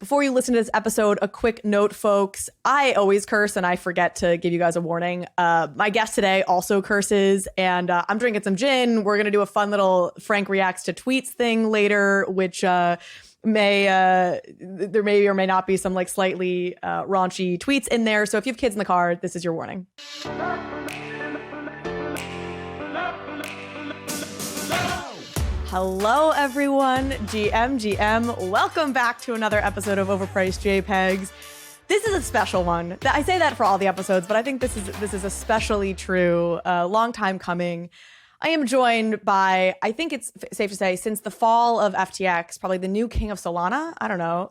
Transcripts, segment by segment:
Before you listen to this episode, a quick note, folks. I always curse and I forget to give you guys a warning. My guest today also curses, and I'm drinking some gin. We're going to do a fun little Frank reacts to tweets thing later, which there may or may not be some like slightly raunchy tweets in there. So if you have kids in the car, this is your warning. Hello, everyone. GM. Welcome back to another episode of Overpriced JPEGs. This is a special one. I say that for all the episodes, but I think this is especially true. A long time coming. I am joined by, I think it's safe to say, since the fall of FTX, probably the new king of Solana. I don't know.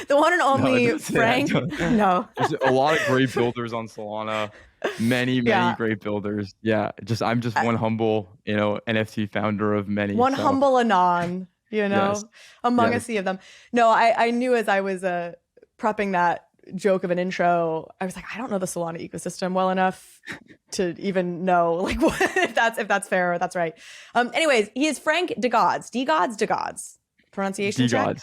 The one and only Frank. No. There's a lot of great builders on Solana. Many great builders. Yeah, I'm just one humble, NFT founder of many. One humble anon, yes. Among a sea of them. No, I knew as I was prepping that joke of an intro, I was like, I don't know the Solana ecosystem well enough to even know like what, if that's fair or that's right. Anyways, he is Frank DeGods. DeGods. Pronunciation check?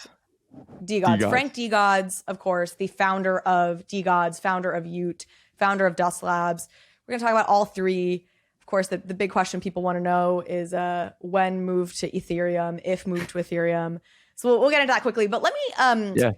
DeGods. Frank DeGods, of course, the founder of DeGods, founder of Ute, founder of Dust Labs. We're going to talk about all three. Of course, the big question people want to know is when move to Ethereum, if move to Ethereum. So we'll get into that quickly. But let me,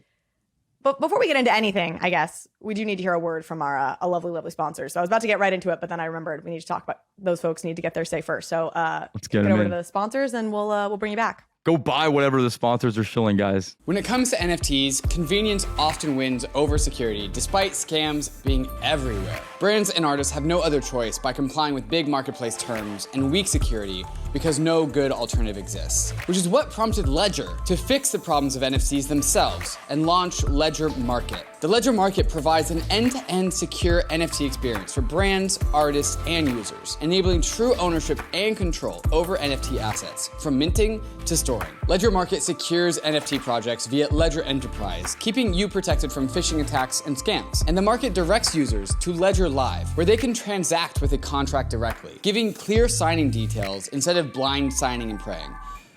but before we get into anything, I guess, we do need to hear a word from our a lovely sponsors. So I was about to get right into it, but then I remembered we need to talk about those folks need to get their say first. So let's get over to the sponsors and we'll bring you back. Go buy whatever the sponsors are shilling, guys. When it comes to NFTs, convenience often wins over security, despite scams being everywhere. Brands and artists have no other choice by complying with big marketplace terms and weak security because no good alternative exists, which is what prompted Ledger to fix the problems of NFTs themselves and launch Ledger Market. The Ledger Market provides an end-to-end secure NFT experience for brands, artists, and users, enabling true ownership and control over NFT assets, from minting to storing. Ledger Market secures NFT projects via Ledger Enterprise, keeping you protected from phishing attacks and scams. And the market directs users to Ledger Live, where they can transact with a contract directly, giving clear signing details instead of blind signing and praying.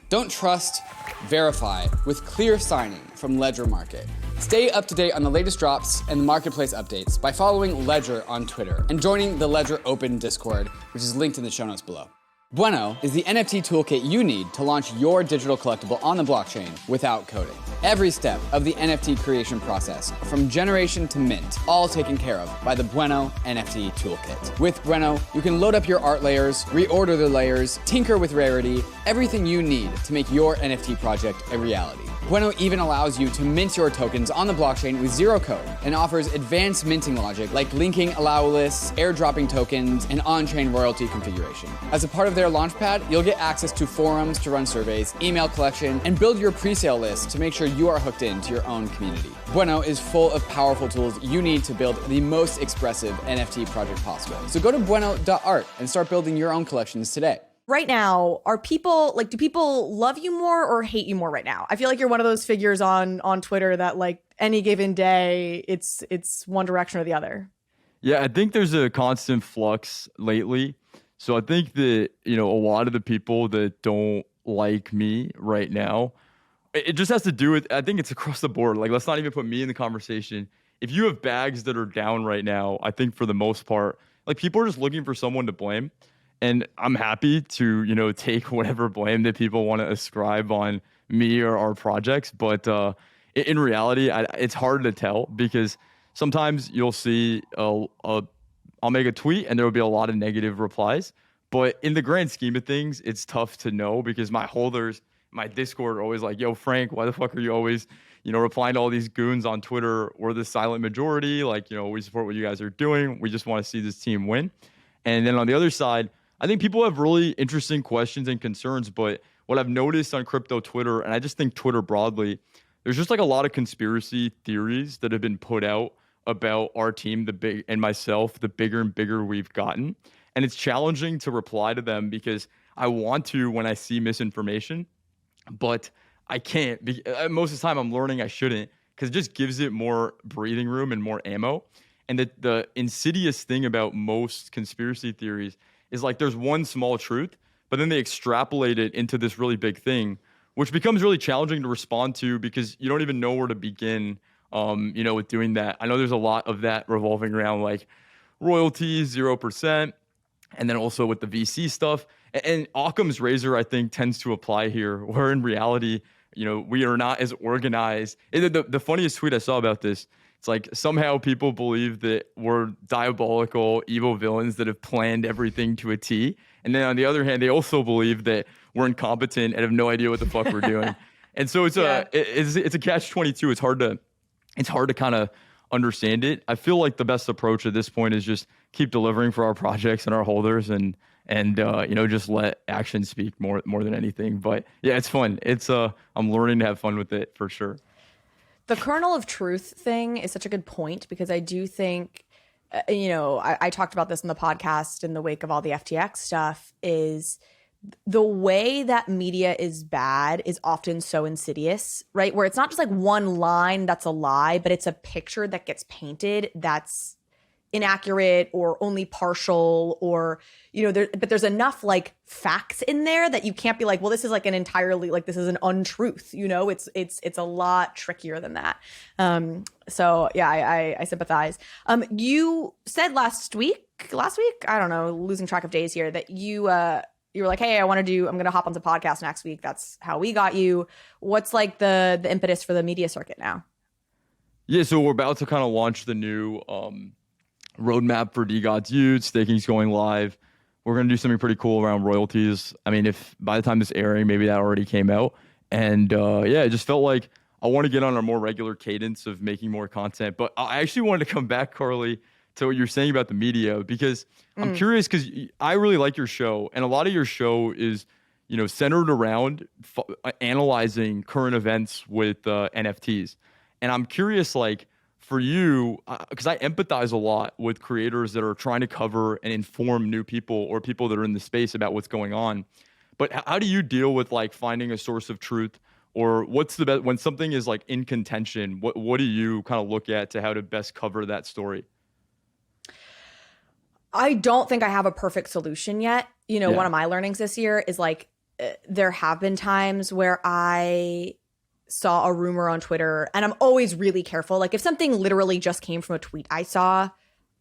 Don't trust, verify with clear signing from Ledger Market. Stay up to date on the latest drops and marketplace updates by following Ledger on Twitter and joining the Ledger Open Discord, which is linked in the show notes below. BUENO is the NFT toolkit you need to launch your digital collectible on the blockchain without coding. Every step of the NFT creation process, from generation to mint, all taken care of by the BUENO NFT toolkit. With BUENO, you can load up your art layers, reorder the layers, tinker with rarity, everything you need to make your NFT project a reality. BUENO even allows you to mint your tokens on the blockchain with zero code and offers advanced minting logic like linking allow lists, airdropping tokens, and on-chain royalty configuration. As a part of their launchpad, you'll get access to forums to run surveys, email collection, and build your pre-sale list to make sure you are hooked into your own community. BUENO is full of powerful tools you need to build the most expressive NFT project possible. So go to bueno.art and start building your own collections today. Right now, do people love you more or hate you more right now? I feel like you're one of those figures on Twitter that like any given day, it's one direction or the other. Yeah, I think there's a constant flux lately. So I think that, a lot of the people that don't like me right now, it just has to do with, I think it's across the board. Like, let's not even put me in the conversation. If you have bags that are down right now, I think for the most part, like people are just looking for someone to blame. And I'm happy to, take whatever blame that people want to ascribe on me or our projects. But in reality, it's hard to tell because sometimes you'll see I'll make a tweet and there will be a lot of negative replies. But in the grand scheme of things, it's tough to know because my holders, my Discord are always like, yo, Frank, why the fuck are you always, replying to all these goons on Twitter? We're the silent majority. Like, we support what you guys are doing. We just want to see this team win. And then on the other side, I think people have really interesting questions and concerns, but what I've noticed on crypto Twitter, and I just think Twitter broadly, there's just like a lot of conspiracy theories that have been put out about our team, and myself, the bigger and bigger we've gotten. And it's challenging to reply to them because I want to when I see misinformation, but I can't. Most of the time I'm learning I shouldn't because it just gives it more breathing room and more ammo. And the insidious thing about most conspiracy theories is like there's one small truth, but then they extrapolate it into this really big thing which becomes really challenging to respond to because you don't even know where to begin, with doing that. I know there's a lot of that revolving around like royalties, 0%, and then also with the VC stuff. And Occam's razor, I think, tends to apply here, where in reality, we are not as organized. The funniest tweet I saw about this, it's like somehow people believe that we're diabolical, evil villains that have planned everything to a T. And then on the other hand, they also believe that we're incompetent and have no idea what the fuck we're doing. And so it's a catch-22. It's hard to kind of understand it. I feel like the best approach at this point is just keep delivering for our projects and our holders and just let action speak more than anything. But yeah, it's fun. I'm learning to have fun with it for sure. The kernel of truth thing is such a good point because I do think, I talked about this in the podcast in the wake of all the FTX stuff, is the way that media is bad is often so insidious, right? Where it's not just like one line that's a lie, but it's a picture that gets painted that's inaccurate or only partial, or but there's enough like facts in there that you can't be like, well, this is like an entirely like this is an untruth. It's a lot trickier than that. So yeah, I sympathize. You said last week, I don't know, losing track of days here, that you were like, hey, I'm gonna hop on the podcast next week. That's how we got you. What's like the impetus for the media circuit now? Yeah, so we're about to kind of launch the new roadmap for DeGods Youth. Staking's going live. We're going to do something pretty cool around royalties. I mean, if by the time this airing, maybe that already came out. And it just felt like I want to get on a more regular cadence of making more content. But I actually wanted to come back, Carly, to what you're saying about the media, because I'm curious, because I really like your show. And a lot of your show is, centered around analyzing current events with NFTs. And I'm curious, like, for you, because I empathize a lot with creators that are trying to cover and inform new people or people that are in the space about what's going on. But how do you deal with like finding a source of truth, or what's the best when something is like in contention? What do you kind of look at to how to best cover that story? I don't think I have a perfect solution yet. One of my learnings this year is like there have been times where I saw a rumor on Twitter, and I'm always really careful. Like if something literally just came from a tweet I saw,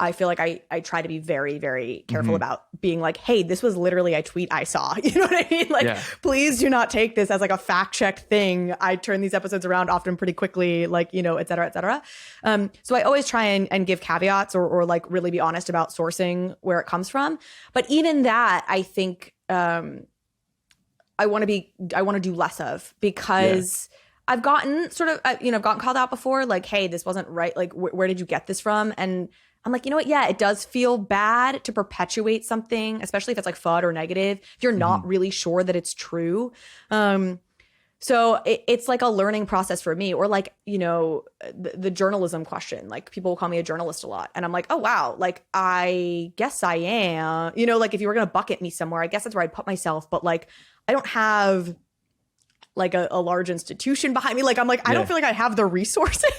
I feel like I try to be very, very careful about being like, hey, this was literally a tweet I saw. You know what I mean? Like, please do not take this as like a fact check thing. I turn these episodes around often pretty quickly, like, et cetera, et cetera. So I always try and give caveats or like really be honest about sourcing where it comes from. But even that, I think I want to do less of, because I've gotten sort of, I've gotten called out before, like, hey, this wasn't right. Like, where did you get this from? And I'm like, you know what? Yeah, it does feel bad to perpetuate something, especially if it's like FUD or negative, if you're not really sure that it's true. So it's like a learning process for me. Or like, the journalism question, like people will call me a journalist a lot. And I'm like, oh, wow. Like, I guess I am, like if you were going to bucket me somewhere, I guess that's where I'd put myself. But like, I don't have like a large institution behind me. Like, I'm like, I don't feel like I have the resources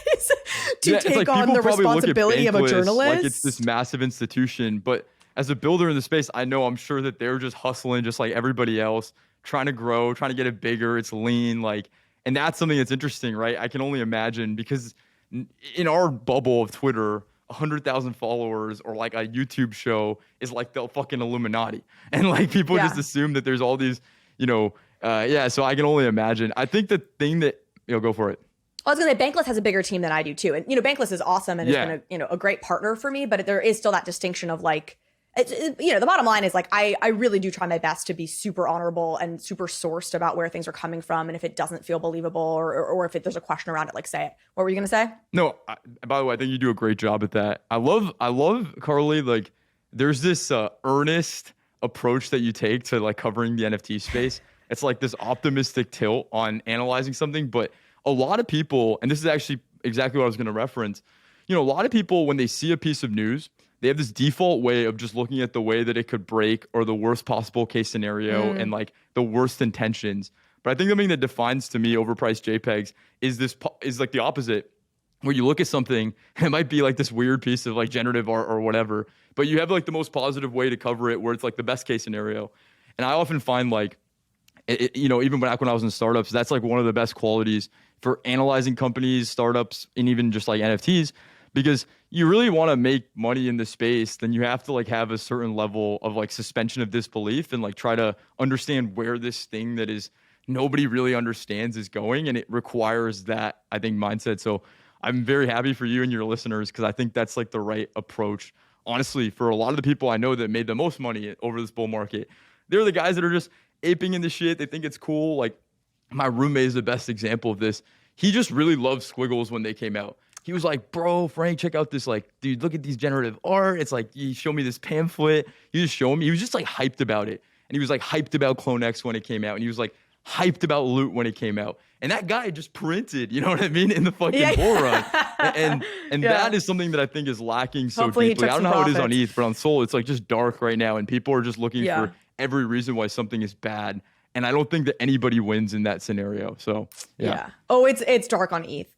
to take on the responsibility of a journalist. Like it's this massive institution. But as a builder in the space, I know I'm sure that they're just hustling just like everybody else, trying to grow, trying to get it bigger. It's lean. Like, and that's something that's interesting, right? I can only imagine, because in our bubble of Twitter, 100,000 followers or like a YouTube show is like the fucking Illuminati. And like people just assume that there's all these, so I can only imagine. I think the thing that, go for it. I was going to say, Bankless has a bigger team than I do too. And, Bankless is awesome and has been a great partner for me, but there is still that distinction of like, the bottom line is like, I really do try my best to be super honorable and super sourced about where things are coming from. And if it doesn't feel believable or if there's a question around it, like say it. What were you going to say? No, by the way, I think you do a great job at that. I love Carly, like there's this earnest approach that you take to like covering the NFT space. It's like this optimistic tilt on analyzing something. But a lot of people, and this is actually exactly what I was going to reference, a lot of people, when they see a piece of news, they have this default way of just looking at the way that it could break or the worst possible case scenario and like the worst intentions. But I think the thing that defines to me overpriced JPEGs is like the opposite, where you look at something, it might be like this weird piece of like generative art or whatever, but you have like the most positive way to cover it where it's like the best case scenario. And I often find like, Even back when I was in startups, that's like one of the best qualities for analyzing companies, startups, and even just like NFTs, because you really want to make money in the space, then you have to like have a certain level of like suspension of disbelief and like try to understand where this thing that is nobody really understands is going. And it requires that, I think, mindset. So I'm very happy for you and your listeners, because I think that's like the right approach. Honestly, for a lot of the people I know that made the most money over this bull market, they're the guys that are just aping into shit. They think it's cool. Like my roommate is the best example of this. He just really loved squiggles when they came out. He was like, bro, Frank, check out this, like, dude, look at these generative art. It's like, you show me this pamphlet. You just show me. He was just like hyped about it. And he was like hyped about Clone X when it came out. And he was like hyped about Loot when it came out. And that guy just printed, you know what I mean, in the fucking bull run. And that is something that I think is lacking so Hopefully deeply. I don't know how it is on profits. ETH, but on Sol, it's like just dark right now. And people are just looking for every reason why something is bad. And I don't think that anybody wins in that scenario. So, yeah. Oh, it's dark on ETH,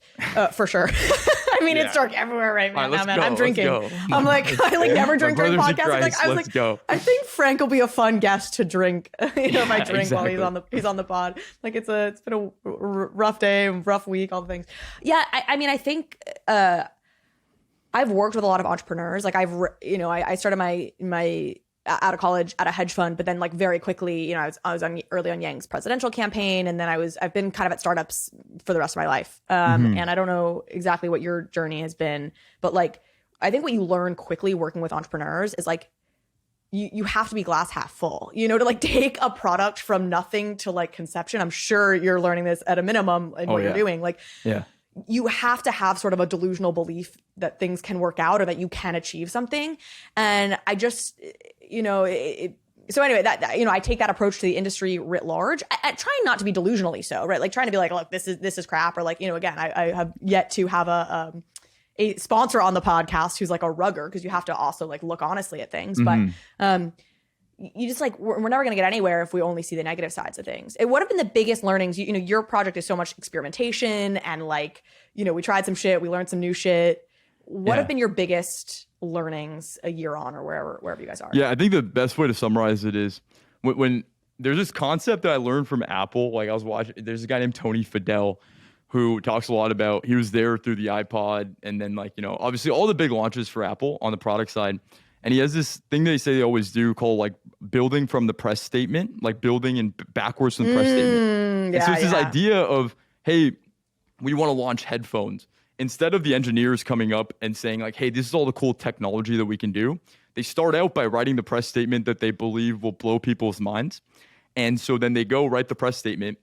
for sure. I mean, it's dark everywhere right now, man. Go, I'm drinking. I'm like, I like never drink during podcasts. Go. I think Frank will be a fun guest to drink. If I drink exactly. while he's on the pod. Like it's been a rough day, rough week, all the things. Yeah, I mean, I think I've worked with a lot of entrepreneurs. Like I started my out of college at a hedge fund, but then like very quickly, I was early on Yang's presidential campaign, and then I've been kind of at startups for the rest of my life. And I don't know exactly what your journey has been, but like I think what you learn quickly working with entrepreneurs is like you have to be glass half full, to like take a product from nothing to like conception. I'm sure you're learning this at a minimum in what you're doing. Like, you have to have sort of a delusional belief that things can work out or that you can achieve something. And I just, so anyway, that I take that approach to the industry writ large, trying not to be delusionally so, right? Like trying to be like, look, this is crap, or like, again, I have yet to have a sponsor on the podcast who's like a rugger, because you have to also like look honestly at things. But you just like, we're never going to get anywhere if we only see the negative sides of things. What have been the biggest learnings? Your project is so much experimentation, and like, we tried some shit, we learned some new shit. What have been your biggest learnings a year on, or wherever you guys are? Yeah, I think the best way to summarize it is when there's this concept that I learned from Apple. Like I was watching, there's a guy named Tony Fadell who talks a lot about, he was there through the iPod, and then like, obviously all the big launches for Apple on the product side. And he has this thing that they say they always do called like building from the press statement, like building and backwards from the press statement. And so it's this idea of, hey, we want to launch headphones. Instead of the engineers coming up and saying like, hey, this is all the cool technology that we can do, they start out by writing the press statement that they believe will blow people's minds. And so then they go write the press statement,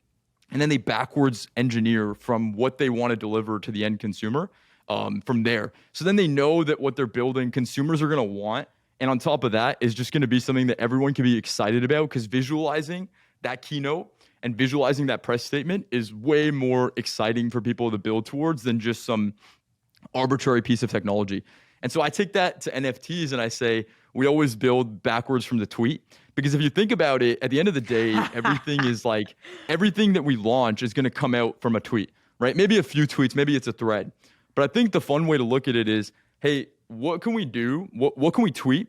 and then they backwards engineer from what they want to deliver to the end consumer. From there. So then they know that what they're building, consumers are going to want. And on top of that is just going to be something that everyone can be excited about, because visualizing that keynote and visualizing that press statement is way more exciting for people to build towards than just some arbitrary piece of technology. And so I take that to NFTs and I say, we always build backwards from the tweet. Because if you think about it, at the end of the day, everything is like, everything that we launch is going to come out from a tweet, right? Maybe a few tweets, maybe it's a thread. But I think the fun way to look at it is, hey, what can we do? What can we tweet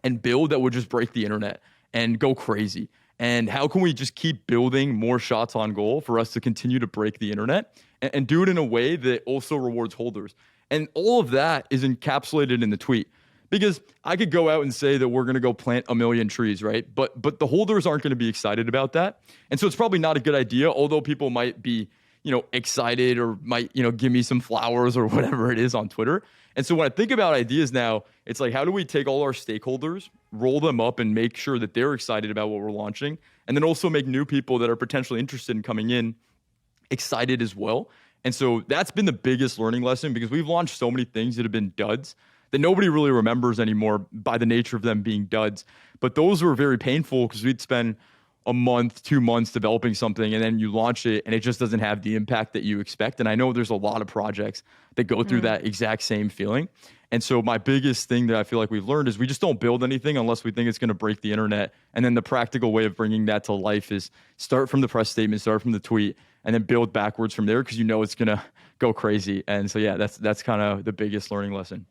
and build that would just break the internet and go crazy? And how can we just keep building more shots on goal for us to continue to break the internet and do it in a way that also rewards holders? And all of that is encapsulated in the tweet. Because I could go out and say that we're going to go plant 1 million trees, right? But the holders aren't going to be excited about that. And so it's probably not a good idea, although people might be excited or might, give me some flowers or whatever it is on Twitter. And so when I think about ideas now, it's like, how do we take all our stakeholders, roll them up and make sure that they're excited about what we're launching, and then also make new people that are potentially interested in coming in excited as well. And so that's been the biggest learning lesson, because we've launched so many things that have been duds that nobody really remembers anymore by the nature of them being duds. But those were very painful, because we'd spend a month, 2 months developing something, and then you launch it and it just doesn't have the impact that you expect. And I know there's a lot of projects that go through that exact same feeling. And so my biggest thing that I feel like we've learned is we just don't build anything unless we think it's going to break the internet. And then the practical way of bringing that to life is start from the press statement, start from the tweet, and then build backwards from there, because it's going to go crazy. And so, yeah, that's kind of the biggest learning lesson.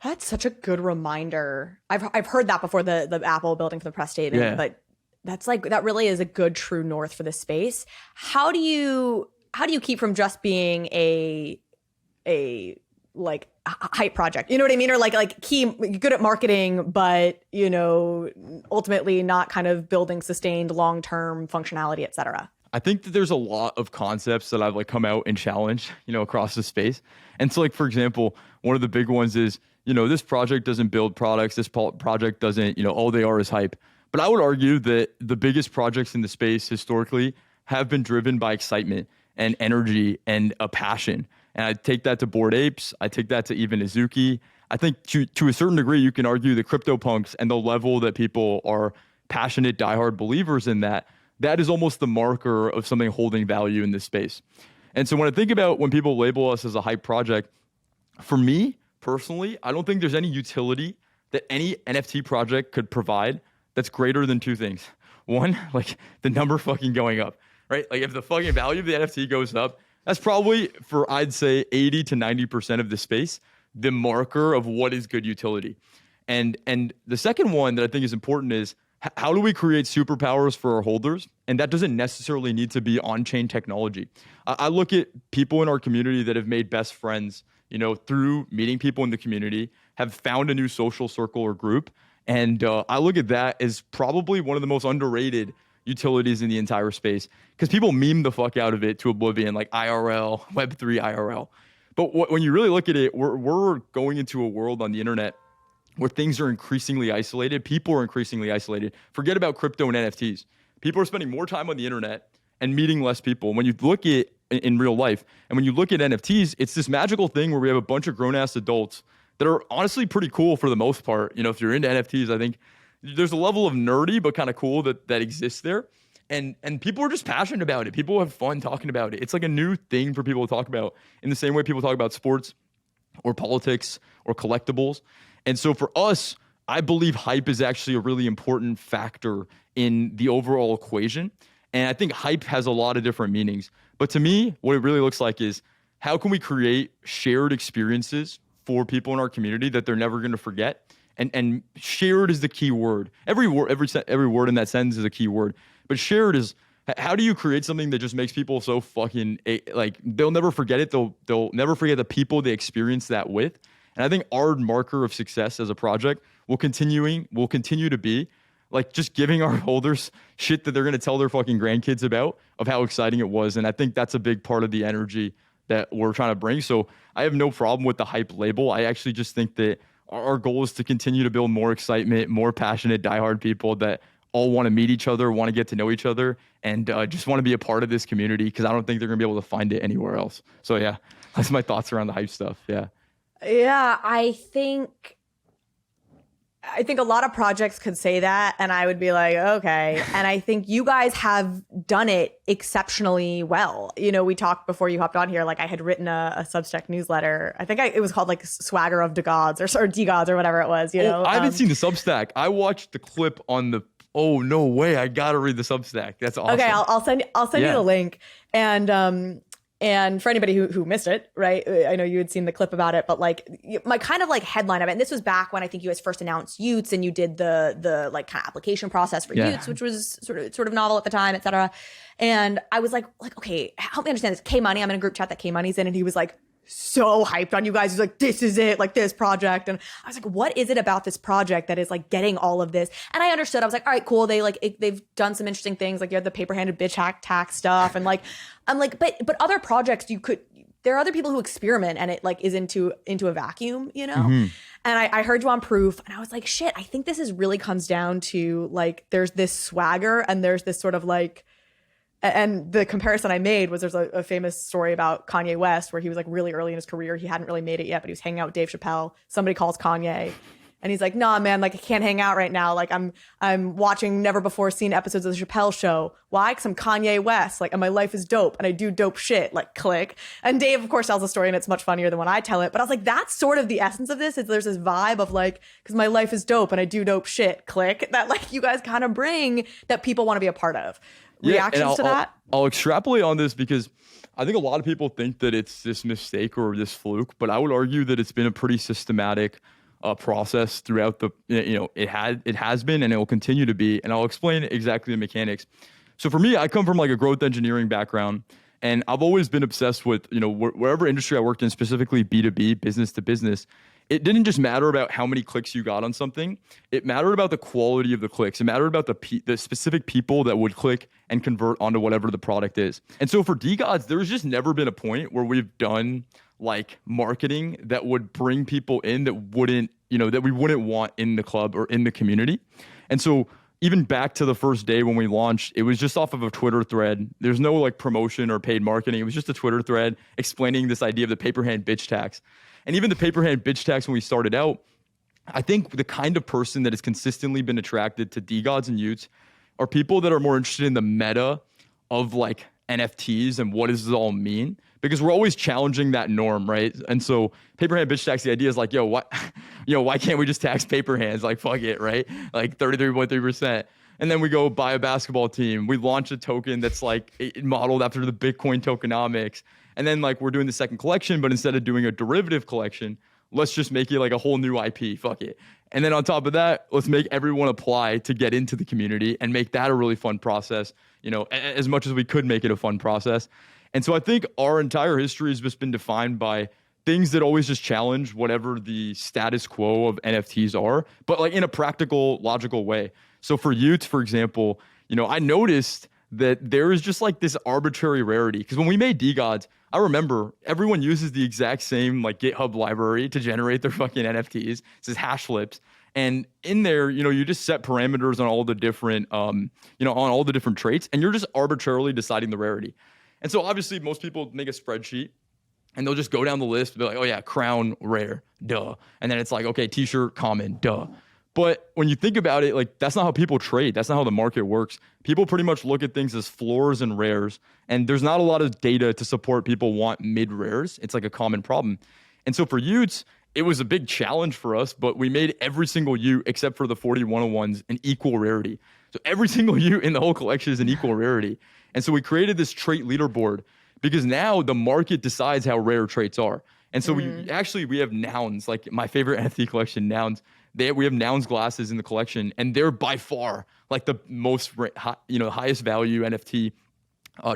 That's such a good reminder. I've heard that before, the Apple building for the press statement, but that's like, that really is a good true north for this space. How do you keep from just being a like hype project? You know what I mean? Or like good at marketing, but ultimately not kind of building sustained long-term functionality, et cetera. I think that there's a lot of concepts that I've like come out and challenged, across the space. And so like, for example, one of the big ones is, this project doesn't build products. This project doesn't, all they are is hype. But I would argue that the biggest projects in the space historically have been driven by excitement and energy and a passion. And I take that to Bored Apes. I take that to even Azuki. I think to a certain degree, you can argue the CryptoPunks and the level that people are passionate, diehard believers in that is almost the marker of something holding value in this space. And so when I think about when people label us as a hype project, for me personally, I don't think there's any utility that any NFT project could provide that's greater than two things. One, like the number fucking going up, right? Like if the fucking value of the NFT goes up, that's probably for, I'd say 80 to 90% of the space, the marker of what is good utility. And the second one that I think is important is how do we create superpowers for our holders? And that doesn't necessarily need to be on-chain technology. I look at people in our community that have made best friends, through meeting people in the community, have found a new social circle or group. And I look at that as probably one of the most underrated utilities in the entire space because people meme the fuck out of it to oblivion, like IRL, Web3 IRL. But when you really look at it, we're going into a world on the internet where things are increasingly isolated. People are increasingly isolated. Forget about crypto and NFTs. People are spending more time on the internet and meeting less people. When you look at in real life, and when you look at NFTs, it's this magical thing where we have a bunch of grown-ass adults that are honestly pretty cool for the most part. If you're into NFTs, I think there's a level of nerdy but kind of cool that exists there. And people are just passionate about it. People have fun talking about it. It's like a new thing for people to talk about in the same way people talk about sports or politics or collectibles. And so for us, I believe hype is actually a really important factor in the overall equation. And I think hype has a lot of different meanings. But to me, what it really looks like is how can we create shared experiences for people in our community that they're never going to forget? And shared is the key word. Every word in that sentence is a key word. But shared is, how do you create something that just makes people so fucking, like, they'll never forget it. They'll never forget the people they experience that with. And I think our marker of success as a project will continue to be like just giving our holders shit that they're going to tell their fucking grandkids about of how exciting it was. And I think that's a big part of the energy that we're trying to bring. So I have no problem with the hype label. I actually just think that our goal is to continue to build more excitement, more passionate, diehard people that all want to meet each other, want to get to know each other, and just want to be a part of this community because I don't think they're going to be able to find it anywhere else. So yeah, that's my thoughts around the hype stuff. Yeah. Yeah, I think a lot of projects could say that, and I would be like, okay. And I think you guys have done it exceptionally well. We talked before you hopped on here, like I had written a Substack newsletter. I think it was called like Swagger of DeGods or DeGods or whatever it was. I haven't seen the Substack. I watched the clip on the. Oh no way! I gotta read the Substack. That's awesome. Okay, I'll send you the link. And for anybody who missed it, right? I know you had seen the clip about it, but like my kind of like headline of it, and this was back when I think you guys first announced Utes and you did the like kind of application process for Utes, which was sort of novel at the time, et cetera. And I was like, okay, help me understand this. K-Money, I'm in a group chat that K-Money's in, and he was like so hyped on you guys. He's like, this is it, like this project. And I was like, what is it about this project that is like getting all of this? And I understood. I was like, all right, cool. They've done some interesting things. Like you had the paper-handed bitch hack tax stuff. And like, I'm like, but other projects there are other people who experiment and it like is into a vacuum, Mm-hmm. And I heard you on Proof and I was like, shit, I think this really comes down to like, there's this swagger and there's this sort of like, and the comparison I made was there's a famous story about Kanye West where he was like really early in his career. He hadn't really made it yet, but he was hanging out with Dave Chappelle. Somebody calls Kanye and he's like, nah, man, like I can't hang out right now. Like I'm watching never before seen episodes of the Chappelle show. Why? Because I'm Kanye West. Like, and my life is dope and I do dope shit. Like, click. And Dave, of course, tells the story and it's much funnier than when I tell it. But I was like, that's sort of the essence of this. Is there's this vibe of like, because my life is dope and I do dope shit. Click. That like you guys kind of bring that people want to be a part of. Reactions to that? I'll extrapolate on this because I think a lot of people think that it's this mistake or this fluke, but I would argue that it's been a pretty systematic process throughout the, it has been, and it will continue to be. And I'll explain exactly the mechanics. So for me, I come from like a growth engineering background, and I've always been obsessed with, wherever industry I worked in, specifically B2B, business to business. It didn't just matter about how many clicks you got on something. It mattered about the quality of the clicks. It mattered about the specific people that would click and convert onto whatever the product is. And so for DeGods, there's just never been a point where we've done like marketing that would bring people in that wouldn't, that we wouldn't want in the club or in the community. And so even back to the first day when we launched, it was just off of a Twitter thread. There's no like promotion or paid marketing. It was just a Twitter thread explaining this idea of the paper hand bitch tax. And even the paper hand bitch tax when we started out, I think the kind of person that has consistently been attracted to DeGods and Utes are people that are more interested in the meta of like NFTs and what does this all mean? Because we're always challenging that norm, right? And so paper hand bitch tax, the idea is like, why can't we just tax paper hands? Like, fuck it, right? Like 33.3%. And then we go buy a basketball team. We launch a token that's like modeled after the Bitcoin tokenomics. And then like we're doing the second collection, but instead of doing a derivative collection, let's just make it like a whole new IP. Fuck it. And then on top of that, let's make everyone apply to get into the community and make that a really fun process, as much as we could make it a fun process. And so I think our entire history has just been defined by things that always just challenge whatever the status quo of NFTs are, but like in a practical, logical way. So for Utes, for example, I noticed that there is just like this arbitrary rarity. Because when we made DeGods, I remember everyone uses the exact same like GitHub library to generate their fucking NFTs. It says hash flips. And in there, you just set parameters on all the different, on all the different traits, and you're just arbitrarily deciding the rarity. And so obviously most people make a spreadsheet and they'll just go down the list and be like, oh yeah, crown rare, duh. And then it's like, okay, t-shirt common, duh. But when you think about it, like that's not how people trade. That's not how the market works. People pretty much look at things as floors and rares. And there's not a lot of data to support people want mid rares. It's like a common problem. And so for Utes, it was a big challenge for us, but we made every single Ute except for the 4101s an equal rarity. So every single Ute in the whole collection is an equal rarity. And so we created this trait leaderboard because now the market decides how rare traits are. And so we have nouns, like my favorite NFT collection, nouns. We have nouns glasses in the collection, and they're by far like the most, highest value NFT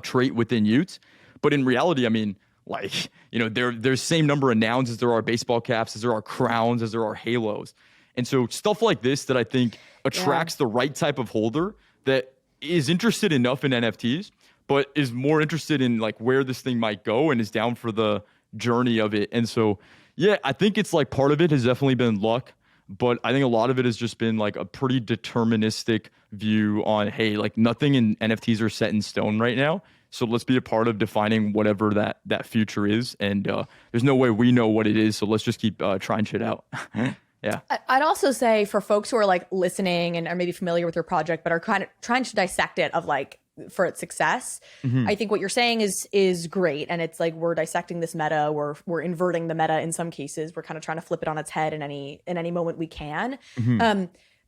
trait within Utes. But in reality, I mean, like, there's same number of nouns as there are baseball caps, as there are crowns, as there are halos. And so stuff like this that I think attracts the right type of holder that is interested enough in NFTs, but is more interested in like where this thing might go and is down for the journey of it. And so, yeah, I think it's like part of it has definitely been luck. But I think a lot of it has just been like a pretty deterministic view on, hey, like nothing in NFTs are set in stone right now. So let's be a part of defining whatever that future is. And there's no way we know what it is. So let's just keep trying shit out. Yeah. I'd also say for folks who are like listening and are maybe familiar with your project, but are kind of trying to dissect it of like for its success, I think what you're saying is great. And it's like we're dissecting this meta, we're inverting the meta in some cases. We're kind of trying to flip it on its head in any moment we can.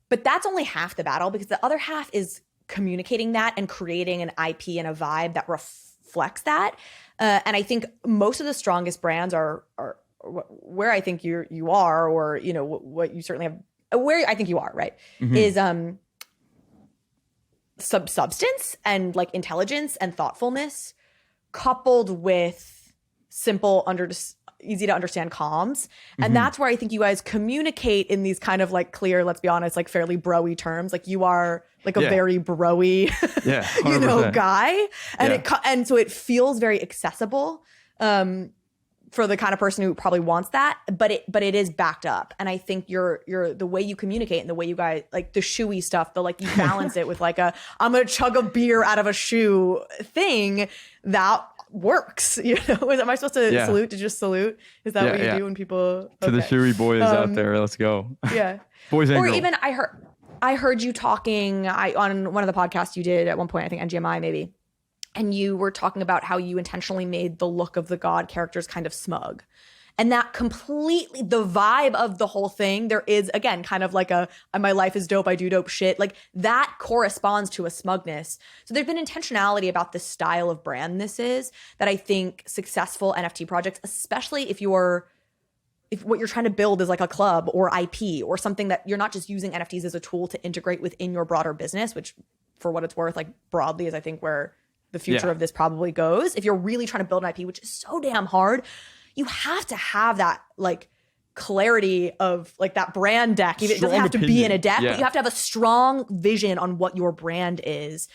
But that's only half the battle, because the other half is communicating that and creating an IP and a vibe that reflects that. And I think most of the strongest brands are where I think you are, or what you certainly have, where I think you are, right, is substance and like intelligence and thoughtfulness coupled with simple, easy to understand comms. And that's where I think you guys communicate in these kind of like clear, let's be honest, like fairly bro-y terms. Like you are like a very bro-y, guy. And and so it feels very accessible for the kind of person who probably wants that, but it is backed up. And I think you're the way you communicate and the way you guys like the shoey stuff, the like you balance it with like I'm gonna chug a beer out of a shoe thing that works. Am I supposed to salute? To just salute? Is that what you do when people to the shoey boys out there? Let's go. Yeah, boys and or girls. Even I heard you talking on one of the podcasts you did at one point, I think NGMI maybe. And you were talking about how you intentionally made the look of the god characters kind of smug. And that completely, the vibe of the whole thing, there is, again, kind of like my life is dope, I do dope shit. Like that corresponds to a smugness. So there's been intentionality about the style of brand this is that I think successful NFT projects, especially if you're if what you're trying to build is like a club or IP or something that you're not just using NFTs as a tool to integrate within your broader business, which for what it's worth, like broadly is I think where the future of this probably goes. If you're really trying to build an IP, which is so damn hard, you have to have that like clarity of like that brand deck. It doesn't have to be in a deck, but you have to have a strong vision on what your brand is.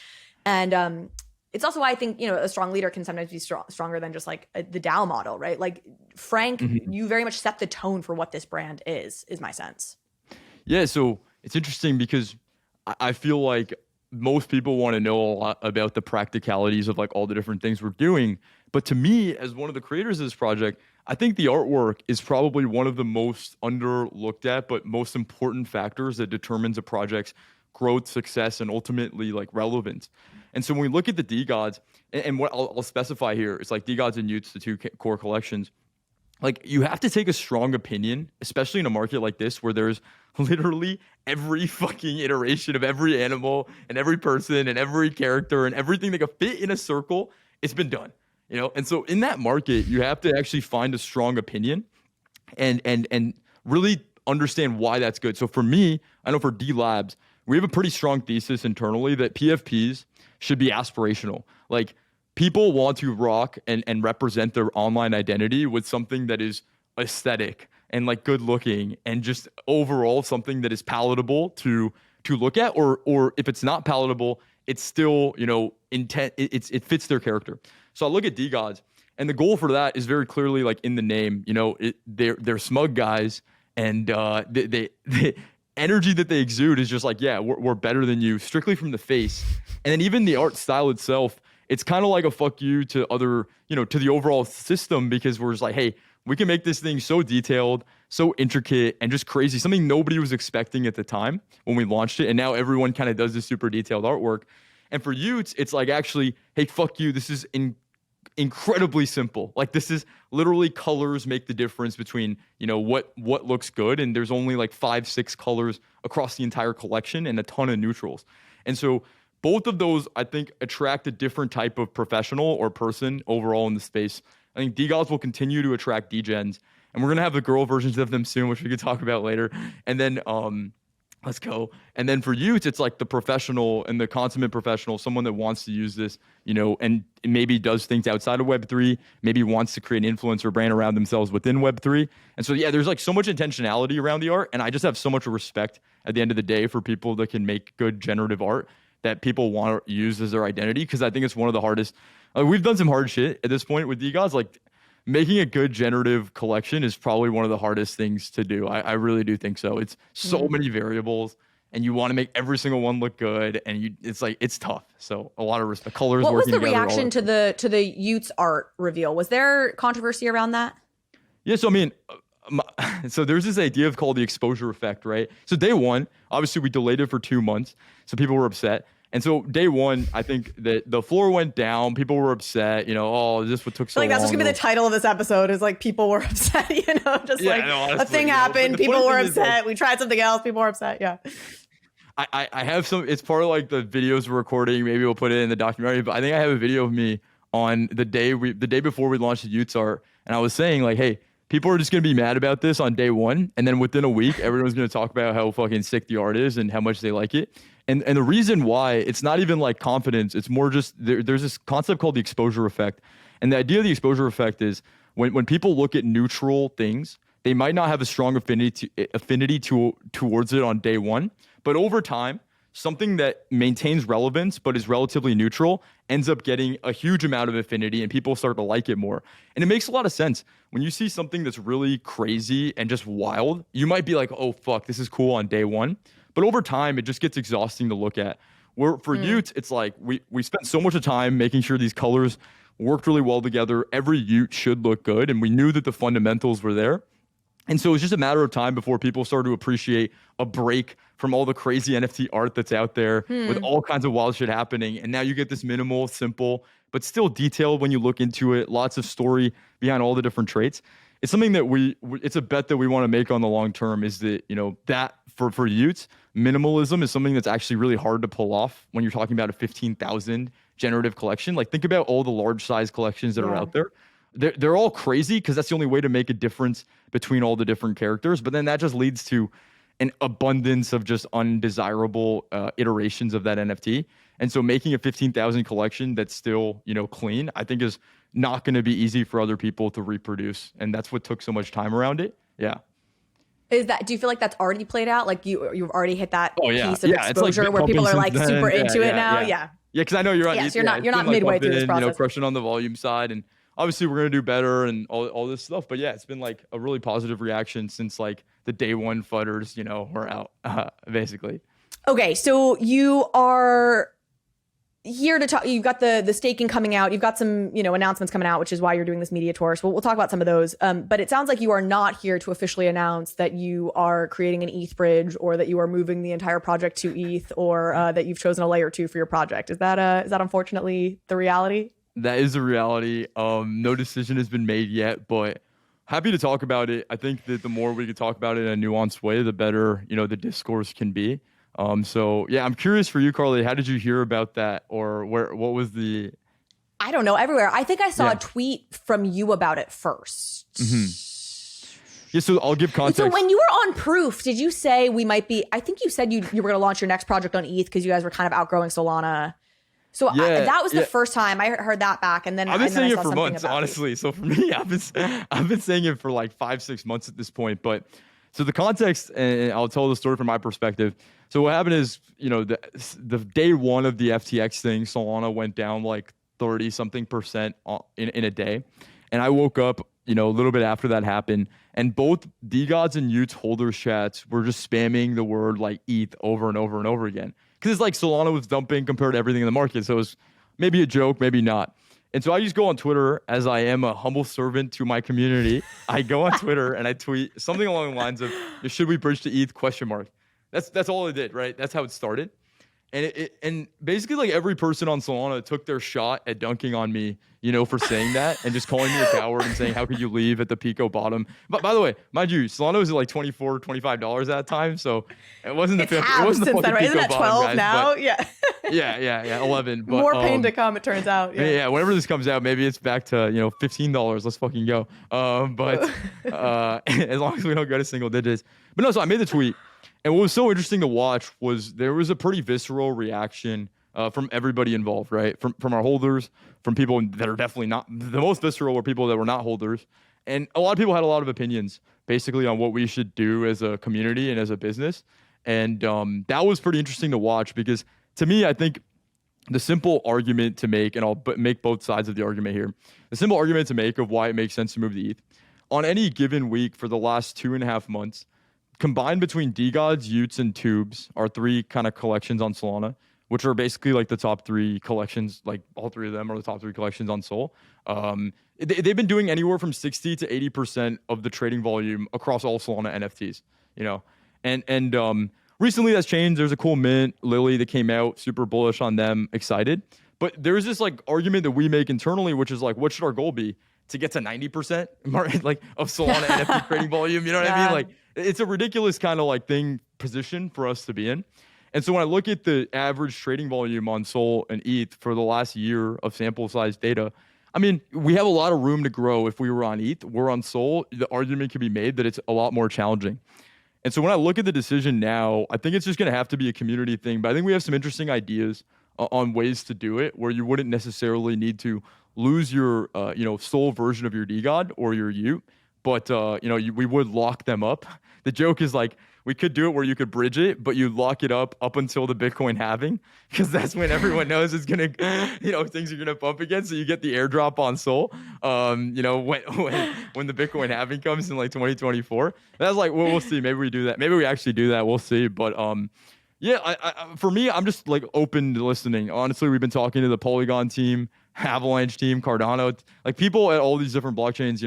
And it's also why I think, a strong leader can sometimes be stronger than just like the DAO model, right? Like Frank, you very much set the tone for what this brand is my sense. Yeah, so it's interesting because I feel like most people want to know a lot about the practicalities of like all the different things we're doing. But to me, as one of the creators of this project, I think the artwork is probably one of the most underlooked at, but most important factors that determines a project's growth, success, and ultimately like relevance. And so when we look at the DeGods, and what I'll specify here, it's like DeGods and Utes, the two core collections. Like you have to take a strong opinion, especially in a market like this where there's literally every fucking iteration of every animal and every person and every character and everything that could fit in a circle. It's been done, And so in that market, you have to actually find a strong opinion and really understand why that's good. So for me, I know for D Labs, we have a pretty strong thesis internally that PFPs should be aspirational. Like people want to rock and represent their online identity with something that is aesthetic and like good looking and just overall something that is palatable to look at, or if it's not palatable, it's still, intent. It fits their character. So I look at DeGods, and the goal for that is very clearly like in the name. They're smug guys, and the energy that they exude is just like, yeah, we're better than you, strictly from the face. And then even the art style itself, it's kind of like a fuck you to other, to the overall system, because we're just like, hey, we can make this thing so detailed, so intricate, and just crazy. Something nobody was expecting at the time when we launched it. And now everyone kind of does this super detailed artwork. And for Utes, it's like actually, hey, fuck you. This is incredibly simple. Like this is literally colors make the difference between, what looks good. And there's only like 5-6 colors across the entire collection and a ton of neutrals. And so both of those, I think, attract a different type of professional or person overall in the space. I think DeGods will continue to attract degens, and we're going to have the girl versions of them soon, which we could talk about later. And then, let's go. And then for Utes, it's like the professional and the consummate professional, someone that wants to use this, and maybe does things outside of Web3, maybe wants to create an influencer brand around themselves within Web3. And so, yeah, there's like so much intentionality around the art. And I just have so much respect at the end of the day for people that can make good generative art that people want to use as their identity, because I think it's one of the hardest. We've done some hard shit at this point with DeGods. Like making a good generative collection is probably one of the hardest things to do. I really do think so. It's so many variables, and you want to make every single one look good, and it's tough. So a lot of respect. Colors. What was working the together, reaction to the Utes art reveal? Was there controversy around that? Yeah. So I mean. So there's this idea called the exposure effect, right? So day one, obviously we delayed it for 2 months, so people were upset. And so day one, I think that the floor went down. People were upset. Oh, is this what took so long? That's just gonna be the title of this episode. Is like people were upset. A thing happened. People were upset. We tried something else. People were upset. Yeah. I have some. It's part of like the videos we're recording. Maybe we'll put it in the documentary. But I think I have a video of me on the day before we launched the Utes art, and I was saying like, hey. People are just going to be mad about this on day one. And then within a week, everyone's going to talk about how fucking sick the art is and how much they like it. And the reason why, it's not even like confidence. It's more just there's this concept called the exposure effect. And the idea of the exposure effect is when people look at neutral things, they might not have a strong affinity towards it on day one. But over time, something that maintains relevance but is relatively neutral ends up getting a huge amount of affinity, and people start to like it more. And it makes a lot of sense. When you see something that's really crazy and just wild, you might be like, oh, fuck, this is cool on day one. But over time, it just gets exhausting to look at. Where for Utes, it's like we spent so much of time making sure these colors worked really well together. Every Ute should look good, and we knew that the fundamentals were there. And so it's just a matter of time before people start to appreciate a break from all the crazy NFT art that's out there with all kinds of wild shit happening. And now you get this minimal, simple, but still detailed when you look into it. Lots of story behind all the different traits. It's something that it's a bet that we want to make on the long term, is that, that for Utes, minimalism is something that's actually really hard to pull off when you're talking about a 15,000 generative collection. Like think about all the large size collections that are out there. they're all crazy because that's the only way to make a difference between all the different characters. But then that just leads to an abundance of just undesirable iterations of that NFT. And so making a 15,000 collection that's still, clean, I think is not going to be easy for other people to reproduce. And that's what took so much time around it. Yeah. Do you feel like that's already played out? Like you've already hit that piece of It's exposure like where people are like then. super into it now? Yeah, because I know you're on ETH. So you're not midway through this process. Crushing on the volume side. And obviously we're going to do better and all this stuff. But yeah, it's been like a really positive reaction since like the day one fudders, were out, basically. Okay, so you are here to talk. You've got the staking coming out. You've got some, announcements coming out, which is why you're doing this media tour. So we'll talk about some of those. But it sounds like you are not here to officially announce that you are creating an ETH bridge, or that you are moving the entire project to ETH, or that you've chosen a layer 2 for your project. Is that unfortunately the reality? That is the reality. No decision has been made yet, but happy to talk about it. I think that the more we can talk about it in a nuanced way, the better, the discourse can be. So yeah, I'm curious for you, Carly, how did you hear about that, or what was the... I don't know, everywhere. I think I saw a tweet from you about it first. Mm-hmm. Yeah, so I'll give context. So when you were on Proof, did you say I think you said you were going to launch your next project on ETH because you guys were kind of outgrowing Solana. So that was the first time I heard that back. And then I've been saying it for months, about honestly. So for me, I've been saying it for like 5-6 months at this point. But so the context, and I'll tell the story from my perspective. So what happened is, the day one of the FTX thing, Solana went down like 30-something% in a day. And I woke up, a little bit after that happened. And both DeGods and Ute's holders chats were just spamming the word like ETH over and over and over again. Because it's like Solana was dumping compared to everything in the market. So it was maybe a joke, maybe not. And so I just go on Twitter, as I am a humble servant to my community. I go on Twitter and I tweet something along the lines of, should we bridge to ETH, ? That's all I did, right? That's how it started. And basically like every person on Solana took their shot at dunking on me, for saying that and just calling me a coward and saying, how could you leave at the Pico bottom? But by the way, mind you, Solana was at like $24, $25 at that time. So it wasn't the fifth. It wasn't the fucking Pico Isn't that 12 bottom, guys, now? But, yeah, 11. But, more pain to come, it turns out. Yeah, whenever this comes out, maybe it's back to, $15. Let's fucking go. But as long as we don't go to single digits. But no, so I made the tweet. And what was so interesting to watch was there was a pretty visceral reaction from everybody involved, right? From our holders, from people that are definitely not. The most visceral were people that were not holders. And a lot of people had a lot of opinions, basically, on what we should do as a community and as a business. And that was pretty interesting to watch because, to me, I think the simple argument to make, and I'll make both sides of the argument here, the simple argument to make of why it makes sense to move to ETH, on any given week for the last 2.5 months, combined between DeGods, Utes, and Tubes are 3 kind of collections on Solana, which are basically like the top 3 collections, like all 3 of them are the top 3 collections on Sol. They've been doing anywhere from 60 to 80% of the trading volume across all Solana NFTs, and recently that's changed. There's a cool mint, Lily, that came out, super bullish on them, excited. But there's this like argument that we make internally, which is like, what should our goal be? To get to 90% like of Solana NFT trading volume, you know what I mean? Like, it's a ridiculous kind of like position for us to be in. And so when I look at the average trading volume on Sol and ETH for the last year of sample size data, I mean, we have a lot of room to grow. If we were on ETH, we're on Sol, the argument could be made that it's a lot more challenging. And so when I look at the decision now, I think it's just going to have to be a community thing. But I think we have some interesting ideas on ways to do it where you wouldn't necessarily need to lose your, Sol version of your DeGod or your Ute. But, we would lock them up. The joke is like, we could do it where you could bridge it, but you lock it up until the Bitcoin halving, because that's when everyone knows it's going to, things are going to bump again. So you get the airdrop on Sol, when the Bitcoin halving comes in like 2024. That's like, we'll see. Maybe we do that. Maybe we actually do that. We'll see. But for me, I'm just like open to listening. Honestly, we've been talking to the Polygon team, Avalanche team, Cardano, like people at all these different blockchains,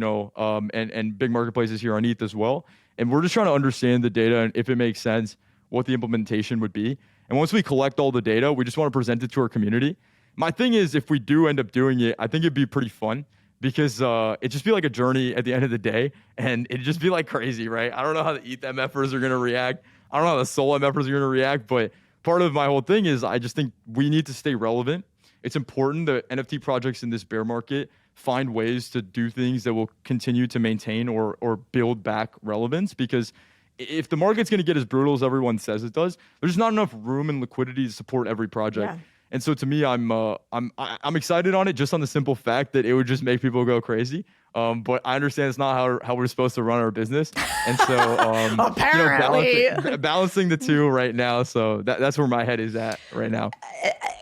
and big marketplaces here on ETH as well. And we're just trying to understand the data and if it makes sense, what the implementation would be. And once we collect all the data, we just want to present it to our community. My thing is, if we do end up doing it, I think it'd be pretty fun because it'd just be like a journey at the end of the day. And it'd just be like crazy, right? I don't know how the ETH MFers are going to react. I don't know how the Sol MFers are going to react. But part of my whole thing is I just think we need to stay relevant. it's important that NFT projects in this bear market find ways to do things that will continue to maintain or build back relevance, because if the market's going to get as brutal as everyone says it does, there's not enough room and liquidity to support every project. Yeah. And so to me, I'm excited on it just on the simple fact that it would just make people go crazy. But I understand it's not how we're supposed to run our business. And so apparently balancing the two right now. So that's where my head is at right now.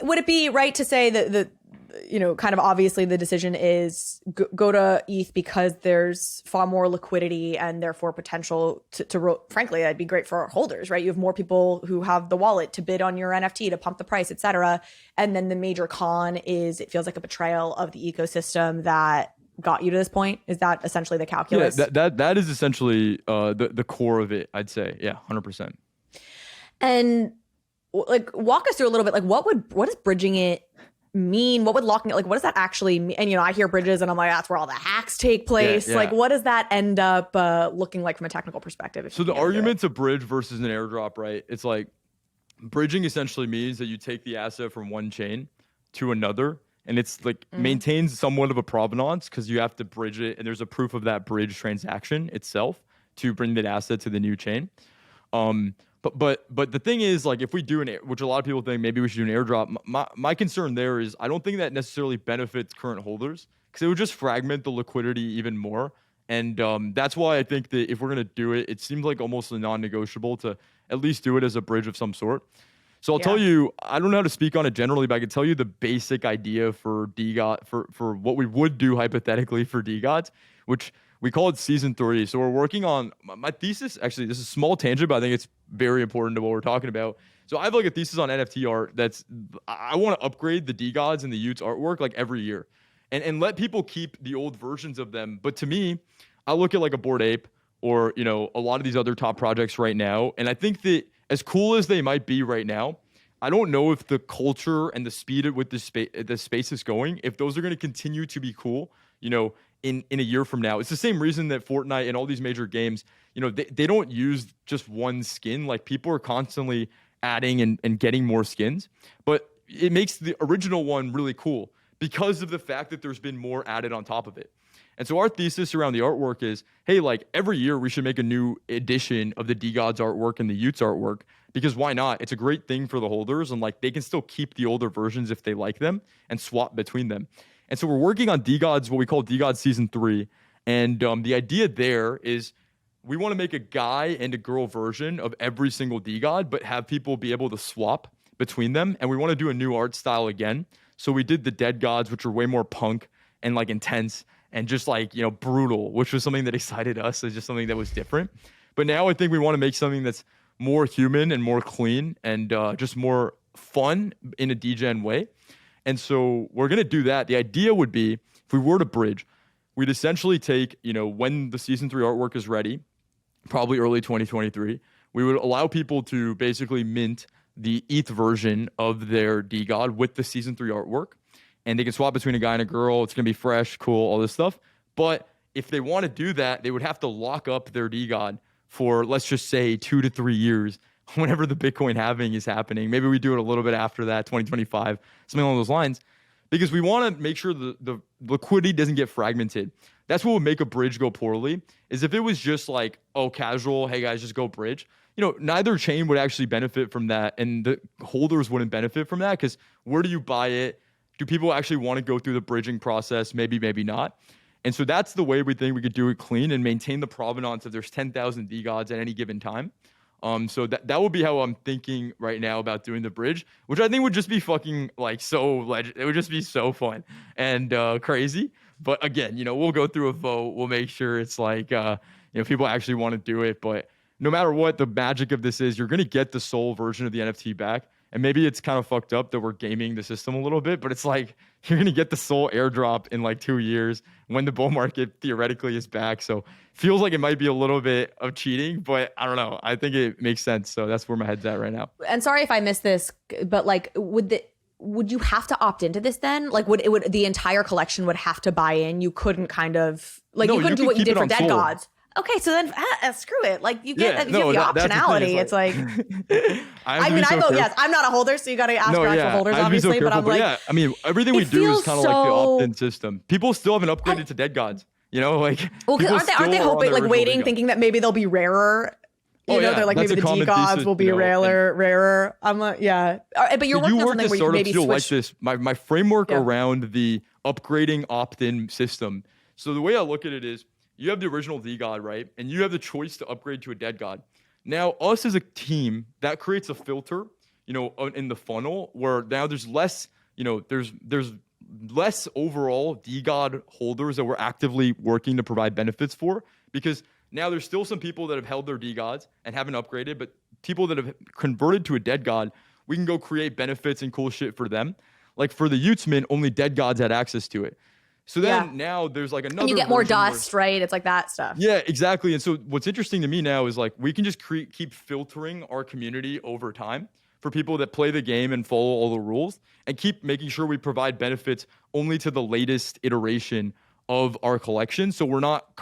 Would it be right to say that kind of obviously the decision is go to ETH because there's far more liquidity and therefore potential to frankly, that'd be great for our holders, right? You have more people who have the wallet to bid on your NFT, to pump the price, et cetera. And then the major con is it feels like a betrayal of the ecosystem that got you to this point. Is that essentially the calculus? Yeah, that is essentially the core of it, I'd say. Yeah, 100%. And like, walk us through a little bit, like what is bridging it mean? What would locking it, like, what does that actually mean? And I hear bridges and I'm like, that's where all the hacks take place. Yeah. Like, what does that end up looking like from a technical perspective? So the argument to bridge versus an airdrop, right? It's like bridging essentially means that you take the asset from one chain to another, and it's like maintains somewhat of a provenance because you have to bridge it, and there's a proof of that bridge transaction itself to bring that asset to the new chain. But the thing is, like, if we do which a lot of people think maybe we should do an airdrop, my concern there is I don't think that necessarily benefits current holders because it would just fragment the liquidity even more. And that's why I think that if we're going to do it, it seems like almost a non-negotiable to at least do it as a bridge of some sort. So I'll tell you, I don't know how to speak on it generally, but I can tell you the basic idea for DeGods, for what we would do hypothetically for DeGods, which we call it season 3. So we're working on my thesis. Actually, this is a small tangent, but I think it's very important to what we're talking about. So I have like a thesis on NFT art I want to upgrade the DeGods and the Utes artwork like every year and let people keep the old versions of them. But to me, I look at like a Bored Ape or, a lot of these other top projects right now. And I think that as cool as they might be right now, I don't know if the culture and the speed at which the space is going, if those are going to continue to be cool, in a year from now. It's the same reason that Fortnite and all these major games, they don't use just one skin. Like, people are constantly adding and getting more skins, but it makes the original one really cool because of the fact that there's been more added on top of it. And so our thesis around the artwork is, hey, like every year we should make a new edition of the DeGods artwork and the Utes artwork, because why not? It's a great thing for the holders, and like they can still keep the older versions if they like them and swap between them. And so we're working on DeGods, what we call DeGods Season 3. And the idea there is we want to make a guy and a girl version of every single DeGod, but have people be able to swap between them. And we want to do a new art style again. So we did the Dead Gods, which are way more punk and like intense and just like, brutal, which was something that excited us as just something that was different. But now I think we want to make something that's more human and more clean and just more fun in a degen way. And so we're going to do that. The idea would be, if we were to bridge, we'd essentially take, when the Season 3 artwork is ready, probably early 2023, we would allow people to basically mint the ETH version of their DeGod with the Season 3 artwork. And they can swap between a guy and a girl. It's going to be fresh, cool, all this stuff. But if they want to do that, they would have to lock up their DeGod for, let's just say, 2 to 3 years, whenever the Bitcoin halving is happening. Maybe we do it a little bit after that, 2025, something along those lines, because we want to make sure the liquidity doesn't get fragmented. That's what would make a bridge go poorly, is if it was just like, casual, hey guys, just go bridge. Neither chain would actually benefit from that, and the holders wouldn't benefit from that, because where do you buy it? Do people actually want to go through the bridging process? Maybe, maybe not. And so that's the way we think we could do it clean and maintain the provenance if there's 10,000 DeGods at any given time. So that would be how I'm thinking right now about doing the bridge, which I think would just be fucking like it would just be so fun and crazy. But again, we'll go through a vote. We'll make sure it's like, people actually want to do it. But no matter what, the magic of this is you're going to get the soul version of the NFT back. And maybe it's kind of fucked up that we're gaming the system a little bit, but it's like you're going to get the soul airdrop in like 2 years when the bull market theoretically is back. So feels like it might be a little bit of cheating, but I don't know. I think it makes sense. So that's where my head's at right now. And sorry if I missed this, but like, would you have to opt into this then? Like, would the entire collection would have to buy in? You couldn't kind of like, you couldn't do what you did for Dead Gods. Okay, so then screw it. Like you get no, you have the optionality. It's like, I mean, yes, I'm not a holder, so you got to ask for actual holders, obviously. But I'm like, yeah, I mean, everything we do is kind of like the opt-in system. People still haven't upgraded to DeGods. You know, like, well, because aren't they hoping, like, waiting, thinking that maybe they'll be rarer? You know, they're like, maybe the DeGods will be rarer. I'm like, yeah. But you're working on something where you maybe switch. Like this. My framework around the upgrading opt-in system. So the way I look at it is, you have the original DeGod, right? And you have the choice to upgrade to a DeGod. Now, us as a team, that creates a filter, you know, in the funnel where now there's less, you know, there's less overall DeGod holders that we're actively working to provide benefits for, because now there's still some people that have held their DeGods and haven't upgraded, but people that have converted to a DeGod, we can go create benefits and cool shit for them. Like for the Utesman, only DeGods had access to it. So then now there's like another. And you get more dust, right? It's like that stuff. Yeah, exactly. And so what's interesting to me now is like we can just keep filtering our community over time for people that play the game and follow all the rules, and keep making sure we provide benefits only to the latest iteration of our collection. So we're not.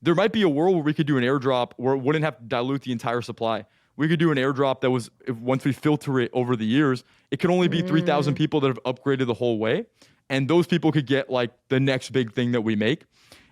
There might be a world where we could do an airdrop where it wouldn't have to dilute the entire supply. We could do an airdrop that was, once we filter it over the years, it could only be 3,000 people that have upgraded the whole way. And those people could get like the next big thing that we make.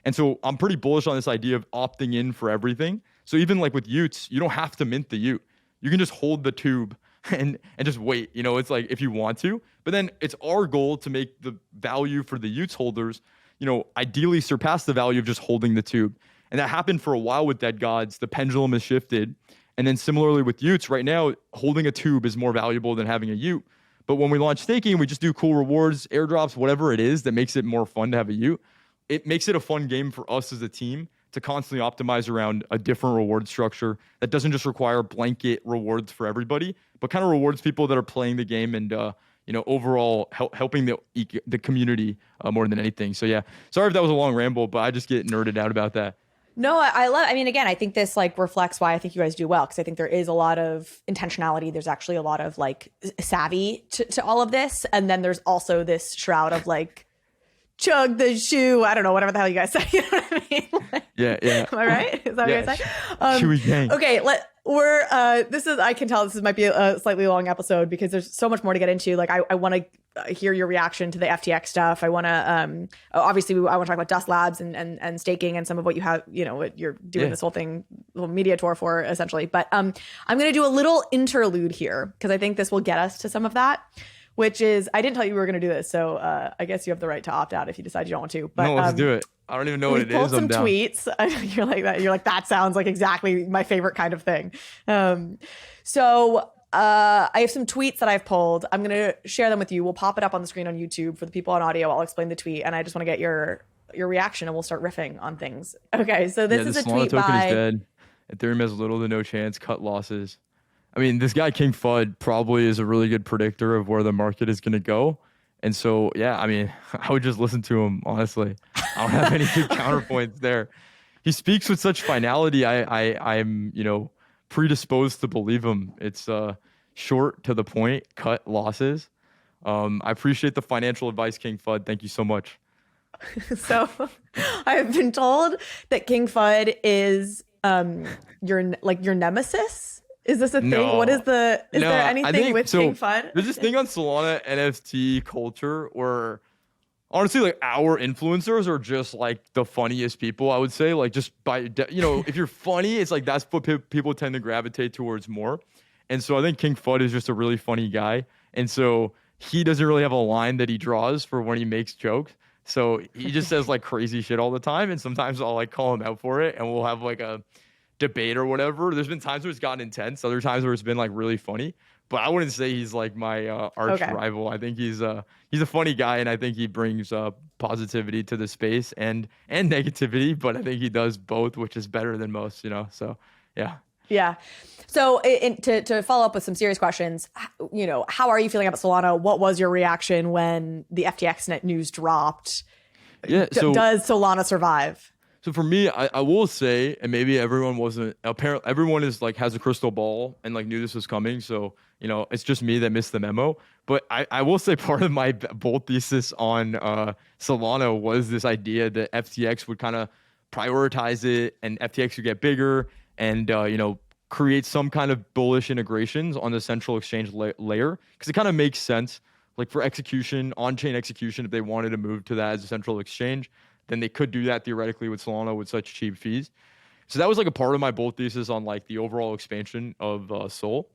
And so I'm pretty bullish on this idea of opting in for everything. So even like with Utes, you don't have to mint the Ute. You can just hold the tube and just wait. You know, it's like if you want to. But then it's our goal to make the value for the Utes holders, you know, ideally surpass the value of just holding the tube. And that happened for a while with DeGods. The pendulum has shifted. And then similarly with Utes, right now, holding a tube is more valuable than having a Ute. But when we launch staking, we just do cool rewards, airdrops, whatever it is that makes it more fun to have a Ute. It makes it a fun game for us as a team to constantly optimize around a different reward structure that doesn't just require blanket rewards for everybody, but kind of rewards people that are playing the game and, you know, overall helping the community more than anything. So yeah, sorry if that was a long ramble, but I just get nerded out about that. No, I mean, again, I think this like reflects why I think you guys do well, because I think there is a lot of intentionality. There's actually a lot of like savvy to all of this. And then there's also this shroud of like, chug the shoe. I don't know, whatever the hell you guys say. You know what I mean? Like, yeah. Am I right? Is that what you guys say? Chewy gang. Okay, I can tell this might be a slightly long episode because there's so much more to get into. Like I want to hear your reaction to the FTX stuff. I want to obviously I want to talk about Dust Labs and staking and some of what you have, you know, what you're doing this whole media tour for essentially. But I'm going to do a little interlude here because I think this will get us to some of that, which is, I didn't tell you we were going to do this. So I guess you have the right to opt out if you decide you don't want to. But no, let's do it. I don't even know what it is. Pulled some tweets. You're like that. You're like, that sounds like exactly my favorite kind of thing. So I have some tweets that I've pulled. I'm going to share them with you. We'll pop it up on the screen on YouTube. For the people on audio, I'll explain the tweet. And I just want to get your reaction and we'll start riffing on things. Okay, so this is a tweet Solana token by... is dead. Ethereum has little to no chance. Cut losses. I mean, this guy, King Fud, probably is a really good predictor of where the market is going to go. And so, yeah, I mean, I would just listen to him, honestly. I don't have any good counterpoints there. He speaks with such finality. I'm, you know, predisposed to believe him. It's short, to the point, cut losses. I appreciate the financial advice, King Fud. Thank you so much. So I've been told that King Fud is your nemesis. Is this a thing? What is there anything with King Fud? There's this thing on Solana NFT culture where honestly, like our influencers are just like the funniest people, I would say. Like just by, you know, if you're funny, it's like that's what people tend to gravitate towards more. And so I think King Fud is just a really funny guy. And so he doesn't really have a line that he draws for when he makes jokes. So he just says like crazy shit all the time. And sometimes I'll like call him out for it and we'll have like a debate or whatever. There's been times where it's gotten intense, other times where it's been like really funny, but I wouldn't say he's like my arch rival. I think he's a funny guy, and I think he brings positivity to the space and negativity, but I think he does both, which is better than most, you know. So yeah. So to follow up with some serious questions, you know, how are you feeling about Solana? What was your reaction when the FTX net news dropped? Does Solana survive? So for me, I will say, and maybe everyone is like has a crystal ball and like knew this was coming. So, you know, it's just me that missed the memo. But I will say part of my bull thesis on Solana was this idea that FTX would kind of prioritize it, and FTX could get bigger and create some kind of bullish integrations on the central exchange layer, because it kind of makes sense. Like for execution, on-chain execution, if they wanted to move to that as a central exchange, then they could do that theoretically with Solana with such cheap fees. So that was like a part of my bull thesis on like the overall expansion of Sol.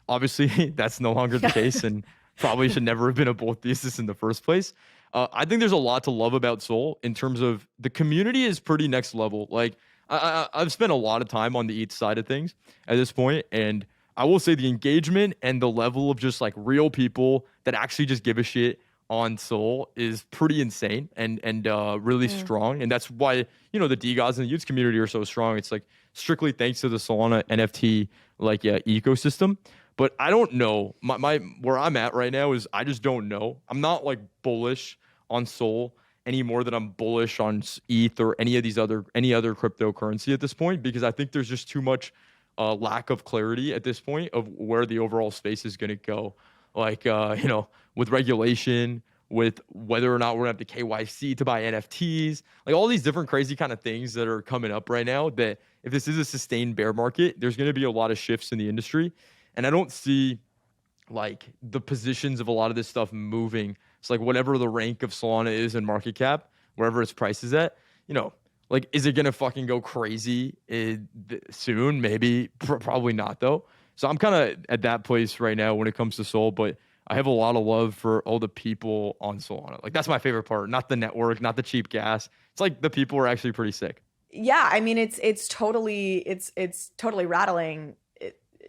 Obviously, that's no longer the case, and probably should never have been a bull thesis in the first place. I think there's a lot to love about Sol in terms of the community is pretty next level. Like I've spent a lot of time on the ETH side of things at this point, and I will say the engagement and the level of just like real people that actually just give a shit on Sol is pretty insane and really strong. And that's why, the DeGods and the youth community are so strong. It's like strictly thanks to the Solana NFT ecosystem. But I don't know. My where I'm at right now is I just don't know. I'm not like bullish on Sol any more than I'm bullish on ETH or any other cryptocurrency at this point, because I think there's just too much lack of clarity at this point of where the overall space is going to go. Like, with regulation, with whether or not we're going to have the KYC to buy NFTs, like all these different crazy kind of things that are coming up right now, that if this is a sustained bear market, there's going to be a lot of shifts in the industry. And I don't see like the positions of a lot of this stuff moving. It's like whatever the rank of Solana is in market cap, wherever its price is at, like, is it going to fucking go crazy soon? Maybe, probably not though. So I'm kind of at that place right now when it comes to Sol, but I have a lot of love for all the people on Solana. Like that's my favorite part, not the network, not the cheap gas. It's like the people are actually pretty sick. Yeah, I mean, it's totally rattling.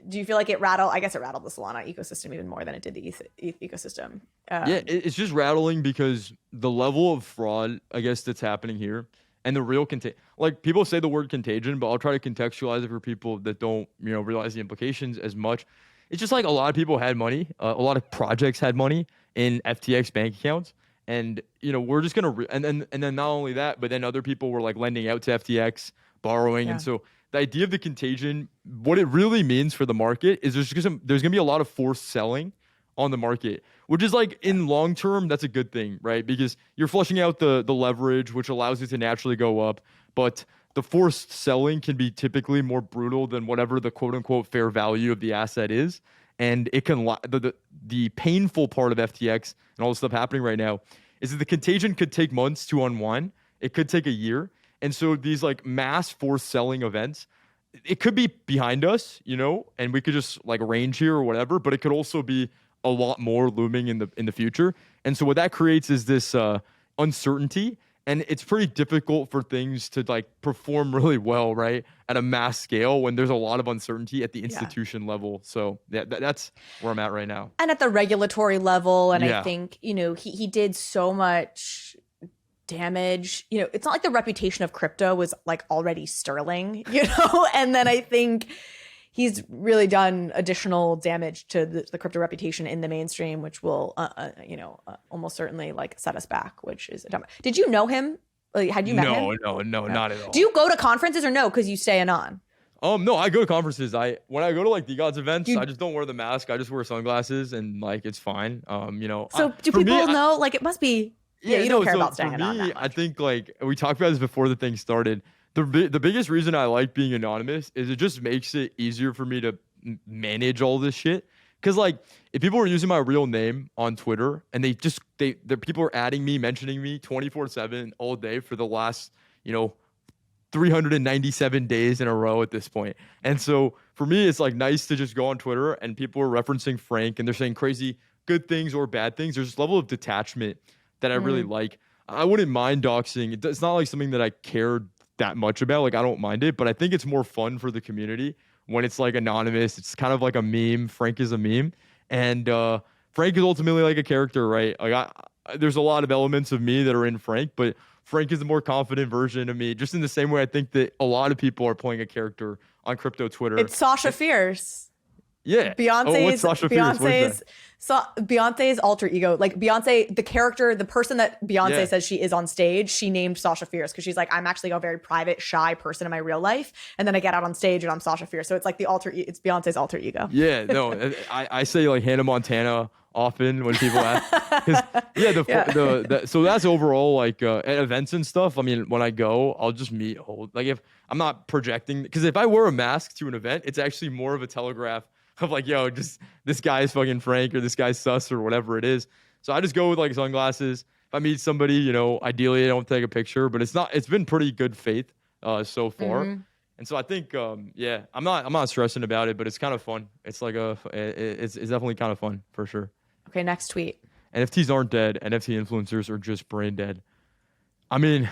Do you feel like it rattled? I guess it rattled the Solana ecosystem even more than it did the ETH ecosystem. Yeah, it's just rattling because the level of fraud, I guess, that's happening here, and the real like people say the word contagion, but I'll try to contextualize it for people that don't, realize the implications as much. It's just like a lot of people had money, a lot of projects had money in FTX bank accounts, and we're just gonna and then not only that, but then other people were like lending out to FTX, borrowing, and so the idea of the contagion, what it really means for the market is there's gonna be a lot of forced selling on the market, which is like in long term, that's a good thing, right? Because you're flushing out the leverage, which allows it to naturally go up. But the forced selling can be typically more brutal than whatever the quote unquote fair value of the asset is. And it can, the painful part of FTX and all the stuff happening right now is that the contagion could take months to unwind. It could take a year. And so these like mass forced selling events, it could be behind us, and we could just like range here or whatever, but it could also be a lot more looming in the future. And so what that creates is this uncertainty, and it's pretty difficult for things to like perform really well, right, at a mass scale when there's a lot of uncertainty at the institution level. So that's where I'm at right now. And at the regulatory level, and I think he did so much damage. It's not like the reputation of crypto was like already sterling, and then I think he's really done additional damage to the crypto reputation in the mainstream, which will, almost certainly like set us back, which is dumb. Did you know him? Like, had you met him? No, not at all. Do you go to conferences or no? Because you stay anon. No, I go to conferences. When I go to like DeGods events, I just don't wear the mask. I just wear sunglasses and like it's fine. So do people know? Like it must be. Yeah, you don't care about staying anon. For me, I think like we talked about this before the thing started. The biggest reason I like being anonymous is it just makes it easier for me to manage all this shit. Because like if people were using my real name on Twitter and the people are adding me, mentioning me 24/7 all day for the last 397 days in a row at this point. And so for me, it's like nice to just go on Twitter and people are referencing Frank and they're saying crazy good things or bad things. There's this level of detachment that I really like. I wouldn't mind doxing. It's not like something that I cared that much about. Like I don't mind it, but I think it's more fun for the community when it's like anonymous. It's kind of like a meme. Frank is a meme, and Frank is ultimately like a character, right? Like there's a lot of elements of me that are in Frank, but Frank is the more confident version of me. Just in the same way, I think that a lot of people are playing a character on crypto Twitter. It's Sasha Fierce. Yeah. What's Sasha Fierce? What is that? Beyonce's alter ego, like Beyonce, the character, the person that Beyonce says she is on stage, she named Sasha Fierce because she's like, I'm actually a very private, shy person in my real life, and then I get out on stage and I'm Sasha Fierce. So it's like it's Beyonce's alter ego. Yeah, no, I say like Hannah Montana often when people ask. So that's overall like at events and stuff. I mean, when I go, I'll just meet like if I'm not projecting, because if I wear a mask to an event, it's actually more of a telegraph of like, yo, just this guy's fucking Frank or this guy's sus or whatever it is. So I just go with like sunglasses. If I meet somebody, you know, ideally I don't take a picture, but it's been pretty good faith so far. Mm-hmm. And so I think, I'm not stressing about it, but it's kind of fun. It's like it's definitely kind of fun for sure. Okay, next tweet. NFTs aren't dead. NFT influencers are just brain dead. I mean,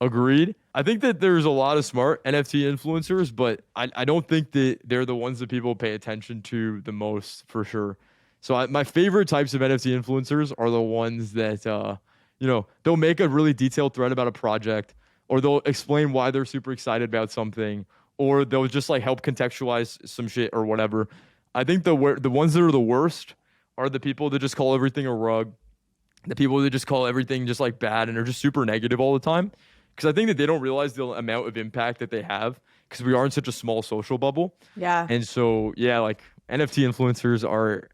agreed. I think that there's a lot of smart NFT influencers, but I don't think that they're the ones that people pay attention to the most for sure. So my favorite types of NFT influencers are the ones that, they'll make a really detailed thread about a project, or they'll explain why they're super excited about something, or they'll just like help contextualize some shit or whatever. I think the ones that are the worst are the people that just call everything a rug, the people that just call everything just like bad and are just super negative all the time. Because I think that they don't realize the amount of impact that they have, because we are in such a small social bubble. Yeah. And so, like NFT influencers are,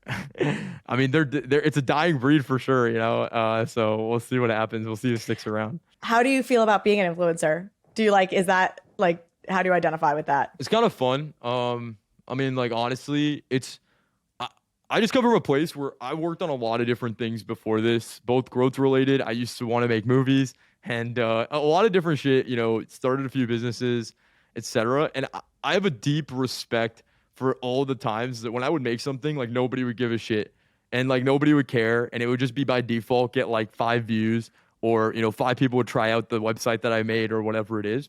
I mean, they're it's a dying breed for sure, you know? So we'll see what happens. We'll see who sticks around. How do you feel about being an influencer? Do you like, is that like, how do you identify with that? It's kind of fun. I mean, like, honestly, I just come from a place where I worked on a lot of different things before this, both growth related. I used to want to make movies and a lot of different shit, you know, started a few businesses, etc. And I have a deep respect for all the times that when I would make something, like nobody would give a shit and like nobody would care. And it would just be by default, get like 5 views, or, you know, 5 people would try out the website that I made or whatever it is.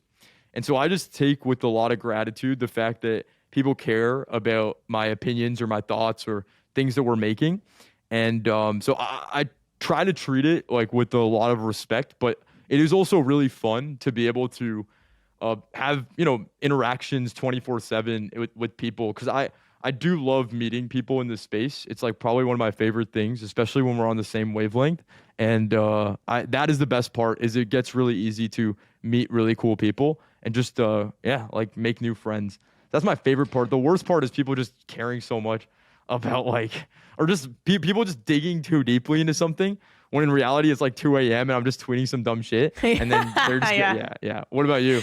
And so I just take with a lot of gratitude the fact that people care about my opinions or my thoughts or things that we're making. And so I try to treat it like with a lot of respect, but it is also really fun to be able to have, you know, interactions 24/7 with people. Cause I do love meeting people in this space. It's like probably one of my favorite things, especially when we're on the same wavelength. And that is the best part, is it gets really easy to meet really cool people and just, like make new friends. That's my favorite part. The worst part is people just caring so much about like, or just people just digging too deeply into something when in reality it's like 2 a.m. and I'm just tweeting some dumb shit. And then they're just, yeah. What about you?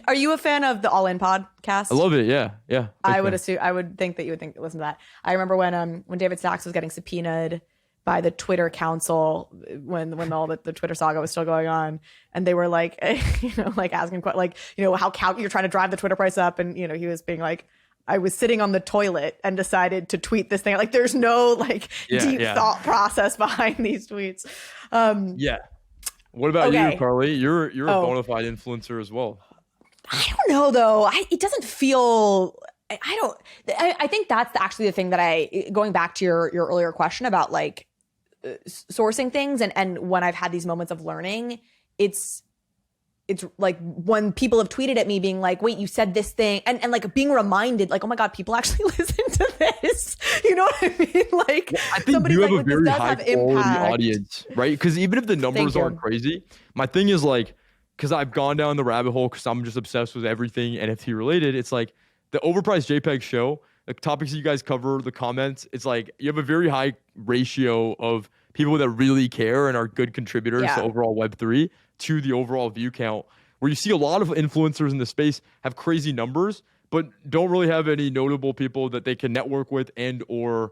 Are you a fan of the All In podcast? I love it. Yeah. I would think that you would listen to that. I remember when David Sachs was getting subpoenaed by the Twitter council when all the Twitter saga was still going on, and they were like, like asking like, how you're trying to drive the Twitter price up, and he was being like, I was sitting on the toilet and decided to tweet this thing. Like, there's no deep thought process behind these tweets. What about you, Carly? You're a bona fide influencer as well. I don't know though. It doesn't feel. I think that's actually the thing that going back to your earlier question about like sourcing things and when I've had these moments of learning, it's like when people have tweeted at me being like, wait, you said this thing, and like being reminded like, oh my God, people actually listen to this. You know what I mean? Like, I think you have a very high quality audience, right? Because even if the numbers aren't crazy, my thing is like, because I've gone down the rabbit hole because I'm just obsessed with everything NFT related. It's like the Overpriced JPEG show, the topics that you guys cover, the comments, it's like you have a very high ratio of people that really care and are good contributors to overall Web3 to the overall view count, where you see a lot of influencers in the space have crazy numbers, but don't really have any notable people that they can network with or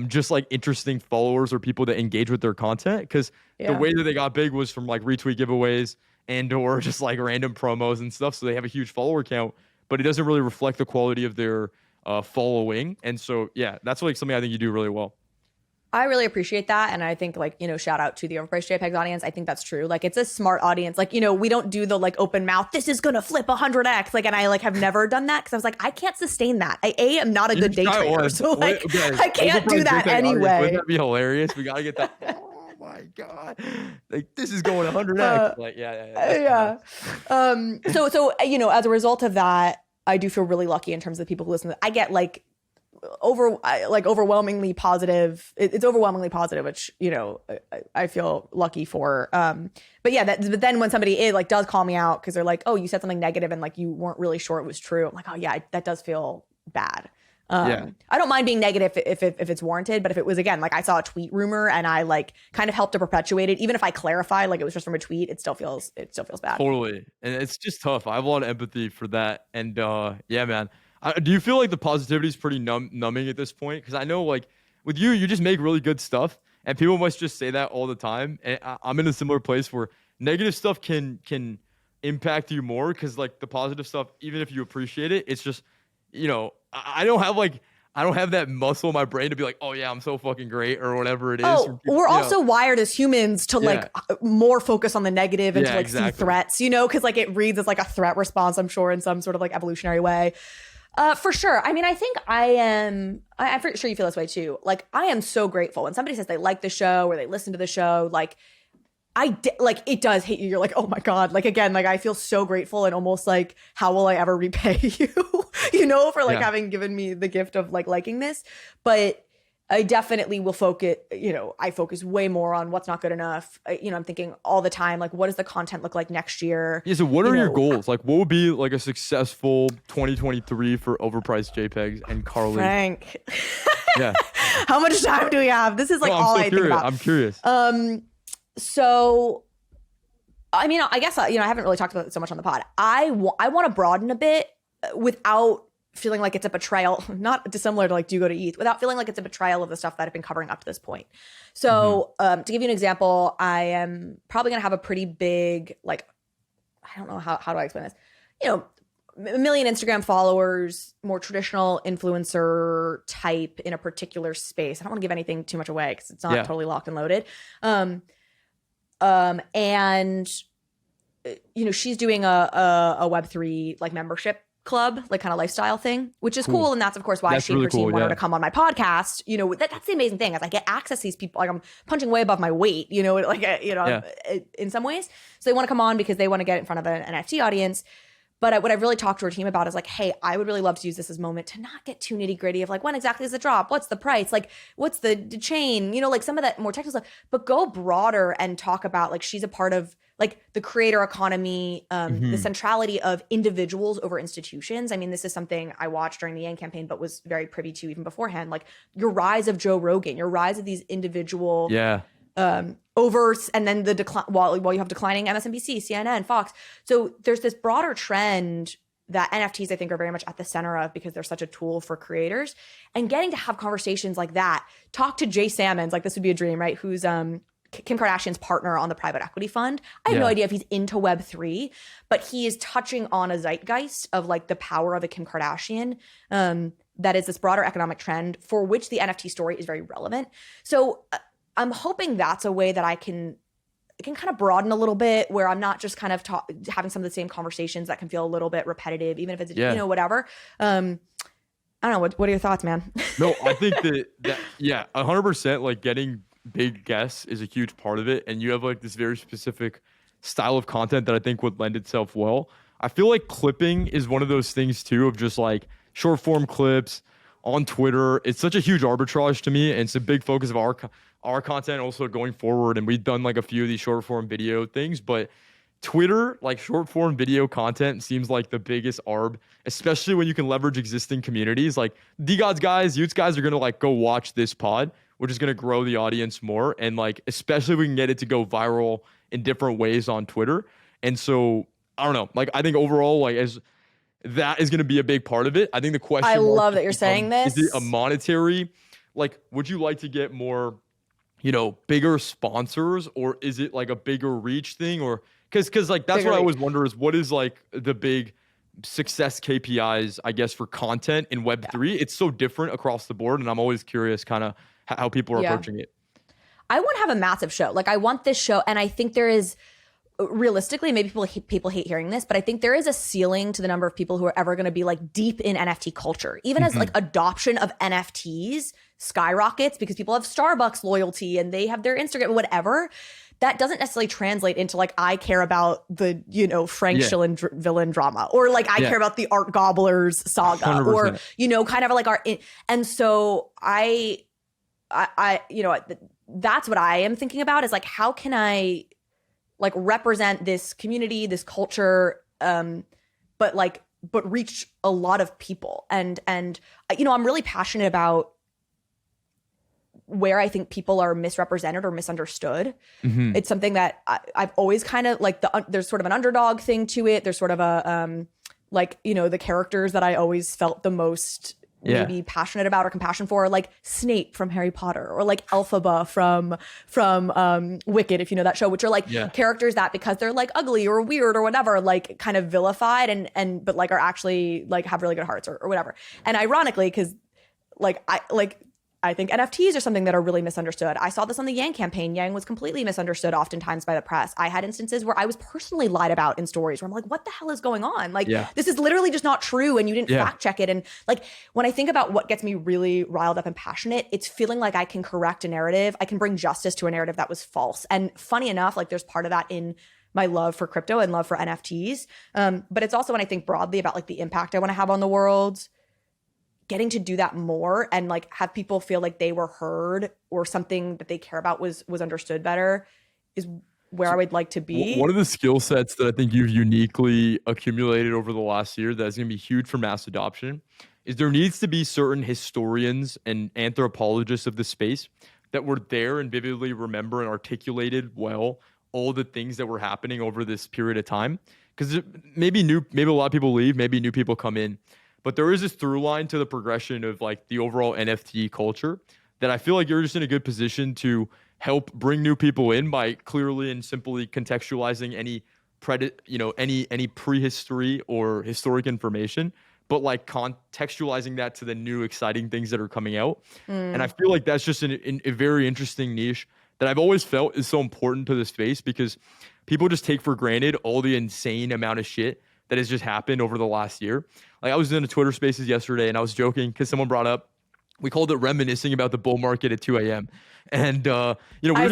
just like interesting followers or people that engage with their content. Because the way that they got big was from like retweet giveaways or just like random promos and stuff. So they have a huge follower count, but it doesn't really reflect the quality of their following. And so, that's like something I think you do really well. I really appreciate that. And I think like, shout out to the Overpriced JPEGs audience. I think that's true. Like, it's a smart audience. Like, we don't do the like open mouth, this is going to flip 100x. Like, and I like have never done that because I was like, I can't sustain that. I am not a good day trader. So like, I can't do that anyway. Wouldn't that be hilarious? We got to get that. Oh my God. Like, this is going 100x. So, as a result of that, I do feel really lucky in terms of the people who listen to it. I get overwhelmingly positive. It's overwhelmingly positive, which, you know, I feel lucky for. But yeah, but then when somebody does call me out because they're like, oh, you said something negative and like you weren't really sure it was true. I'm like, oh yeah, that does feel bad. I don't mind being negative if it's warranted, but if it was, again, like I saw a tweet rumor and I like kind of helped to perpetuate it, even if I clarify like it was just from a tweet, it still feels bad. Totally. And it's just tough. I have a lot of empathy for that. And yeah, man. Do you feel like the positivity is pretty numbing at this point? Because I know like with you just make really good stuff and people must just say that all the time. And I'm in a similar place where negative stuff can impact you more because like the positive stuff, even if you appreciate it, it's just, you know, I don't have that muscle in my brain to be like, oh yeah, I'm so fucking great or whatever it is. Oh, we're also wired as humans to like more focus on the negative and to like see threats, you know, because like it reads as like a threat response, I'm sure, in some sort of like evolutionary way. For sure. I mean, I think I'm pretty sure you feel this way too. Like I am so grateful when somebody says they like the show or they listen to the show, like like it does hit you. You're like, oh my God. Like, again, like I feel so grateful and almost like, how will I ever repay you, you know, for like having given me the gift of like liking this. But I definitely will focus, you know, I focus way more on what's not good enough. You know, I'm thinking all the time, like, what does the content look like next year? Yeah. So what are your goals? Like what would be like a successful 2023 for Overpriced JPEGs and Carly? Frank. Yeah. How much time do we have? This is like all I think about. I'm curious. So, I mean, I guess, you know, I haven't really talked about it so much on the pod. I want to broaden a bit without feeling like it's a betrayal, not dissimilar to like, do you go to ETH, without feeling like it's a betrayal of the stuff that I've been covering up to this point. So to give you an example, I am probably going to have a pretty big, like, I don't know, how do I explain this? You know, 1 million Instagram followers, more traditional influencer type in a particular space. I don't want to give anything too much away because it's not totally locked and loaded. And you know, she's doing a Web3 like membership club, like kind of lifestyle thing, which is cool. And that's of course why she and her team wanted to come on my podcast. You know, that's the amazing thing is I get access to these people. Like I'm punching way above my weight, you know, like, in some ways. So they want to come on because they want to get in front of an NFT audience. But what I've really talked to her team about is like, hey, I would really love to use this as a moment to not get too nitty gritty of like, when exactly is the drop? What's the price? Like, what's the chain? You know, like some of that more technical stuff, but go broader and talk about like, she's a part of like the creator economy, the centrality of individuals over institutions. I mean, this is something I watched during the Yang campaign, but was very privy to even beforehand. Like your rise of Joe Rogan, your rise of these individual over, and then the decline while you have declining MSNBC, CNN, Fox. So there's this broader trend that NFTs I think are very much at the center of because they're such a tool for creators, and getting to have conversations like that. Talk to Jay Sammons, like this would be a dream, right? Who's Kim Kardashian's partner on the private equity fund. I have no idea if he's into Web3, but he is touching on a zeitgeist of like the power of a Kim Kardashian. That is this broader economic trend for which the NFT story is very relevant. So I'm hoping that's a way that I can kind of broaden a little bit, where I'm not just kind of having some of the same conversations that can feel a little bit repetitive, even if it's, you know, whatever. I don't know. What are your thoughts, man? No, I think that 100%, like getting big guests is a huge part of it. And you have like this very specific style of content that I think would lend itself well. I feel like clipping is one of those things too, of just like short form clips on Twitter. It's such a huge arbitrage to me. And it's a big focus of our content also going forward. And we've done like a few of these short form video things, but Twitter, like short form video content seems like the biggest arb, especially when you can leverage existing communities. Like DeGods guys, Utes guys are going to like go watch this pod, which is going to grow the audience more. And like, especially if we can get it to go viral in different ways on Twitter. And so I don't know, like I think overall, like as that is going to be a big part of it. I think the question I love that you're saying this. Is it a monetary, like, would you like to get more, you know, bigger sponsors, or is it like a bigger reach thing? Or because like that's bigger what I always wonder is what is like the big success KPIs, I guess, for content in Web3. It's so different across the board, and I'm always curious kind of how people are approaching it. I want to have a massive show. Like I want this show, and I think there is realistically, maybe people hate hearing this, but I think there is a ceiling to the number of people who are ever going to be like deep in NFT culture, even as like adoption of NFTs skyrockets because people have Starbucks loyalty and they have their Instagram, whatever. that doesn't necessarily translate into like, I care about the, you know, Frank Schillen villain drama, or like I care about the Art Gobblers saga 100%. Or, you know, kind of like and so I, you know, that's what I am thinking about, is like, how can I like represent this community, this culture, but reach a lot of people. And you know, I'm really passionate about where I think people are misrepresented or misunderstood. Mm-hmm. It's something that I've always kind of like, there's sort of an underdog thing to it. There's sort of a, like, you know, the characters that I always felt the most maybe passionate about or compassion for, like Snape from Harry Potter, or like Elphaba from Wicked, if you know that show, which are like characters that, because they're like ugly or weird or whatever, like kind of vilified and but like are actually like have really good hearts or whatever. And ironically, because I think NFTs are something that are really misunderstood. I saw this on the Yang campaign. Yang was completely misunderstood oftentimes by the press. I had instances where I was personally lied about in stories where I'm like, what the hell is going on? Like, this is literally just not true, and you didn't fact check it. And like, when I think about what gets me really riled up and passionate, it's feeling like I can correct a narrative. I can bring justice to a narrative that was false. And funny enough, like there's part of that in my love for crypto and love for NFTs. But it's also when I think broadly about like the impact I want to have on the world, getting to do that more and like have people feel like they were heard or something that they care about was understood better is where I would like to be. One of the skill sets that I think you've uniquely accumulated over the last year that is going to be huge for mass adoption is there needs to be certain historians and anthropologists of the space that were there and vividly remember and articulated well all the things that were happening over this period of time. Because maybe a lot of people leave, maybe new people come in. But there is this through line to the progression of like the overall NFT culture that I feel like you're just in a good position to help bring new people in by clearly and simply contextualizing any any prehistory or historic information, but like contextualizing that to the new exciting things that are coming out. And I feel like that's just a very interesting niche that I've always felt is so important to the space, because people just take for granted all the insane amount of shit that has just happened over the last year. Like I was in a Twitter Spaces yesterday and I was joking because someone brought up, we called it reminiscing about the bull market at 2 a.m. And, I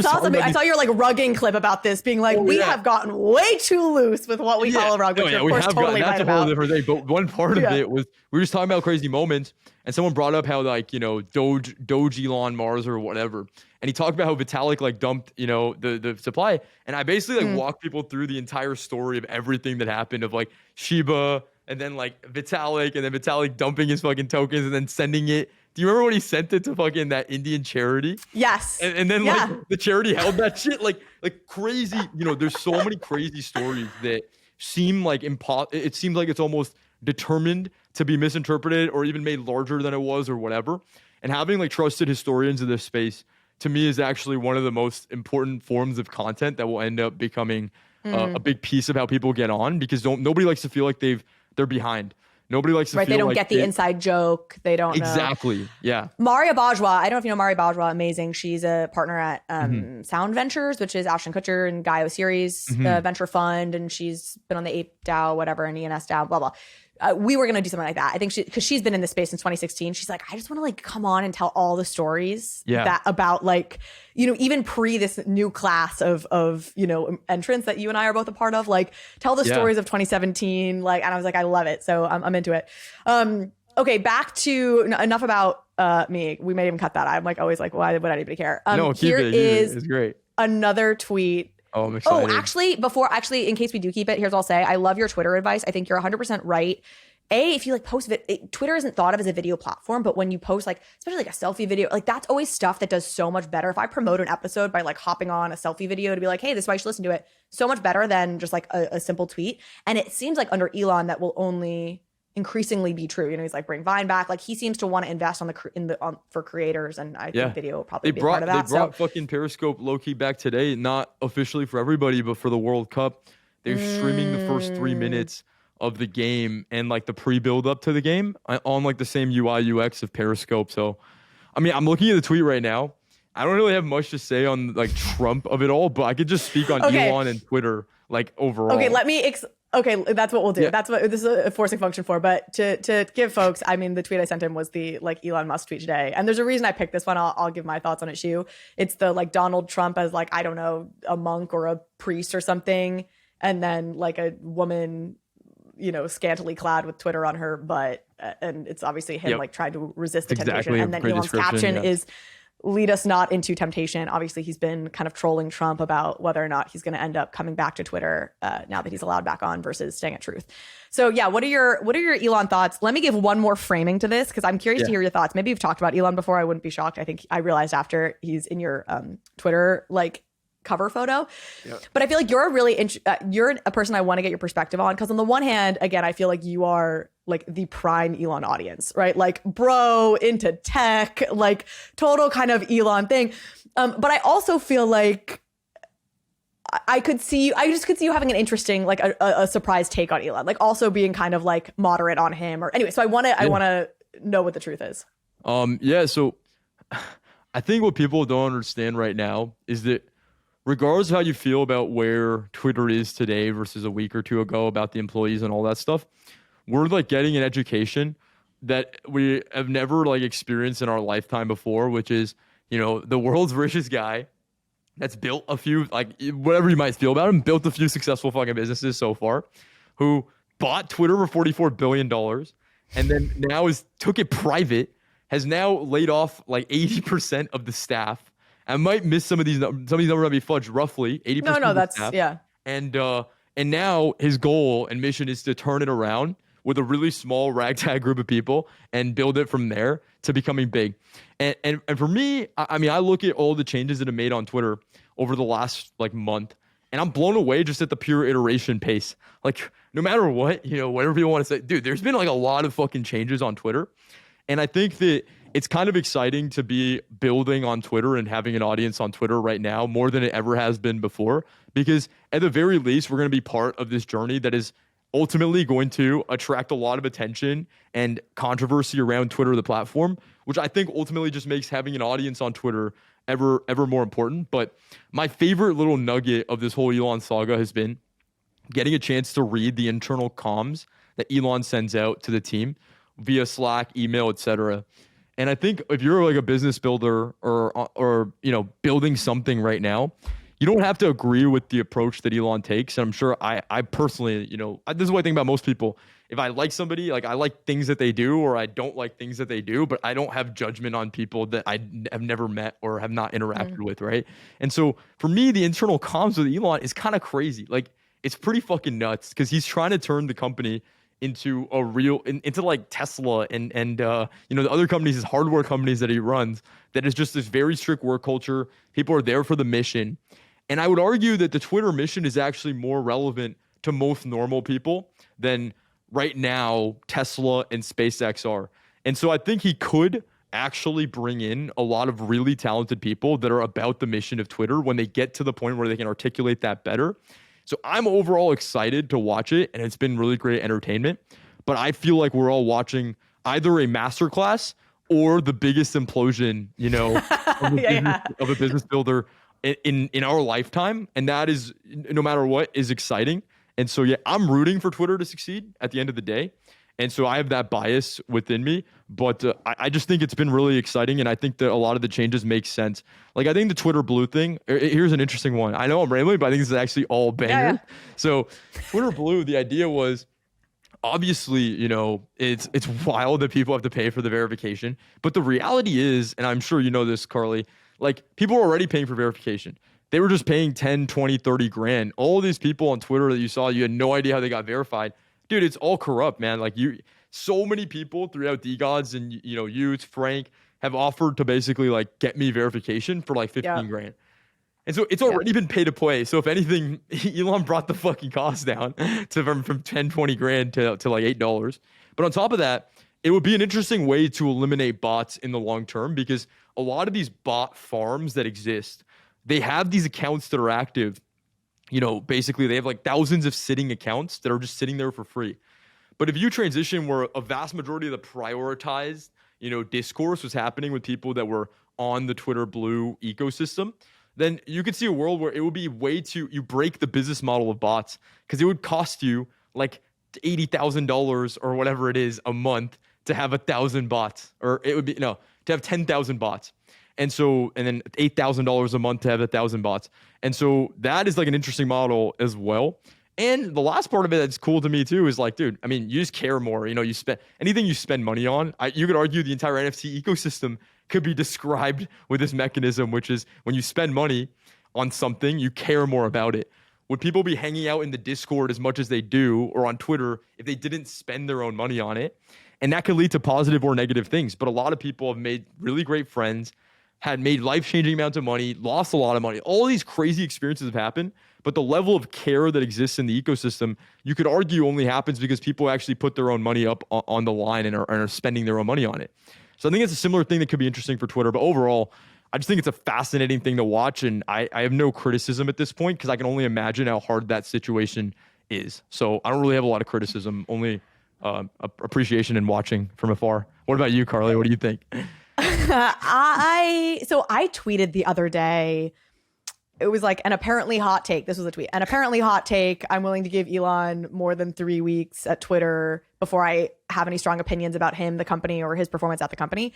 saw your like rugging clip about this being like, we have gotten way too loose with what we call a rug, which of course totally right about. That's a whole different thing. But one part of it was, we were just talking about crazy moments and someone brought up how like, Doge Elon Mars or whatever. And he talked about how Vitalik like dumped, the supply. And I basically like walked people through the entire story of everything that happened of like Shiba and then like Vitalik and then Vitalik dumping his fucking tokens and then sending it. Do you remember when he sent it to fucking that Indian charity? Yes. And then like the charity held that shit like crazy. There's so many crazy stories that seem like it seems like it's almost determined to be misinterpreted or even made larger than it was or whatever. And having like trusted historians in this space to me is actually one of the most important forms of content that will end up becoming a big piece of how people get on, because nobody likes to feel like they're behind. Nobody likes to feel they don't like get the inside joke. They don't know. Exactly. Yeah. Maria Bajwa, I don't know if you know Maria Bajwa, amazing. She's a partner at Sound Ventures, which is Ashton Kutcher and Guy Osiris venture fund. And she's been on the Ape DAO, whatever, and ENS DAO, blah, blah. We were going to do something like that. I think because she's been in this space since 2016. She's like, I just want to like come on and tell all the stories that about like, even pre this new class of entrants that you and I are both a part of, like tell the stories of 2017. Like, and I was like, I love it. So I'm into it. Okay. Back to enough about me. We may even cut that. I'm like, always like, why would anybody care? No, here is it's great. Another tweet. Oh, I'm excited. In case we do keep it, here's what I'll say. I love your Twitter advice. I think you're 100% right. If you like post Twitter isn't thought of as a video platform, but when you post like, especially like a selfie video, like that's always stuff that does so much better. If I promote an episode by like hopping on a selfie video to be like, hey, this is why you should listen to it, so much better than just like a simple tweet. And it seems like under Elon that will only increasingly be true. He's like, bring Vine back. Like he seems to want to invest for creators, and I think video will probably be part of that. They brought fucking Periscope low-key back today, not officially for everybody, but for the World Cup. They're streaming the first 3 minutes of the game and like the pre-build up to the game on like the same UI UX of Periscope. So, I mean, I'm looking at the tweet right now. I don't really have much to say on like Trump of it all, but I could just speak on Elon and Twitter like overall. Okay, Okay, that's what we'll do. Yeah. That's what this is a forcing function for. But to give folks, I mean, the tweet I sent him was the like Elon Musk tweet today, and there's a reason I picked this one. I'll give my thoughts on it. Shu. It's the like Donald Trump as like, I don't know, a monk or a priest or something, and then like a woman, you know, scantily clad with Twitter on her butt, and it's obviously him like trying to resist the temptation. And then Elon's caption is, "Lead us not into temptation." Obviously, he's been kind of trolling Trump about whether or not he's going to end up coming back to Twitter now that he's allowed back on versus staying at Truth. So yeah, what are your Elon thoughts? Let me give one more framing to this because I'm curious to hear your thoughts. Maybe you've talked about Elon before. I wouldn't be shocked. I think I realized after he's in your Twitter like cover photo. But I feel like you're a really you're a person I want to get your perspective on, because on the one hand, again, I feel like you are like the prime Elon audience, right? Like bro into tech, like total kind of Elon thing. But I also feel like I just could see you having an interesting, like a surprise take on Elon, like also being kind of like moderate on him, or anyway. So I want to know what the truth is. So I think what people don't understand right now is that regardless of how you feel about where Twitter is today versus a week or two ago about the employees and all that stuff, we're like getting an education that we have never like experienced in our lifetime before, which is, you know, the world's richest guy that's built a few, like whatever you might feel about him, built a few successful fucking businesses so far, who bought Twitter for $44 billion and then now took it private, has now laid off like 80% of the staff. I might miss some of these numbers might be fudged, roughly 80%. No, that's staff. Yeah. And now his goal and mission is to turn it around with a really small ragtag group of people and build it from there to becoming big. And for me, I mean, I look at all the changes that have made on Twitter over the last like month, and I'm blown away just at the pure iteration pace. Like no matter what, you know, whatever you want to say, dude, there's been like a lot of fucking changes on Twitter. And I think that it's kind of exciting to be building on Twitter and having an audience on Twitter right now more than it ever has been before, because at the very least, we're going to be part of this journey that is ultimately going to attract a lot of attention and controversy around Twitter, the platform, which I think ultimately just makes having an audience on Twitter ever more important. But my favorite little nugget of this whole Elon saga has been getting a chance to read the internal comms that Elon sends out to the team via Slack, email, etc. And I think if you're like a business builder or you know, building something right now, you don't have to agree with the approach that Elon takes. And I'm sure I personally, you know, this is what I think about most people. If I like somebody, like I like things that they do, or I don't like things that they do, but I don't have judgment on people that I have never met or have not interacted with, right? And so for me, the internal comms with Elon is kind of crazy. Like it's pretty fucking nuts because he's trying to turn the company into a real, into like Tesla and you know, the other companies, his hardware companies that he runs, that is just this very strict work culture. People are there for the mission. And I would argue that the Twitter mission is actually more relevant to most normal people than right now Tesla and SpaceX are. And so I think he could actually bring in a lot of really talented people that are about the mission of Twitter when they get to the point where they can articulate that better. So I'm overall excited to watch it, and it's been really great entertainment. But I feel like we're all watching either a masterclass or the biggest implosion, you know, of a business builder in our lifetime. And that is, no matter what, is exciting. And so, yeah, I'm rooting for Twitter to succeed at the end of the day. And so I have that bias within me, but I just think it's been really exciting. And I think that a lot of the changes make sense. Like, I think the Twitter Blue thing, here's an interesting one. I know I'm rambling, but I think this is actually all banger. Yeah. So Twitter Blue, the idea was, obviously, you know, it's wild that people have to pay for the verification. But the reality is, and I'm sure you know this, Carly, like people are already paying for verification. They were just paying 10, 20, 30 grand. All these people on Twitter that you saw, you had no idea how they got verified. Dude, it's all corrupt, man. Like so many people throughout DeGods and, you know, you, Frank, have offered to basically like get me verification for like 15 grand. And so it's already been pay to play. So if anything, Elon brought the fucking cost down to from 10, 20 grand to like $8. But on top of that, it would be an interesting way to eliminate bots in the long term, because a lot of these bot farms that exist, they have these accounts that are active. You know, basically they have like thousands of sitting accounts that are just sitting there for free. But if you transition where a vast majority of the prioritized, you know, discourse was happening with people that were on the Twitter Blue ecosystem, then you could see a world where it would be you break the business model of bots, because it would cost you like $80,000 or whatever it is a month to have 1,000 bots, or it would be to have 10,000 bots. And then $8,000 a month to have 1,000 bots. And so that is like an interesting model as well. And the last part of it that's cool to me too is like, dude, I mean, you just care more. You spend anything you spend money on. You could argue the entire NFT ecosystem could be described with this mechanism, which is when you spend money on something, you care more about it. Would people be hanging out in the Discord as much as they do or on Twitter if they didn't spend their own money on it? And that could lead to positive or negative things. But a lot of people have made really great friends, had made life-changing amounts of money, lost a lot of money. All these crazy experiences have happened. But the level of care that exists in the ecosystem, you could argue only happens because people actually put their own money up on the line and are spending their own money on it. So I think it's a similar thing that could be interesting for Twitter. But overall, I just think it's a fascinating thing to watch. And I have no criticism at this point because I can only imagine how hard that situation is. So I don't really have a lot of criticism, only appreciation and watching from afar. What about you, Carly? What do you think? I tweeted the other day. It was like an apparently hot take. This was a tweet. An apparently hot take. I'm willing to give Elon more than 3 weeks at Twitter before I have any strong opinions about him, the company, or his performance at the company.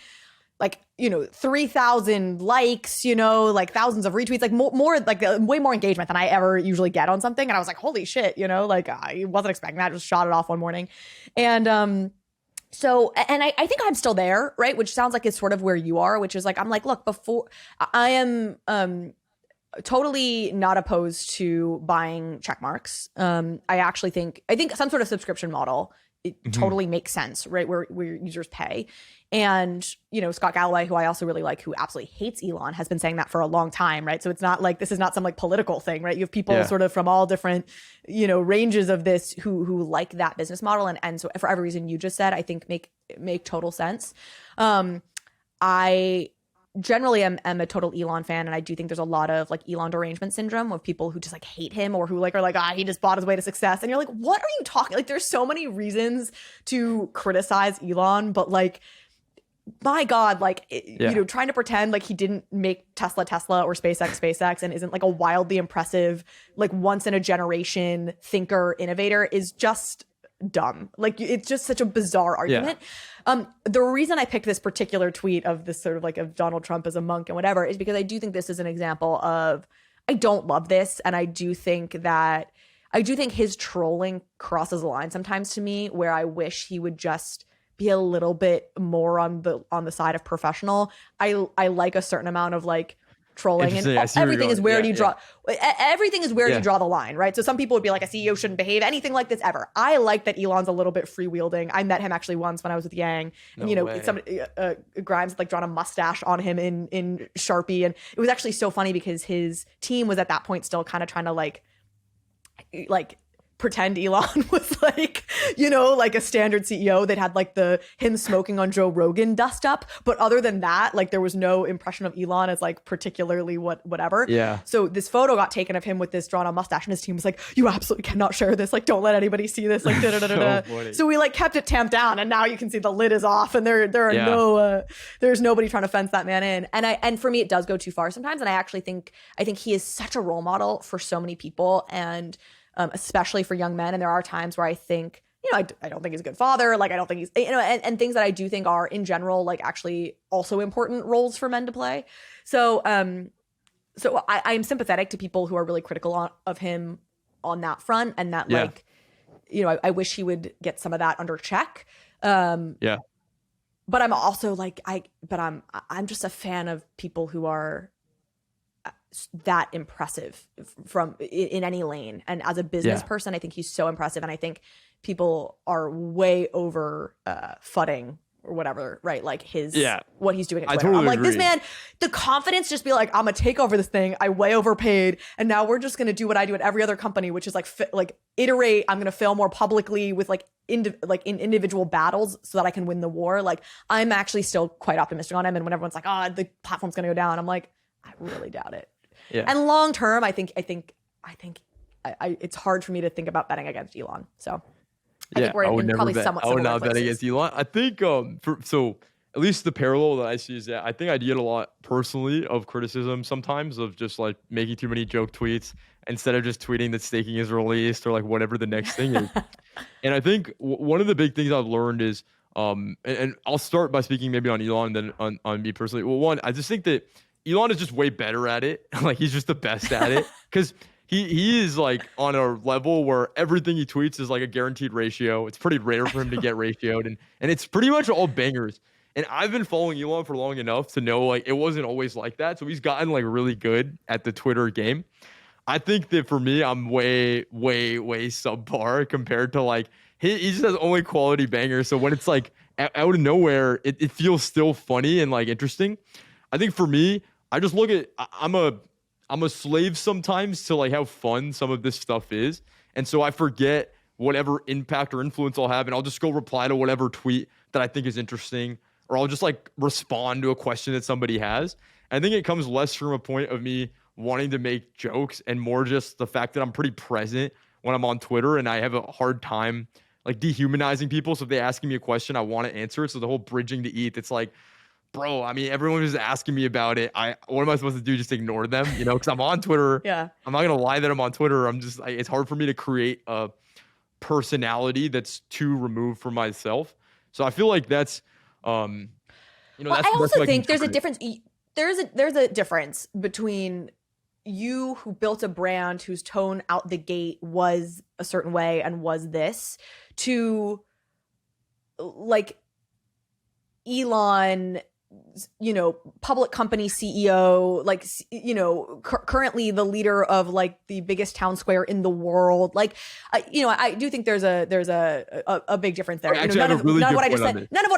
Like, 3,000 likes, like thousands of retweets, like more like way more engagement than I ever usually get on something. And I was like, holy shit, like I wasn't expecting that. Just shot it off one morning. And I think I'm still there, right? Which sounds like it's sort of where you are, which is like, I'm like, look, before I am totally not opposed to buying check marks. I think some sort of subscription model, it totally makes sense, right? Where users pay. And, Scott Galloway, who I also really like, who absolutely hates Elon, has been saying that for a long time, right? So it's not like, this is not some like political thing, right? You have people sort of from all different, ranges of this who like that business model. And so for every reason you just said, I think make total sense. I generally am a total Elon fan, and I do think there's a lot of like Elon derangement syndrome of people who just like hate him or who are like he just bought his way to success, and you're like, what are you talking? Like, there's so many reasons to criticize Elon, but like, my God, like trying to pretend like he didn't make Tesla or SpaceX and isn't like a wildly impressive, like once in a generation thinker innovator is just dumb. Like, it's just such a bizarre argument. The reason I picked this particular tweet of this sort of like of Donald Trump as a monk and whatever is because I do think this is an example of, I don't love this, and I do think his trolling crosses a line sometimes to me where I wish he would just be a little bit more on the side of professional. I like a certain amount of like trolling, and everything is where do you draw everything is where you draw the line, right? So some people would be like, a CEO shouldn't behave anything like this ever. I like that Elon's a little bit freewheeling. I met him actually once when I was with Yang, and somebody Grimes had like drawn a mustache on him in Sharpie, and it was actually so funny because his team was at that point still kind of trying to like pretend Elon was like, like a standard CEO. They'd had like him smoking on Joe Rogan dust up. But other than that, like there was no impression of Elon as like particularly whatever. Yeah. So this photo got taken of him with this drawn on mustache, and his team was like, you absolutely cannot share this. Like, don't let anybody see this. Like, So we like kept it tamped down, and now you can see the lid is off, and there are there's nobody trying to fence that man in. And for me, it does go too far sometimes. And I think he is such a role model for so many people, and especially for young men. And there are times where I think, I don't think he's a good father. Like, I don't think he's, and things that I do think are in general, like actually also important roles for men to play. So I'm sympathetic to people who are really critical of him on that front. And that I wish he would get some of that under check. But I'm also like, I'm just a fan of people who are that impressive from in any lane. And as a business person, I think he's so impressive. And I think people are way over fudding or whatever, right? Like what he's doing at Twitter. Totally I'm like, agree. this man, the confidence just be like, I'm gonna take over this thing. I way overpaid. And now we're just gonna do what I do at every other company, which is like iterate. I'm gonna fail more publicly with in individual battles so that I can win the war. Like, I'm actually still quite optimistic on him. And when everyone's like, the platform's gonna go down, I'm like, I really doubt it. Yeah. And long term, I think it's hard for me to think about betting against Elon. So I think we're in probably somewhat similar places. I would not bet against Elon. I think at least the parallel that I see is that I think I get a lot personally of criticism sometimes of just like making too many joke tweets instead of just tweeting that staking is released or like whatever the next thing is. And I think one of the big things I've learned is, and I'll start by speaking maybe on Elon and then on me personally. Well, one, I just think that Elon is just way better at it. Like he's just the best at it because he is like on a level where everything he tweets is like a guaranteed ratio. It's pretty rare for him to get ratioed, and it's pretty much all bangers. And I've been following Elon for long enough to know like it wasn't always like that. So he's gotten like really good at the Twitter game. I think that for me, I'm way subpar compared to like he just has only quality bangers. So when it's like out of nowhere, it feels still funny and like interesting. I think for me, I just look at I'm a slave sometimes to like how fun some of this stuff is. And so I forget whatever impact or influence I'll have, and I'll just go reply to whatever tweet that I think is interesting, or I'll just like respond to a question that somebody has. I think it comes less from a point of me wanting to make jokes and more just the fact that I'm pretty present when I'm on Twitter, and I have a hard time like dehumanizing people. So if they're asking me a question, I want to answer it. So the whole bridging to ETH, it's like, bro, I mean, everyone was asking me about it. What am I supposed to do? Just ignore them, you know? Because I'm on Twitter. Yeah. I'm not gonna lie that I'm on Twitter. I'm just it's hard for me to create a personality that's too removed from myself. So I feel like that's that's I also think there's a difference. There's a difference between you who built a brand whose tone out the gate was a certain way and was this, to like Elon, public company CEO, like, currently the leader of like the biggest town square in the world. Like, I do think there's a big difference there. None of what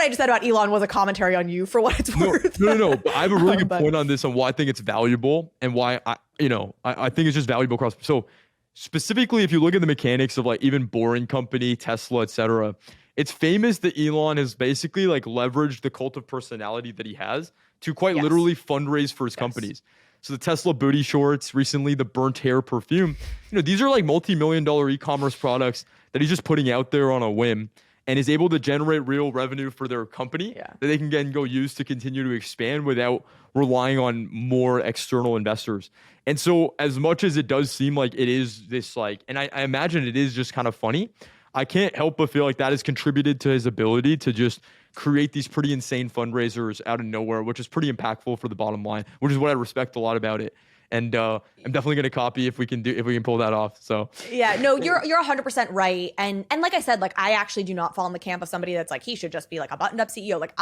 I just said about Elon was a commentary on you, for what it's worth. No. But I have a really good point on this, on why I think it's valuable and why I think it's just valuable across. So specifically, if you look at the mechanics of like even Boring Company, Tesla, etc., it's famous that Elon has basically like leveraged the cult of personality that he has to quite literally fundraise for his companies. So the Tesla booty shorts, recently the burnt hair perfume, these are like multi-million-dollar e-commerce products that he's just putting out there on a whim and is able to generate real revenue for their company that they can then go use to continue to expand without relying on more external investors. And so as much as it does seem like it is this like, and I imagine it is just kind of funny, I can't help but feel like that has contributed to his ability to just create these pretty insane fundraisers out of nowhere, which is pretty impactful for the bottom line, which is what I respect a lot about it. And I'm definitely going to copy if we can pull that off. So yeah, no, you're 100% right. And like I said, like I actually do not fall in the camp of somebody that's like, he should just be like a buttoned up CEO. Like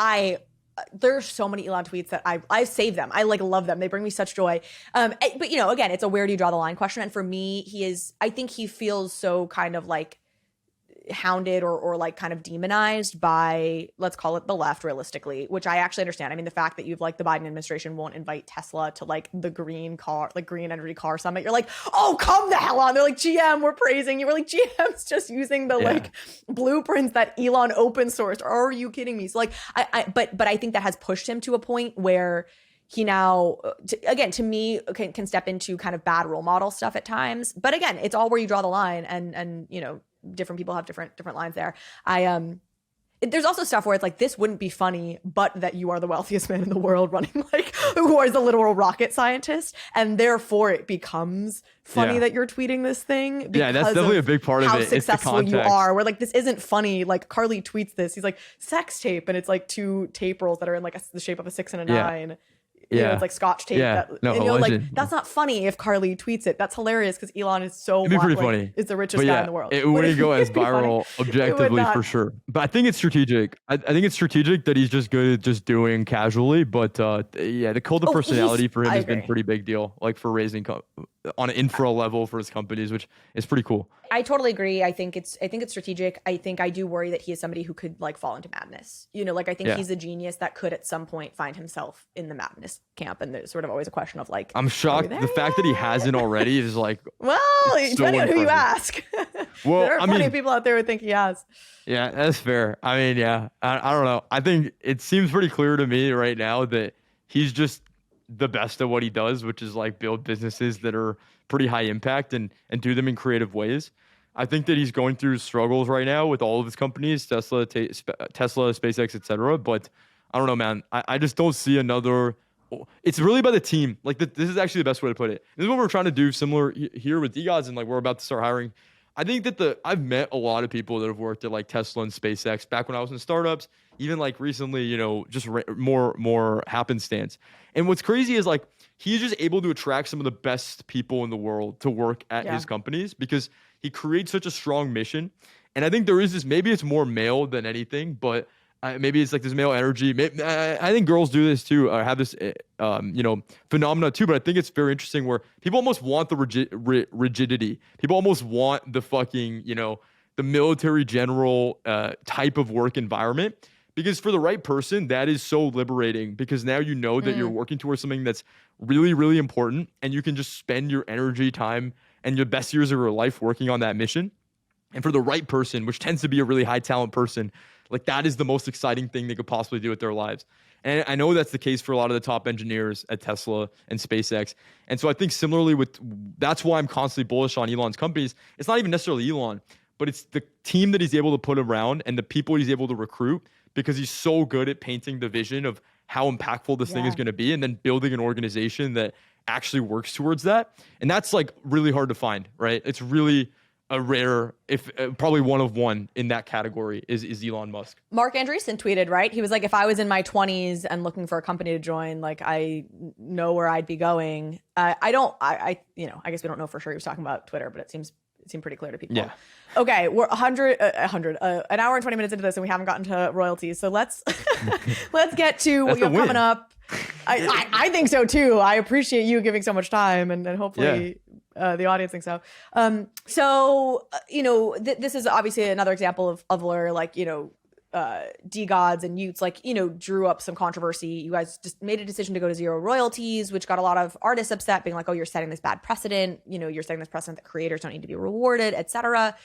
there's so many Elon tweets that I save them. I like love them. They bring me such joy. But again, it's a where do you draw the line question. And for me, I think he feels so kind of like hounded or like kind of demonized by, let's call it the left, realistically, which I actually understand. I mean, the fact that you've like the Biden administration won't invite Tesla to like the green energy car summit, you're like, oh, come the hell on. They're like, GM, we're praising you. We're like, GM's just using the like blueprints that Elon open sourced. Are you kidding me? So like, but I think that has pushed him to a point where he now, again, to me, can step into kind of bad role model stuff at times. But again, it's all where you draw the line, and different people have different lines there. There's also stuff where it's like, this wouldn't be funny, but that you are the wealthiest man in the world running like, who is a literal rocket scientist, and therefore it becomes funny that you're tweeting this thing. Yeah, that's definitely a big part of it. How successful you are. Where like, this isn't funny. Like Carly tweets this. He's like, sex tape, and it's like two tape rolls that are in like the shape of a 6 and a 9. It's like Scotch tape. Like that's not funny if Carly tweets it. That's hilarious because Elon is it'd be pretty funny. Is the richest guy in the world. It wouldn't go as viral objectively for sure. But I think it's strategic. I think it's strategic that he's just good at just doing casually. But the cult of personality for him has been a pretty big deal. Like for raising on an infra level for his companies, which is pretty cool. I totally agree. I think it's strategic. I think I do worry that he is somebody who could like fall into madness. Like I think he's a genius that could at some point find himself in the madness camp, and there's sort of always a question of like, I'm shocked the fact that he hasn't already is like, well, depending on who you ask. Well, there are plenty of people out there who think he has. Yeah, that's fair. I mean, I don't know. I think it seems pretty clear to me right now that he's just the best at what he does, which is like build businesses that are pretty high impact and do them in creative ways. I think that he's going through struggles right now with all of his companies, Tesla, SpaceX, etc. But I don't know, man. I just don't see another. It's really by the team. Like this is actually the best way to put it. This is what we're trying to do similar here with DeGods, and like we're about to start hiring. I think that I've met a lot of people that have worked at like Tesla and SpaceX back when I was in startups, even like recently, you know, just more happenstance. And what's crazy is like he's just able to attract some of the best people in the world to work at his companies because he creates such a strong mission. And I think there is this, maybe it's more male than anything, but maybe it's like this male energy. I think girls do this too, or have this, you know, phenomena too. But I think it's very interesting where people almost want the rigidity. People almost want the fucking, you know, the military general type of work environment. Because for the right person, that is so liberating. Because now you know that you're working towards something that's really, really important, and you can just spend your energy, time, and your best years of your life working on that mission. And for the right person, which tends to be a really high talent person, like that is the most exciting thing they could possibly do with their lives. And I know that's the case for a lot of the top engineers at Tesla and SpaceX. And so I think similarly that's why I'm constantly bullish on Elon's companies. It's not even necessarily Elon, but it's the team that he's able to put around and the people he's able to recruit, because he's so good at painting the vision of how impactful this thing is going to be and then building an organization that actually works towards that. And that's like really hard to find, right? It's really a rare, if probably one of one in that category is Elon Musk. Mark Andreessen tweeted, right? He was like, if I was in my 20s and looking for a company to join, like I know where I'd be going. I guess we don't know for sure he was talking about Twitter, but it seemed pretty clear to people. Yeah. Okay, we're an hour and 20 minutes into this and we haven't gotten to royalties. So let's get to what you have coming up. I think so too. I appreciate you giving so much time, and hopefully the audience thinks so. This is obviously another example of where, like, you know, DeGods and Utes, like, you know, drew up some controversy. You guys just made a decision to go to zero royalties, which got a lot of artists upset, being like, oh, you're setting this bad precedent. You know, you're setting this precedent that creators don't need to be rewarded, etc.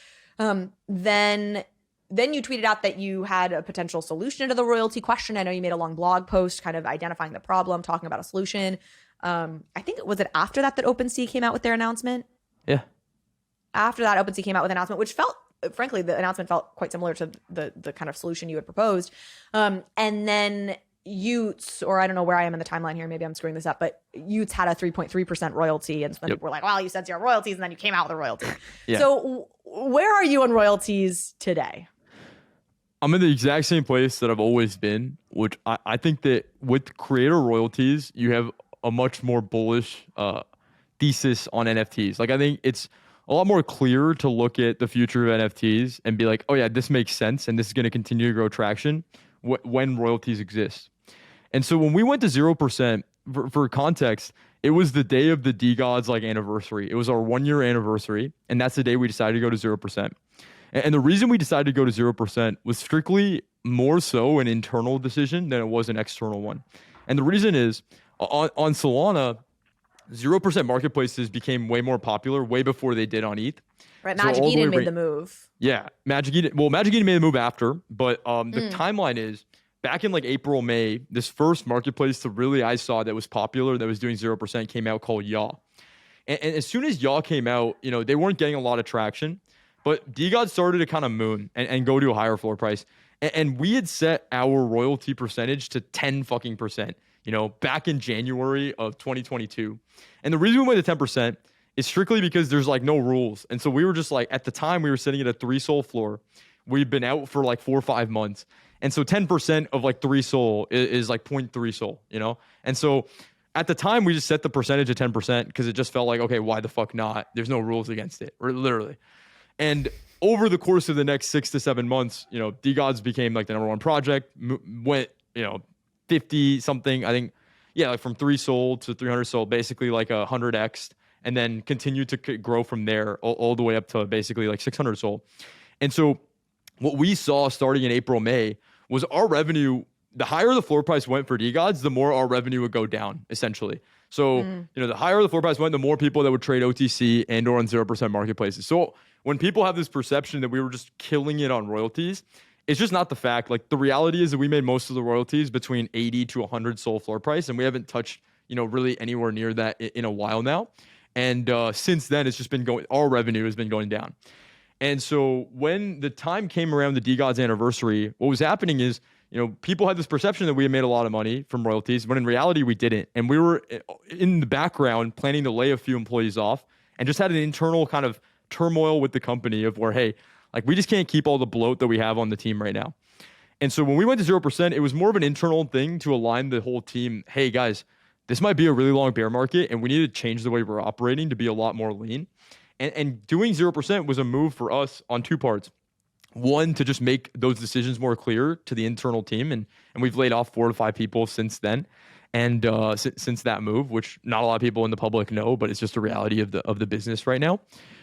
Then you tweeted out that you had a potential solution to the royalty question. I know you made a long blog post kind of identifying the problem, talking about a solution. I think was it after that OpenSea came out with their announcement? Yeah. After that, OpenSea came out with an announcement, which felt, frankly, the announcement felt quite similar to the kind of solution you had proposed. And then Utes, or I don't know where I am in the timeline here, maybe I'm screwing this up, but Utes had a 3.3% royalty. And so then people were like, well, you said zero royalties, and then you came out with a royalty. Yeah. So where are you on royalties today? I'm in the exact same place that I've always been, which I think that with creator royalties, you have a much more bullish thesis on NFTs. Like, I think it's a lot more clear to look at the future of NFTs and be like, oh yeah, this makes sense, and this is going to continue to grow traction when royalties exist. And so when we went to 0%, for context, it was the day of the DeGods like anniversary. It was our 1 year anniversary, and that's the day we decided to go to 0%. And the reason we decided to go to 0% was strictly more so an internal decision than it was an external one. And the reason is on Solana, 0% marketplaces became way more popular way before they did on ETH. Right, Magic Eden made the move. Yeah, Magic Eden made the move after, but the timeline is back in like April, May, this first marketplace that really I saw that was popular, that was doing 0% came out, called Yaw. And as soon as Yaw came out, you know, they weren't getting a lot of traction. But DeGods started to kind of moon and go to a higher floor price. And we had set our royalty percentage to 10%, you know, back in January of 2022. And the reason we went to 10% is strictly because there's like no rules. And so we were just like, at the time we were sitting at a 3 SOL floor. We've been out for like 4 or 5 months. And so 10% of like 3 SOL is like 0.3 SOL, you know? And so at the time we just set the percentage at 10% because it just felt like, okay, why the fuck not? There's no rules against it, or literally. And over the course of the next 6 to 7 months, you know, DeGods became like the #1 project, went, you know, 50 something, I think, yeah, like from 3 SOL to 300 SOL, basically like 100x, and then continued to grow from there all the way up to basically like 600 SOL. And so what we saw starting in April, May was our revenue, the higher the floor price went for DeGods, the more our revenue would go down, essentially. So, you know, the higher the floor price went, the more people that would trade OTC and or on 0% marketplaces. So when people have this perception that we were just killing it on royalties, it's just not the fact. Like, the reality is that we made most of the royalties between 80 to 100 SOL floor price, and we haven't touched, you know, really anywhere near that in a while now. And since then, it's just been going, our revenue has been going down. And so when the time came around the DeGods anniversary, what was happening is, people had this perception that we had made a lot of money from royalties, when in reality we didn't. And we were in the background planning to lay a few employees off and just had an internal kind of turmoil with the company of where, hey, like we just can't keep all the bloat that we have on the team right now. And so when we went to 0%, it was more of an internal thing to align the whole team. Hey guys, this might be a really long bear market and we need to change the way we're operating to be a lot more lean. And doing 0% was a move for us on two parts. One, to just make those decisions more clear to the internal team. And we've laid off 4 to 5 people since then. And since that move, which not a lot of people in the public know, but it's just a reality of the business right now.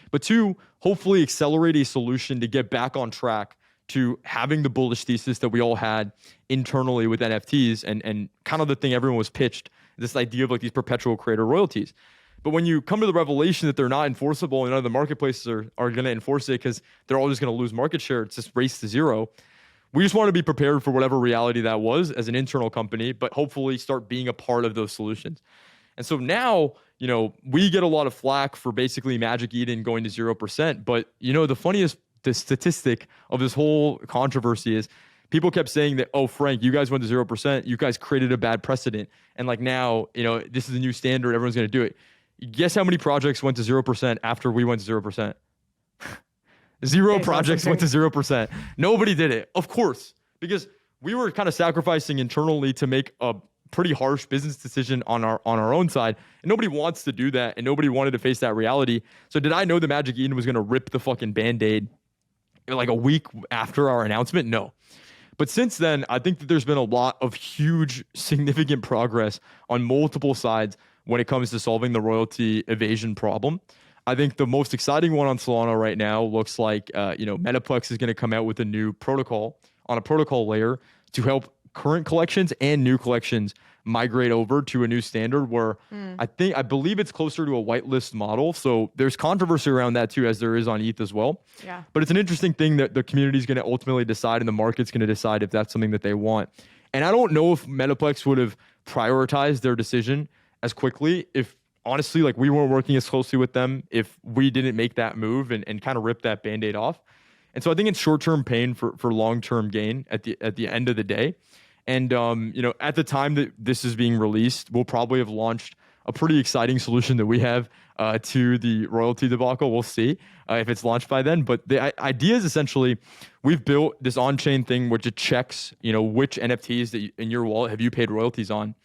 But 2, hopefully accelerate a solution to get back on track to having the bullish thesis that we all had internally with NFTs and kind of the thing everyone was pitched, this idea of like these perpetual creator royalties. But when you come to the revelation that they're not enforceable and none of the marketplaces are going to enforce it because they're all just going to lose market share, it's just race to zero. We just want to be prepared for whatever reality that was as an internal company, but hopefully start being a part of those solutions. And so now, we get a lot of flack for basically Magic Eden going to 0%. But, the statistic of this whole controversy is people kept saying that, oh, Frank, you guys went to 0%. You guys created a bad precedent. And like now, this is a new standard. Everyone's going to do it. Guess how many projects went to 0% after we went to 0%? Zero projects went to 0%. Nobody did it, of course, because we were kind of sacrificing internally to make a pretty harsh business decision on our own side. And nobody wants to do that. And nobody wanted to face that reality. So did I know the Magic Eden was going to rip the fucking Band-Aid like a week after our announcement? No. But since then, I think that there's been a lot of huge, significant progress on multiple sides when it comes to solving the royalty evasion problem. I think the most exciting one on Solana right now looks like, Metaplex is going to come out with a new protocol on a protocol layer to help current collections and new collections migrate over to a new standard where I believe it's closer to a whitelist model. So there's controversy around that too, as there is on ETH as well. Yeah. But it's an interesting thing that the community is going to ultimately decide and the market's going to decide if that's something that they want. And I don't know if Metaplex would have prioritized their decision as quickly if honestly, like we weren't working as closely with them, if we didn't make that move and kind of rip that Band-Aid off. And so I think it's short-term pain for long-term gain at the end of the day. And, at the time that this is being released, we'll probably have launched a pretty exciting solution that we have to the royalty debacle. We'll see if it's launched by then. But the idea is essentially we've built this on-chain thing which it checks, which NFTs that in your wallet have you paid royalties on.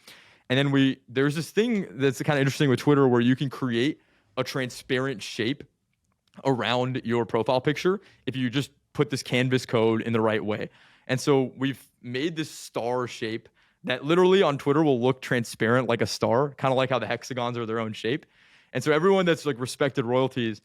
And then there's this thing that's kind of interesting with Twitter where you can create a transparent shape around your profile picture if you just put this canvas code in the right way. And so we've made this star shape that literally on Twitter will look transparent like a star, kind of like how the hexagons are their own shape. And so everyone that's like respected royalties,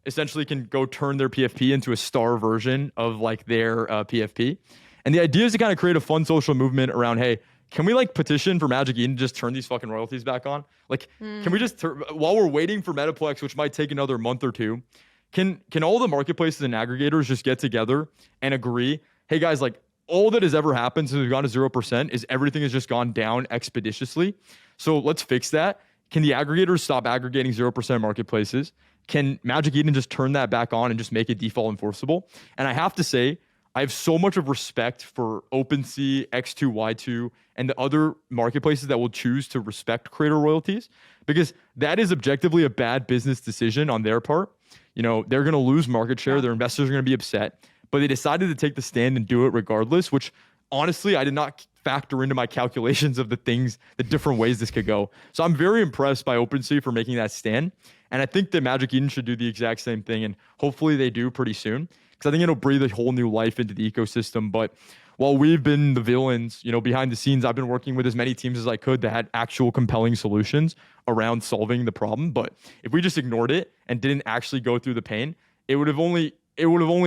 essentially can go turn their PFP into a star version of like their PFP. And the idea is to kind of create a fun social movement around, hey, can we like petition for Magic Eden to just turn these fucking royalties back on? Like, can we just, while we're waiting for Metaplex, which might take another month or two, can all the marketplaces and aggregators just get together and agree, hey guys, like all that has ever happened since we've gone to 0% is everything has just gone down expeditiously. So let's fix that. Can the aggregators stop aggregating 0% marketplaces? Can Magic Eden just turn that back on and just make it default enforceable? And I have to say, I have so much of respect for OpenSea, X2Y2, and the other marketplaces that will choose to respect creator royalties, because that is objectively a bad business decision on their part. They're going to lose market share. Their investors are going to be upset, but they decided to take the stand and do it regardless, which honestly, I did not factor into my calculations of the different ways this could go. So I'm very impressed by OpenSea for making that stand. And I think that Magic Eden should do the exact same thing. And hopefully they do pretty soon, because I think it'll breathe a whole new life into the ecosystem. But while we've been the villains, behind the scenes, I've been working with as many teams as I could that had actual compelling solutions around solving the problem. But if we just ignored it and didn't actually go through the pain, it would have only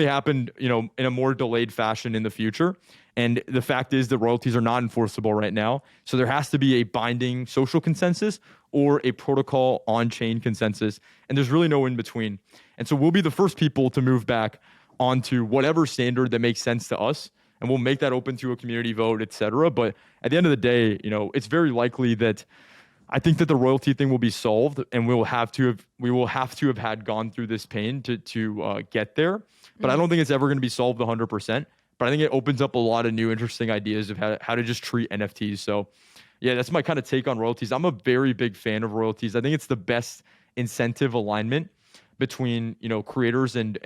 happened, in a more delayed fashion in the future. And the fact is that royalties are not enforceable right now. So there has to be a binding social consensus or a protocol on-chain consensus. And there's really no in between. And so we'll be the first people to move back onto whatever standard that makes sense to us. And we'll make that open to a community vote, et cetera. But at the end of the day, it's very likely that I think that the royalty thing will be solved, and we will have to have had gone through this pain to get there. But I don't think it's ever going to be solved 100%. but I think it opens up a lot of new interesting ideas of how to just treat NFTs. So yeah, that's my kind of take on royalties. I'm a very big fan of royalties. I think it's the best incentive alignment between, creators and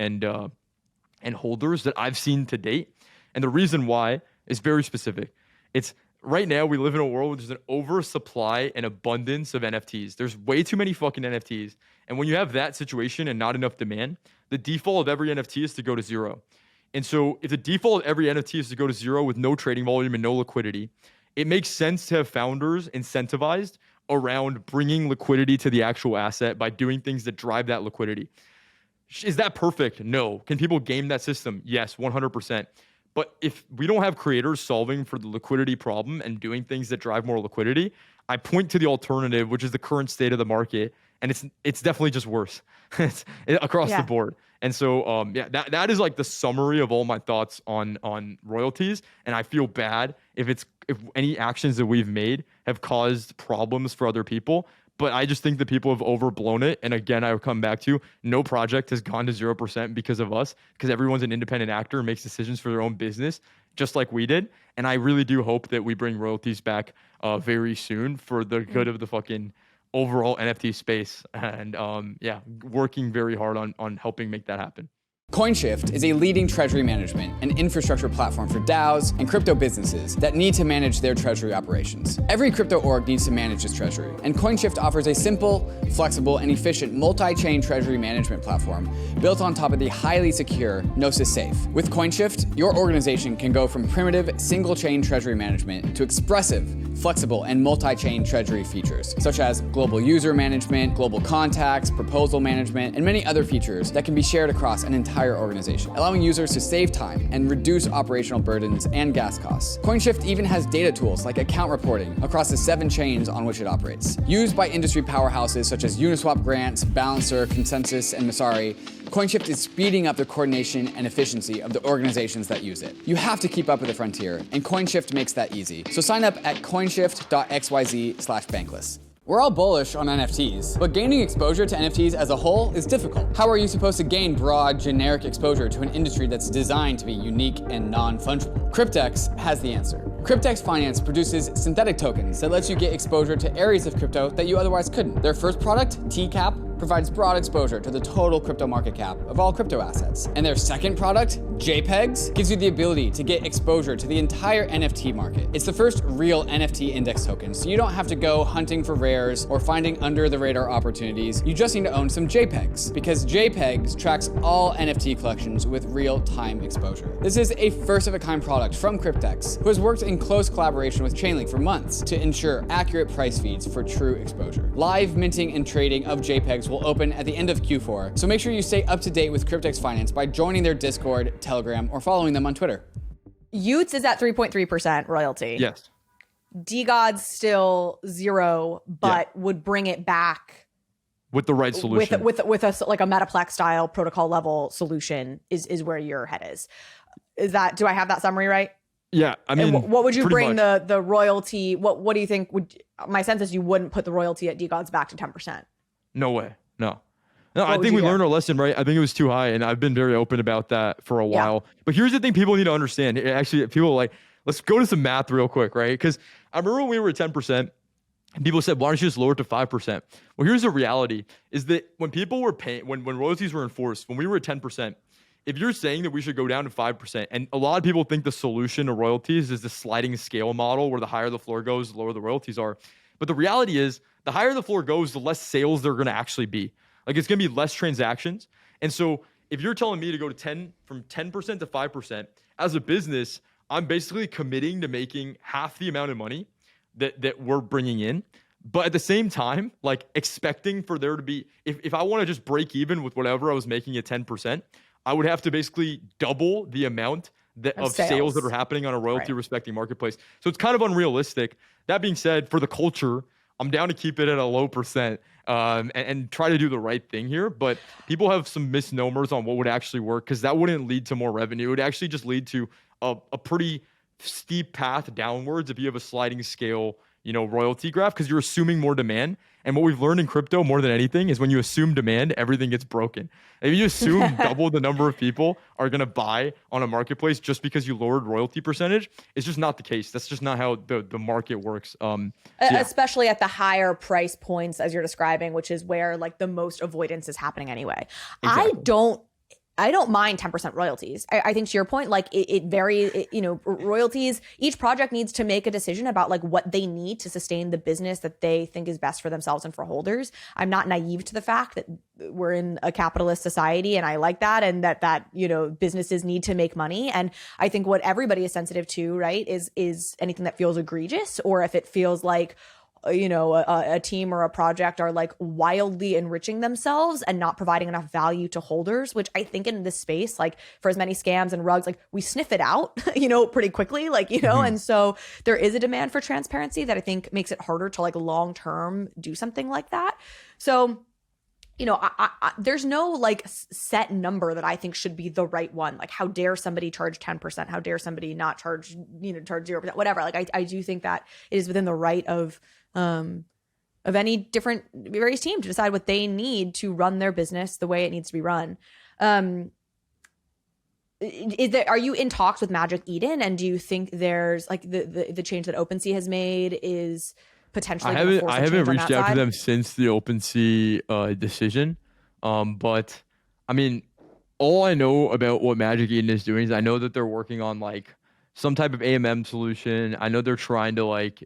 holders that I've seen to date. And the reason why is very specific. It's right now we live in a world where there's an oversupply and abundance of NFTs. There's way too many fucking NFTs. And when you have that situation and not enough demand, the default of every NFT is to go to zero. And so if the default of every NFT is to go to zero with no trading volume and no liquidity, it makes sense to have founders incentivized around bringing liquidity to the actual asset by doing things that drive that liquidity. Is that perfect? No. Can people game that system? Yes, 100%. But if we don't have creators solving for the liquidity problem and doing things that drive more liquidity, I point to the alternative, which is the current state of the market, and it's definitely just worse across the board. And so, that is like the summary of all my thoughts on royalties. And I feel bad if any actions that we've made have caused problems for other people. But I just think that people have overblown it. And again, I would come back to no project has gone to 0% because of us, because everyone's an independent actor and makes decisions for their own business, just like we did. And I really do hope that we bring royalties back very soon for the good of the fucking overall NFT space. And working very hard on helping make that happen. COINSHIFT is a leading treasury management and infrastructure platform for DAOs and crypto businesses that need to manage their treasury operations. Every crypto org needs to manage its treasury, and COINSHIFT offers a simple, flexible, and efficient multi-chain treasury management platform built on top of the highly secure Gnosis Safe. With COINSHIFT, your organization can go from primitive single-chain treasury management to expressive, flexible, and multi-chain treasury features, such as global user management, global contacts, proposal management, and many other features that can be shared across an entire organization, allowing users to save time and reduce operational burdens and gas costs. COINSHIFT even has data tools like account reporting across the 7 chains on which it operates. Used by industry powerhouses such as Uniswap Grants, Balancer, Consensus, and Masari, COINSHIFT is speeding up the coordination and efficiency of the organizations that use it. You have to keep up with the frontier, and COINSHIFT makes that easy. So sign up at coinshift.xyz/bankless. We're all bullish on NFTs, but gaining exposure to NFTs as a whole is difficult. How are you supposed to gain broad, generic exposure to an industry that's designed to be unique and non-fungible? CRYPTEX has the answer. CRYPTEX Finance produces synthetic tokens that lets you get exposure to areas of crypto that you otherwise couldn't. Their first product, TCAP, provides broad exposure to the total crypto market cap of all crypto assets. And their second product, JPEGZ, gives you the ability to get exposure to the entire NFT market. It's the first real NFT index token, so you don't have to go hunting for rares or finding under the radar opportunities. You just need to own some JPEGs, because JPEGZ tracks all NFT collections with real-time exposure. This is a first-of-a-kind product from CRYPTEX, who has worked in close collaboration with Chainlink for months to ensure accurate price feeds for true exposure. Live minting and trading of JPEGs will open at the end of Q4, so make sure you stay up to date with CRYPTEX Finance by joining their Discord, Telegram, or following them on Twitter. Utes is at 3.3% royalty. Yes. DeGods still 0, but would bring it back with the right solution. With a like a Metaplex style protocol level solution is where your head is. Do I have that summary right? Yeah, I mean, and what would you bring much. the royalty? What do you think my sense is you wouldn't put the royalty at DeGods back to 10%. No way. No, I think we learned our lesson, right? I think it was too high, and I've been very open about that for a while. But here's the thing people need to understand. Actually, people are like, let's go to some math real quick, right? Because I remember when we were at 10%, and people said, why don't you just lower it to 5%? Well, here's the reality, is that when people were paying, when royalties were enforced, when we were at 10%, if you're saying that we should go down to 5%, and a lot of people think the solution to royalties is the sliding scale model where the higher the floor goes, the lower the royalties are. But the reality is, the higher the floor goes, the less sales there are going to actually be. Like, it's going to be less transactions. And so if you're telling me to go to from 10% to 5%, as a business, I'm basically committing to making half the amount of money that we're bringing in. But at the same time, like, expecting for there to be, if I want to just break even with whatever I was making at 10%, I would have to basically double the amount of sales that are happening on a royalty respecting marketplace. So it's kind of unrealistic. That being said, for the culture, I'm down to keep it at a low percent and try to do the right thing here. But people have some misnomers on what would actually work, because that wouldn't lead to more revenue. It would actually just lead to a pretty steep path downwards if you have a sliding scale, royalty graph, because you're assuming more demand. And what we've learned in crypto more than anything is when you assume demand, everything gets broken. If you assume double the number of people are going to buy on a marketplace just because you lowered royalty percentage, it's just not the case. That's just not how the market works. Especially at the higher price points, as you're describing, which is where like the most avoidance is happening anyway. Exactly. I don't mind 10% royalties. I think to your point, like it varies, royalties, each project needs to make a decision about like what they need to sustain the business that they think is best for themselves and for holders. I'm not naive to the fact that we're in a capitalist society, and I like that, and that businesses need to make money. And I think what everybody is sensitive to, right, is anything that feels egregious, or if it feels like a team or a project are like wildly enriching themselves and not providing enough value to holders, which I think in this space, like for as many scams and rugs, like we sniff it out, pretty quickly, and so there is a demand for transparency that I think makes it harder to like long-term do something like that. So, there's no like set number that I think should be the right one. Like, how dare somebody charge 10%? How dare somebody not charge 0%, whatever. Like, I do think that it is within the right of any different various team to decide what they need to run their business the way it needs to be run. Are you in talks with Magic Eden? And do you think there's like the change that OpenSea has made is potentially I haven't reached out to them since the OpenSea decision. But I mean, all I know about what Magic Eden is doing is I know that they're working on like some type of AMM solution. I know they're trying to like,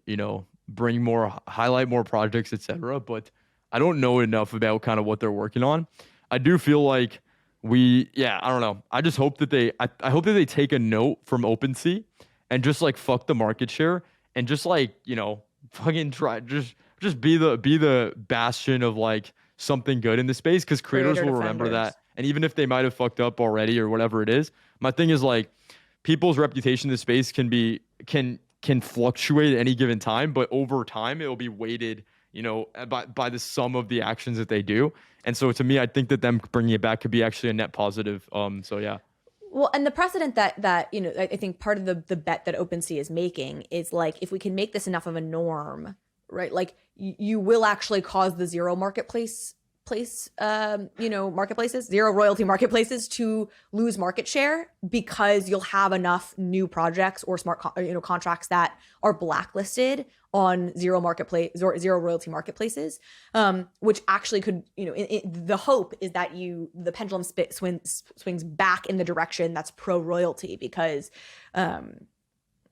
highlight more projects, etc. But I don't know enough about kind of what they're working on. I do feel like I don't know. I just hope that I hope that they take a note from OpenSea and just like fuck the market share and just like, fucking try, just be the bastion of like something good in the space, because creators will remember that. And even if they might have fucked up already or whatever it is, my thing is like people's reputation in the space can fluctuate at any given time, but over time it will be weighted, by the sum of the actions that they do. And so to me, I think that them bringing it back could be actually a net positive. So yeah. Well, and the precedent that I think part of the bet that OpenSea is making is like, if we can make this enough of a norm, right? Like you will actually cause the zero zero royalty marketplaces to lose market share, because you'll have enough new projects or smart contracts that are blacklisted on zero royalty marketplaces, which actually could, the hope is that the pendulum swings back in the direction that's pro royalty, because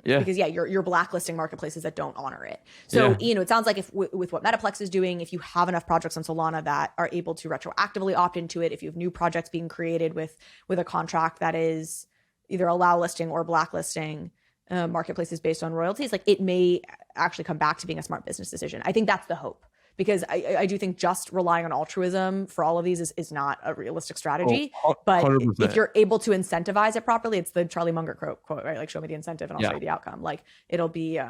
you're blacklisting marketplaces that don't honor it. So, it sounds like with what Metaplex is doing, if you have enough projects on Solana that are able to retroactively opt into it, if you have new projects being created with a contract that is either allow listing or blacklisting marketplaces based on royalties, like it may actually come back to being a smart business decision. I think that's the hope, because I do think just relying on altruism for all of these is not a realistic strategy. But 100%. If you're able to incentivize it properly, it's the Charlie Munger quote, right? Like, show me the incentive and I'll show you the outcome. Like, it'll be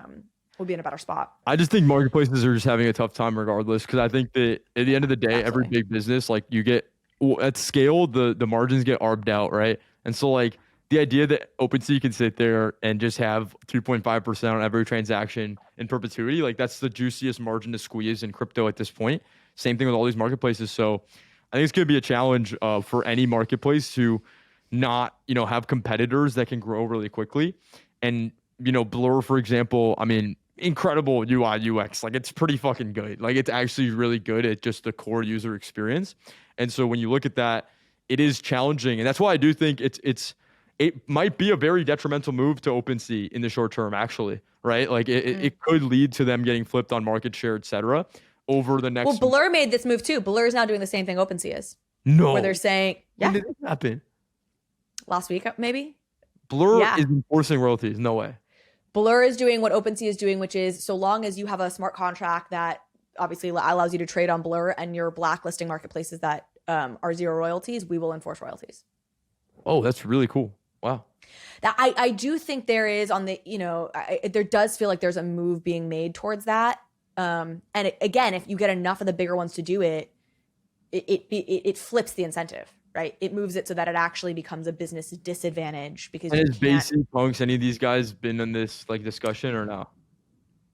we'll be in a better spot. I just think marketplaces are just having a tough time regardless, because I think that at the end of the day, every big business, like you get at scale, the margins get arbed out, right? And so like the idea that OpenSea can sit there and just have 3.5% on every transaction in perpetuity, like that's the juiciest margin to squeeze in crypto at this point. Same thing with all these marketplaces. So I think it's going to be a challenge for any marketplace to not, have competitors that can grow really quickly. And, Blur, for example, I mean, incredible UI UX. Like, it's pretty fucking good. Like, it's actually really good at just the core user experience. And so when you look at that, it is challenging. And that's why I do think it might be a very detrimental move to OpenSea in the short term, actually, right? Like it could lead to them getting flipped on market share, et cetera, over the next. Well, Blur made this move too. Blur is now doing the same thing OpenSea is. No. Where they're saying, when did this happen? Last week, maybe? Blur is enforcing royalties. No way. Blur is doing what OpenSea is doing, which is so long as you have a smart contract that obviously allows you to trade on Blur and you're blacklisting marketplaces that are zero royalties, we will enforce royalties. Oh, that's really cool. Wow. That I do think there is on the, there does feel like there's a move being made towards that. And again, if you get enough of the bigger ones to do it, it flips the incentive, right? It moves it so that it actually becomes a business disadvantage because and has Basic Punks, any of these guys been in this like discussion or no?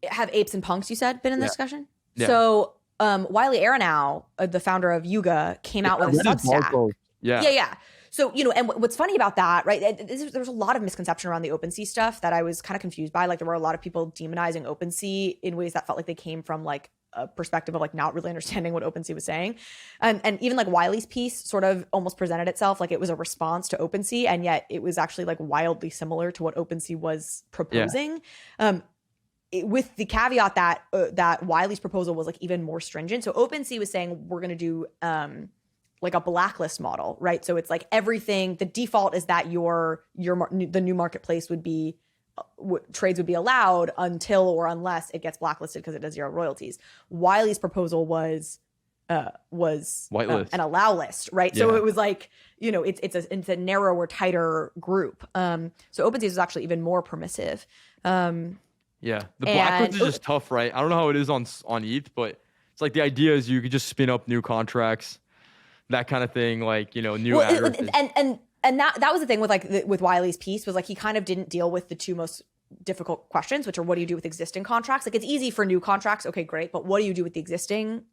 have apes and punks, you said, been in the discussion? Yeah. So Wiley Aronow, the founder of Yuga, came out with a Substack. Yeah. So, and what's funny about that, right? There's a lot of misconception around the OpenSea stuff that I was kind of confused by. Like, there were a lot of people demonizing OpenSea in ways that felt like they came from like a perspective of like not really understanding what OpenSea was saying. And even like Wiley's piece sort of almost presented itself like it was a response to OpenSea, and yet it was actually like wildly similar to what OpenSea was proposing. With the caveat that that Wiley's proposal was like even more stringent. So OpenSea was saying we're going to do like a blacklist model, right? So it's like everything, the default is that the new marketplace would be trades would be allowed until or unless it gets blacklisted because it does 0 royalties. Wiley's proposal was an allow list, right? So it was like, it's a narrower, tighter group. So OpenSea is actually even more permissive. The blacklist is just tough, right? I don't know how it is on ETH, but it's like the idea is you could just spin up new contracts, that kind of thing, like, new addresses. And that was the thing with with Wiley's piece, was like he kind of didn't deal with the two most difficult questions, which are what do you do with existing contracts? Like, it's easy for new contracts, okay, great, but what do you do with the existing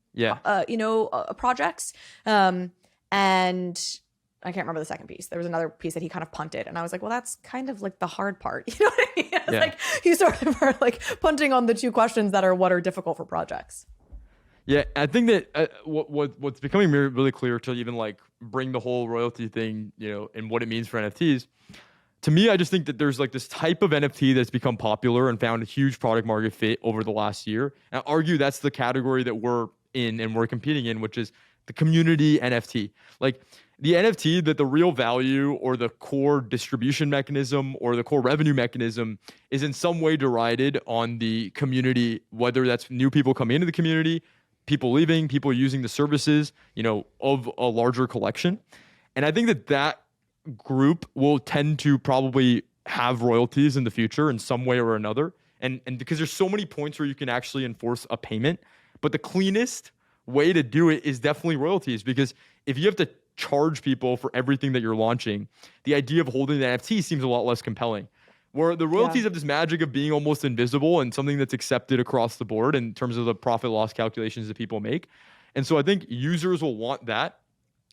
projects? And I can't remember the second piece. There was another piece that he kind of punted, and I was like, well, that's kind of like the hard part. You know what I mean? Like he's sort of like punting on the two questions that are what are difficult for projects. Yeah, I think that what's becoming really clear to even like bring the whole royalty thing, and what it means for NFTs. To me, I just think that there's like this type of NFT that's become popular and found a huge product market fit over the last year. And I argue that's the category that we're in and we're competing in, which is the community NFT. Like the NFT that the real value or the core distribution mechanism or the core revenue mechanism is in some way derided on the community, whether that's new people coming into the community, people leaving, people using the services, of a larger collection. And I think that group will tend to probably have royalties in the future in some way or another. And because there's so many points where you can actually enforce a payment, but the cleanest way to do it is definitely royalties, because if you have to charge people for everything that you're launching, the idea of holding the NFT seems a lot less compelling. Where the royalties have this magic of being almost invisible and something that's accepted across the board in terms of the profit loss calculations that people make. And so I think users will want that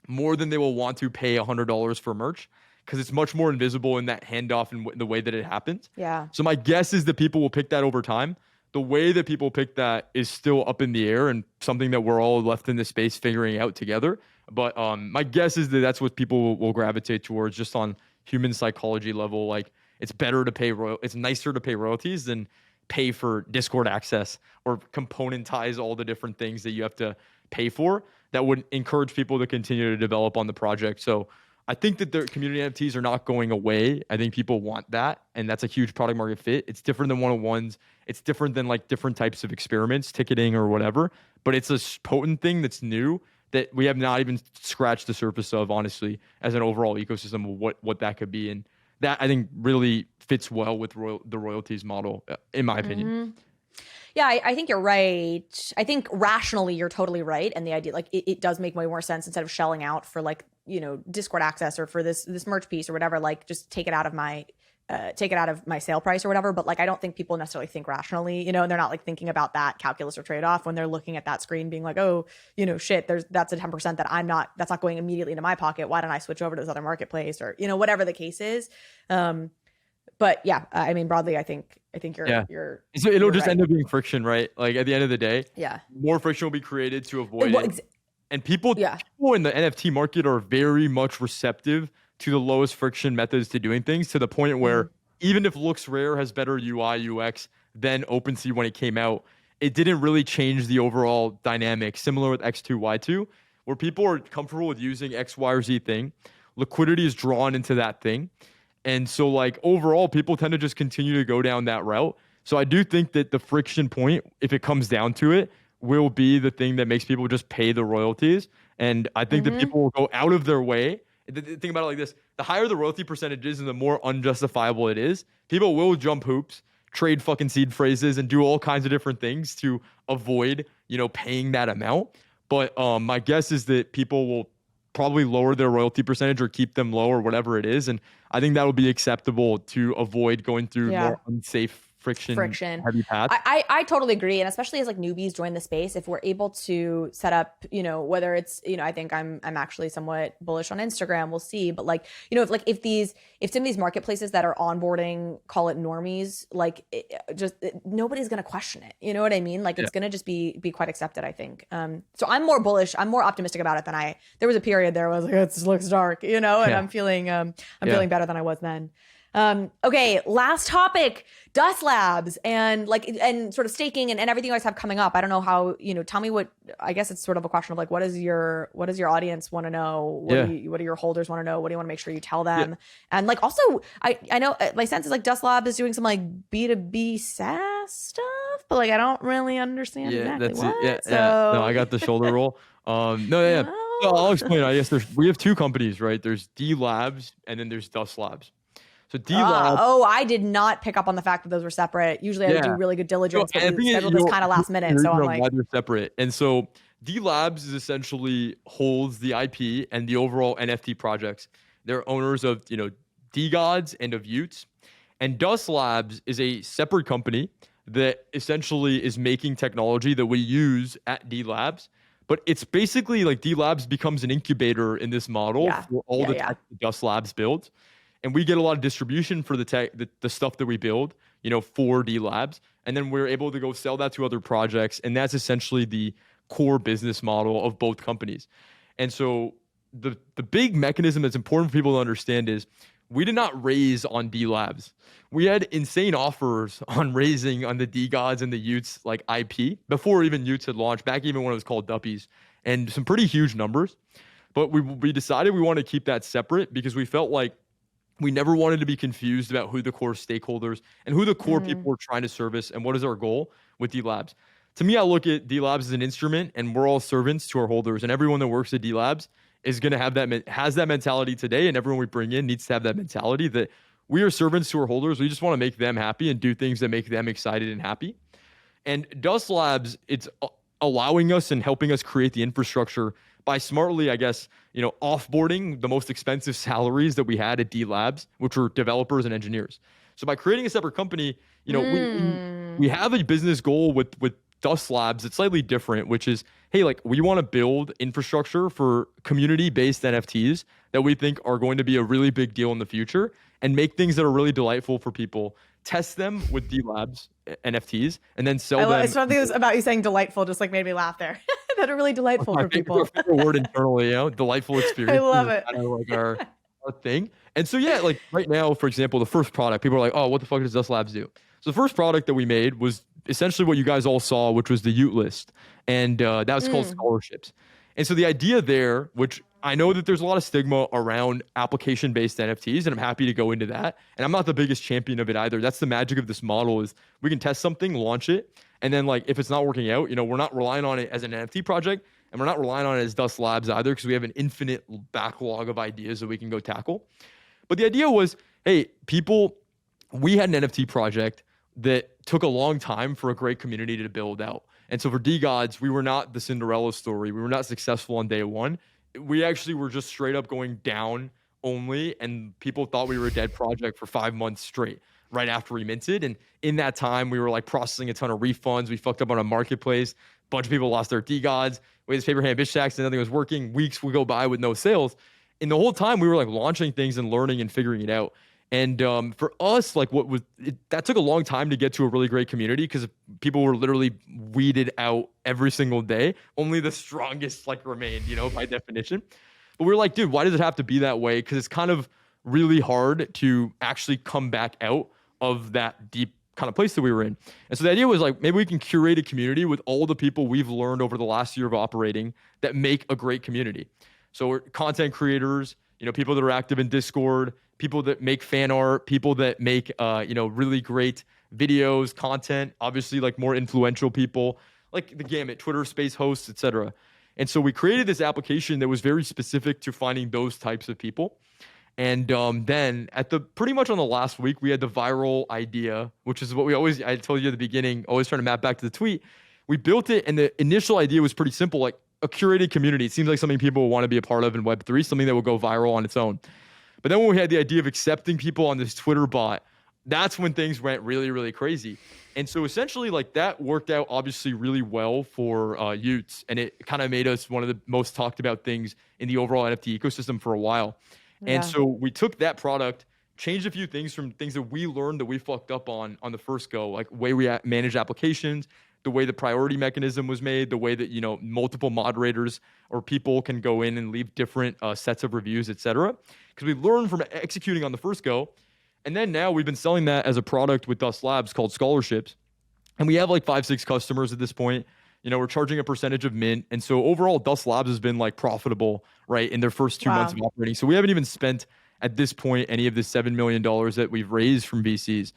more than they will want to pay $100 for merch, because it's much more invisible in that handoff and the way that it happens. Yeah. So my guess is that people will pick that over time. The way that people pick that is still up in the air and something that we're all left in this space figuring out together. But my guess is that that's what people will gravitate towards, just on human psychology level. Like, it's better to pay it's nicer to pay royalties than pay for Discord access or componentize all the different things that you have to pay for that would encourage people to continue to develop on the project. So I think that the community NFTs are not going away. I think people want that, and that's a huge product market fit. It's different than one-on-ones. It's different than like different types of experiments, ticketing or whatever, but it's a potent thing that's new that we have not even scratched the surface of, honestly, as an overall ecosystem of what that could be. And that, I think, really fits well with the royalties model, in my opinion. Mm-hmm. Yeah, I think you're right. I think rationally you're totally right. And the idea, like, it does make way more sense, instead of shelling out for like, Discord access or for this merch piece or whatever, like just take it out of my sale price or whatever. But like, I don't think people necessarily think rationally, and they're not like thinking about that calculus or trade-off when they're looking at that screen being like, oh, shit, that's a 10% that's not going immediately into my pocket. Why don't I switch over to this other marketplace, or, whatever the case is. But yeah, I mean, broadly, I think you're so it'll just right. end up being friction, right? Like at the end of the day, more friction will be created to avoid it. And people in the NFT market are very much receptive to the lowest friction methods to doing things, to the point where even if Looks Rare has better UI UX than OpenSea when it came out, it didn't really change the overall dynamic. Similar with X2, Y2, where people are comfortable with using X, Y, or Z thing. Liquidity is drawn into that thing. And so like overall, people tend to just continue to go down that route. So I do think that the friction point, if it comes down to it, will be the thing that makes people just pay the royalties. And I think that people will go out of their way. Think about it like this: the higher the royalty percentage is and the more unjustifiable it is, people will jump hoops, trade fucking seed phrases, and do all kinds of different things to avoid, paying that amount. But my guess is that people will probably lower their royalty percentage or keep them low or whatever it is. And I think that would be acceptable to avoid going through more unsafe friction friction. heavy path. I totally agree. And especially as like newbies join the space, if we're able to set up, whether it's, I think I'm actually somewhat bullish on Instagram, we'll see. But like, if some of these marketplaces that are onboarding, call it normies, like nobody's going to question it. You know what I mean? Like it's going to just be quite accepted, I think. So I'm more bullish. I'm more optimistic about it than there was a period there where I was like, it looks dark, and I'm feeling feeling better than I was then. Okay, last topic, Dust Labs and sort of staking and everything you guys have coming up. I don't know how, tell me I guess it's sort of a question of like, what does your audience want to know? What do your holders want to know? What do you want to make sure you tell them? Yeah. And like, also, I know my sense is like Dust Labs is doing some like B2B SaaS stuff, but like, I don't really understand exactly what. No, I got the shoulder roll. So I'll explain. I guess we have two companies, right? There's D Labs and then there's Dust Labs. So D Labs. I did not pick up on the fact that those were separate. Usually I do really good diligence, but we scheduled this kind of last minute. So I'm like, why they're separate. And so D Labs is essentially holds the IP and the overall NFT projects. They're owners of, DeGods and of Utes. And Dust Labs is a separate company that essentially is making technology that we use at D Labs. But it's basically like D Labs becomes an incubator in this model for all the tech that Dust Labs builds. And we get a lot of distribution for the tech, the stuff that we build, for D Labs. And then we're able to go sell that to other projects. And that's essentially the core business model of both companies. And so the big mechanism that's important for people to understand is we did not raise on D Labs. We had insane offers on raising on the DeGods and the Utes like IP before even Utes had launched, back even when it was called Duppies, and some pretty huge numbers. But we decided we wanted to keep that separate because we felt like we never wanted to be confused about who the core stakeholders and who the core people we're trying to service and what is our goal with D Labs. To me, I look at D Labs as an instrument, and we're all servants to our holders, and everyone that works at D Labs is going to has that mentality today, and everyone we bring in needs to have that mentality that we are servants to our holders. We just want to make them happy and do things that make them excited and happy. And Dust Labs, it's allowing us and helping us create the infrastructure by smartly, I guess, offboarding the most expensive salaries that we had at D Labs, which were developers and engineers. So by creating a separate company, we have a business goal with Dust Labs. It's slightly different, which is, hey, like we want to build infrastructure for community-based NFTs that we think are going to be a really big deal in the future and make things that are really delightful for people, test them with D Labs NFTs, and then sell them. Something about you saying delightful just like made me laugh there. That are really delightful for people. Our favorite word internally, delightful experience. I love it. Kind of like our thing. And so, like right now, for example, the first product, people are like, oh, what the fuck does Dust Labs do? So the first product that we made was essentially what you guys all saw, which was the Ute list. And that was called Scholarships. And so the idea there, which I know that there's a lot of stigma around application-based NFTs, and I'm happy to go into that. And I'm not the biggest champion of it either. That's the magic of this model is we can test something, launch it, and then like if it's not working out, we're not relying on it as an NFT project, and we're not relying on it as Dust Labs either because we have an infinite backlog of ideas that we can go tackle. But the idea was, hey, we had an NFT project that took a long time for a great community to build out. And so for DeGods, we were not the Cinderella story. We were not successful on day one. We actually were just straight up going down only, and people thought we were a dead project for 5 months straight right after we minted. And in that time, we were like processing a ton of refunds. We fucked up on a marketplace. A bunch of people lost their DeGods. We had this paper hand bitch tax and nothing was working. Weeks would go by with no sales. And the whole time we were like launching things and learning and figuring it out. And for us, like that took a long time to get to a really great community because people were literally weeded out every single day. Only the strongest like remained, by definition. But we were like, dude, why does it have to be that way? Because it's kind of really hard to actually come back out of that deep kind of place that we were in. And so the idea was like, maybe we can curate a community with all the people we've learned over the last year of operating that make a great community. So we're content creators, people that are active in Discord, people that make fan art, people that make, really great videos, content, obviously like more influential people, like the gamut, Twitter space hosts, etc. And so we created this application that was very specific to finding those types of people. And then pretty much on the last week, we had the viral idea, which is what I told you at the beginning, always trying to map back to the tweet. We built it, and the initial idea was pretty simple, like a curated community. It seems like something people will want to be a part of in Web3, something that will go viral on its own. But then when we had the idea of accepting people on this Twitter bot, that's when things went really, really crazy. And so essentially, like, that worked out obviously really well for Utes, and it kind of made us one of the most talked about things in the overall NFT ecosystem for a while. Yeah. And so we took that product, changed a few things from things that we learned that we fucked up on the first go, like way we managed applications, the way the priority mechanism was made, the way that, you know, multiple moderators or people can go in and leave different sets of reviews, etc. Because we learned from executing on the first go. And then now we've been selling that as a product with Dust Labs called Scholarships. And we have like 5-6 customers at this point. You know, we're charging a percentage of mint. And so overall, Dust Labs has been like profitable, right, in their first 2 months of operating. So we haven't even spent at this point any of the $7 million that we've raised from VCs.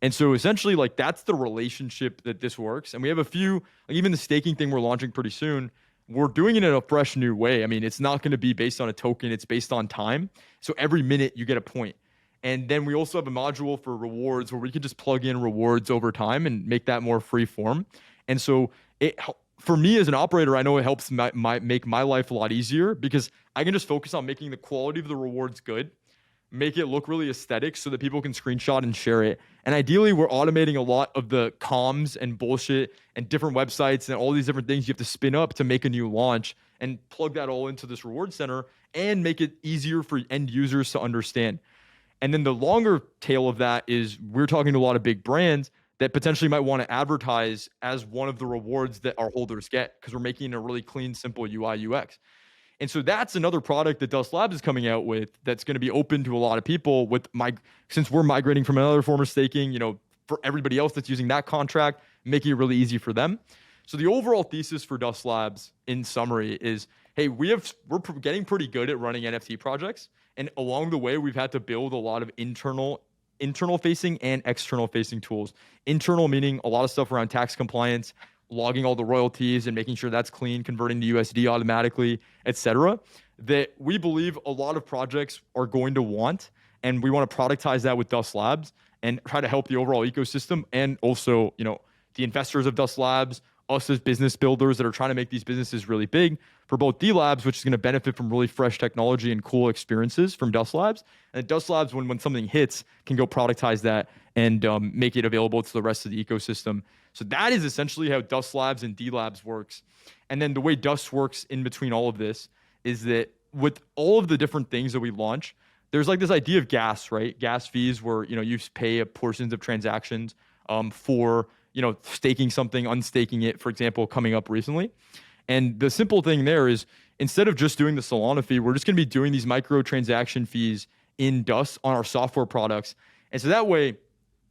And so essentially, like, that's the relationship that this works. And we have a few, like, even the staking thing we're launching pretty soon, we're doing it in a fresh new way. I mean, it's not going to be based on a token, it's based on time. So every minute you get a point. And then we also have a module for rewards where we can just plug in rewards over time and make that more free form. And so it, for me as an operator, I know it helps make my life a lot easier because I can just focus on making the quality of the rewards good, make it look really aesthetic so that people can screenshot and share it. And ideally, we're automating a lot of the comms and bullshit and different websites and all these different things you have to spin up to make a new launch and plug that all into this reward center and make it easier for end users to understand. And then the longer tail of that is we're talking to a lot of big brands that potentially might want to advertise as one of the rewards that our holders get because we're making a really clean, simple UI UX. And so that's another product that Dust Labs is coming out with that's going to be open to a lot of people since we're migrating from another form of staking, you know, for everybody else that's using that contract, making it really easy for them. So the overall thesis for Dust Labs in summary is, hey, we're getting pretty good at running NFT projects. And along the way, we've had to build a lot of internal facing and external facing tools. Internal meaning a lot of stuff around tax compliance, logging all the royalties and making sure that's clean, converting to USD automatically, etc. That we believe a lot of projects are going to want, and we want to productize that with Dust Labs and try to help the overall ecosystem and also, you know, the investors of Dust Labs, us as business builders that are trying to make these businesses really big for both D Labs, which is going to benefit from really fresh technology and cool experiences from Dust Labs. And Dust Labs, when something hits, can go productize that and make it available to the rest of the ecosystem. So that is essentially how Dust Labs and D Labs works. And then the way Dust works in between all of this is that with all of the different things that we launch, there's like this idea of gas, right? Gas fees where, you know, you pay a portions of transactions for, you know, staking something, unstaking it, for example, coming up recently. And the simple thing there is instead of just doing the Solana fee, we're just going to be doing these microtransaction fees in Dust on our software products. And so that way,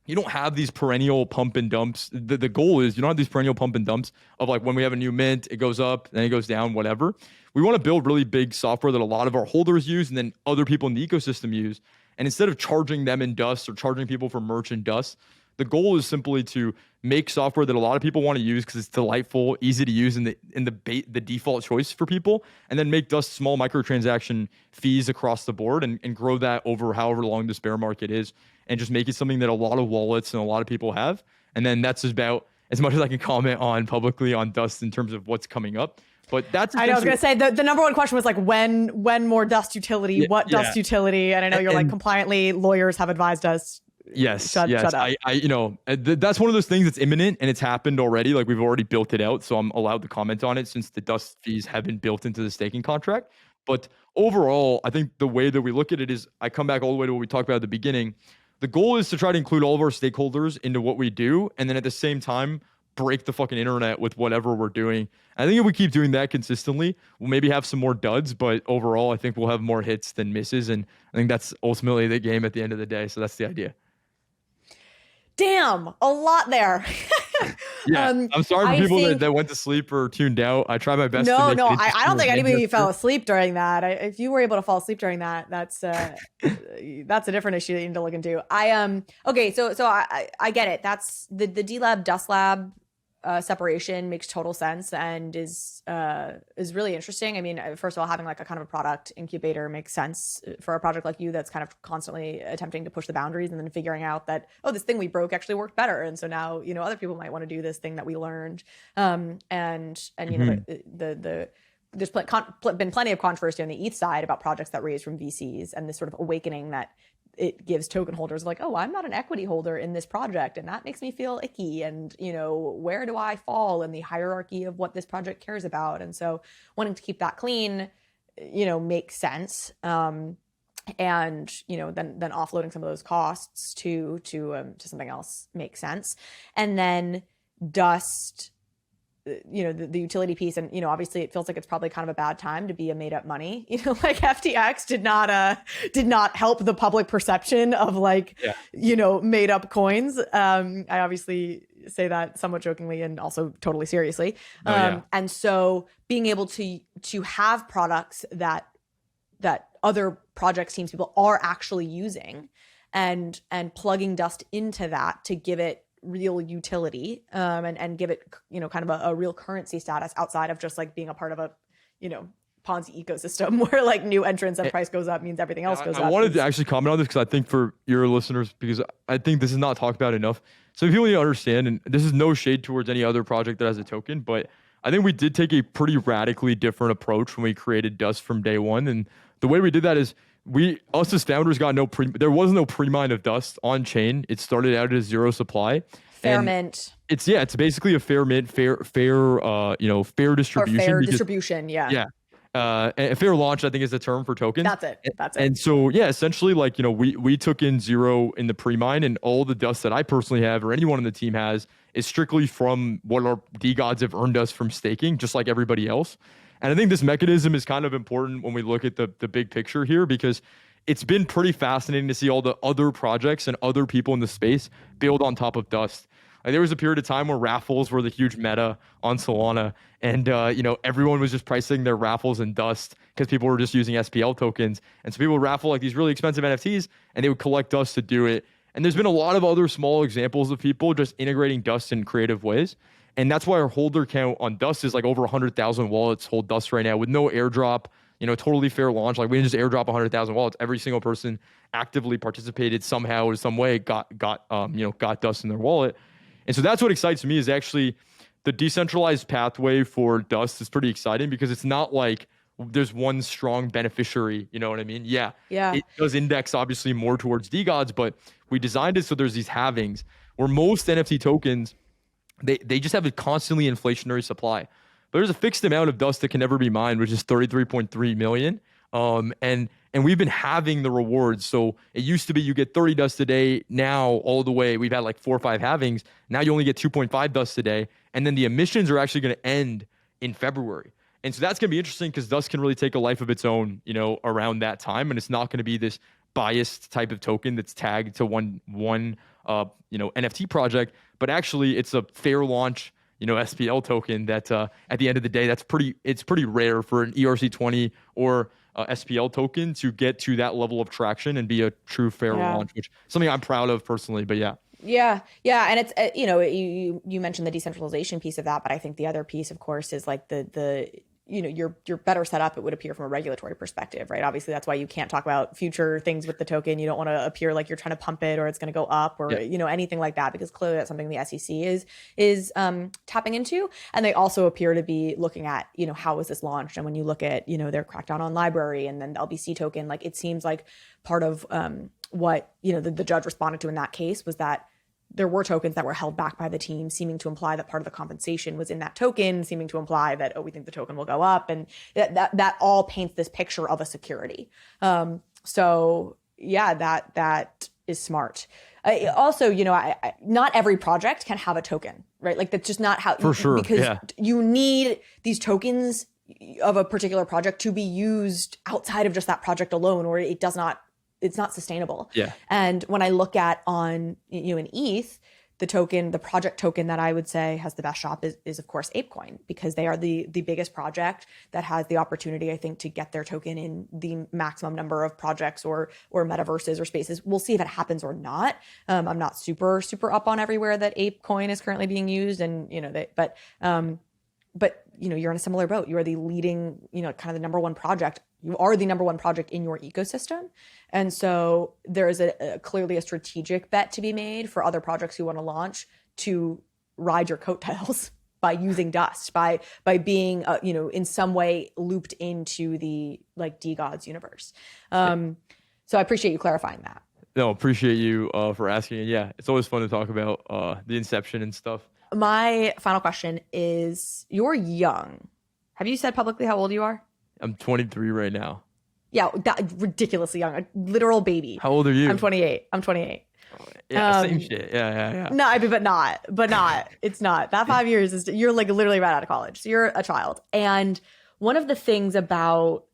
you don't have these perennial pump and dumps. The goal is you don't have these perennial pump and dumps of like when we have a new mint, it goes up, then it goes down, whatever. We want to build really big software that a lot of our holders use and then other people in the ecosystem use. And instead of charging them in Dust or charging people for merch in Dust, the goal is simply to make software that a lot of people want to use because it's delightful, easy to use, and the default choice for people, and then make Dust small microtransaction fees across the board and grow that over however long this bear market is, and just make it something that a lot of wallets and a lot of people have. And then that's about as much as I can comment on publicly on Dust in terms of what's coming up. But that's I was going to say the number one question was like when more Dust utility, what Dust utility, and I know you're like compliantly lawyers have advised us. Yes. Shut up. I you know, that's one of those things that's imminent and it's happened already. Like we've already built it out. So I'm allowed to comment on it since the Dust fees have been built into the staking contract. But overall, I think the way that we look at it is I come back all the way to what we talked about at the beginning. The goal is to try to include all of our stakeholders into what we do. And then at the same time, break the fucking internet with whatever we're doing. I think if we keep doing that consistently, we'll maybe have some more duds, but overall, I think we'll have more hits than misses. And I think that's ultimately the game at the end of the day. So that's the idea. Damn, a lot there. Yeah, I'm sorry for people that went to sleep or tuned out. I try my best. I don't think anybody fell asleep during that. If you were able to fall asleep during that, that's a different issue that you need to look into. Okay, so I get it. That's the D Lab Dust Lab separation makes total sense and is really interesting. I mean, first of all, having like a kind of a product incubator makes sense for a project like you that's kind of constantly attempting to push the boundaries and then figuring out that, oh, this thing we broke actually worked better. And so now, you know, other people might want to do this thing that we learned. And you know, there's been plenty of controversy on the ETH side about projects that raise from VCs and this sort of awakening that it gives token holders like, oh, I'm not an equity holder in this project, and that makes me feel icky. And, where do I fall in the hierarchy of what this project cares about? And so wanting to keep that clean, makes sense. And, then offloading some of those costs to something else makes sense. And then Dust, the utility piece, and obviously it feels like it's probably kind of a bad time to be a made up money. Like FTX did not help the public perception of made up coins. I obviously say that somewhat jokingly and also totally seriously. And so being able to have products that other projects, teams, people are actually using, and plugging Dust into that to give it real utility, and give it kind of a real currency status outside of just like being a part of a Ponzi ecosystem where like new entrants and price goes up means everything else goes up. I wanted to actually comment on this because I think for your listeners, because I think this is not talked about enough. So people need to understand, and this is no shade towards any other project that has a token, but I think we did take a pretty radically different approach when we created Dust from day one. And the way we did that is us as founders got there was no pre-mine of Dust on chain. It started out at zero supply. Fair mint. It's basically a fair mint, fair distribution. Or fair distribution, yeah. Yeah. A fair launch, I think, is the term for tokens. That's it. And so, essentially, we took in zero in the pre-mine, and all the Dust that I personally have or anyone on the team has is strictly from what our DeGods have earned us from staking, just like everybody else. And I think this mechanism is kind of important when we look at the big picture here, because it's been pretty fascinating to see all the other projects and other people in the space build on top of Dust. There was a period of time where raffles were the huge meta on Solana, and everyone was just pricing their raffles in Dust because people were just using SPL tokens. And so people would raffle like these really expensive NFTs, and they would collect Dust to do it. And there's been a lot of other small examples of people just integrating Dust in creative ways. And that's why our holder count on Dust is like over 100,000 wallets hold Dust right now with no airdrop, totally fair launch. Like we didn't just airdrop 100,000 wallets. Every single person actively participated somehow or some way, got Dust in their wallet. And so that's what excites me, is actually the decentralized pathway for Dust is pretty exciting, because it's not like there's one strong beneficiary. You know what I mean? Yeah. It does index obviously more towards DeGods, but we designed it so there's these halvings where most NFT tokens, they just have a constantly inflationary supply. But there's a fixed amount of Dust that can never be mined, which is 33.3 million. And we've been having the rewards. So it used to be you get 30 Dust a day. Now all the way, we've had like 4 or 5 halvings. Now you only get 2.5 Dust a day. And then the emissions are actually going to end in February. And so that's going to be interesting, because Dust can really take a life of its own, around that time. And it's not going to be this biased type of token that's tagged to one NFT project, but actually it's a fair launch, SPL token that at the end of the day, it's pretty rare for an ERC20 or SPL token to get to that level of traction and be a true fair launch, which is something I'm proud of personally, but yeah. Yeah. And it's, you mentioned the decentralization piece of that, but I think the other piece, of course, is like you're better set up, it would appear, from a regulatory perspective, right? Obviously, that's why you can't talk about future things with the token. You don't want to appear like you're trying to pump it or it's going to go up or, anything like that, because clearly that's something the SEC is tapping into. And they also appear to be looking at, how was this launched? And when you look at, their crackdown on library and then the LBC token, like it seems like part of what, the judge responded to in that case was that there were tokens that were held back by the team, seeming to imply that part of the compensation was in that token, seeming to imply that, we think the token will go up. And that all paints this picture of a security. So yeah, that is smart. Also, not every project can have a token, right? Like that's just not how, for sure, because you need these tokens of a particular project to be used outside of just that project alone, or it's not sustainable. Yeah. And when I look at in ETH, the project token that I would say has the best shop is of course ApeCoin, because they are the biggest project that has the opportunity, I think, to get their token in the maximum number of projects or metaverses or spaces. We'll see if it happens or not. I'm not super up on everywhere that ApeCoin is currently being used, and but you're in a similar boat. You are the leading, kind of the number one project. You are the number one project in your ecosystem. And so there is clearly a strategic bet to be made for other projects who want to launch to ride your coattails by using Dust, by being, in some way looped into the like DeGods universe. So I appreciate you clarifying that. No, appreciate you for asking. And yeah, it's always fun to talk about the inception and stuff. My final question is, you're young. Have you said publicly how old you are? I'm 23 right now. Yeah, ridiculously young, a literal baby. How old are you? I'm 28. Yeah, same shit. Yeah. No, I mean, but not. It's not. That 5 years is, you're like literally right out of college. So you're a child. And one of the things about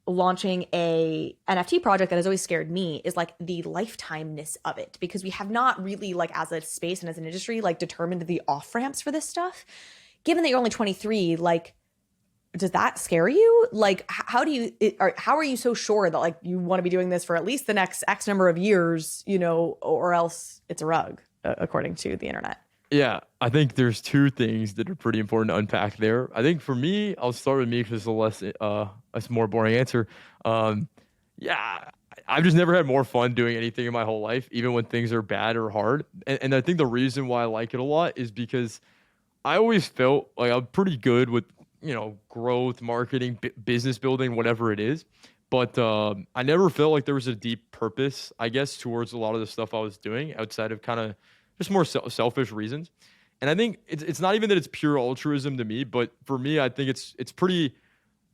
launching a NFT project that has always scared me is like the lifetimeness of it, because we have not really, like, as a space and as an industry, like determined the off ramps for this stuff. Given that you're only 23, like, does that scare you? Like, how are you so sure that like you want to be doing this for at least the next X number of years, you know, or else it's a rug, according to the internet? Yeah, I think there's two things that are pretty important to unpack there. I think for me, I'll start with me because it's a more boring answer. Yeah, I've just never had more fun doing anything in my whole life, even when things are bad or hard. And I think the reason why I like it a lot is because I always felt like I'm pretty good with, you know, growth, marketing, business building, whatever it is. But I never felt like there was a deep purpose, I guess, towards a lot of the stuff I was doing outside of kind of just more selfish reasons. And I think it's not even that it's pure altruism to me, but for me, I think it's pretty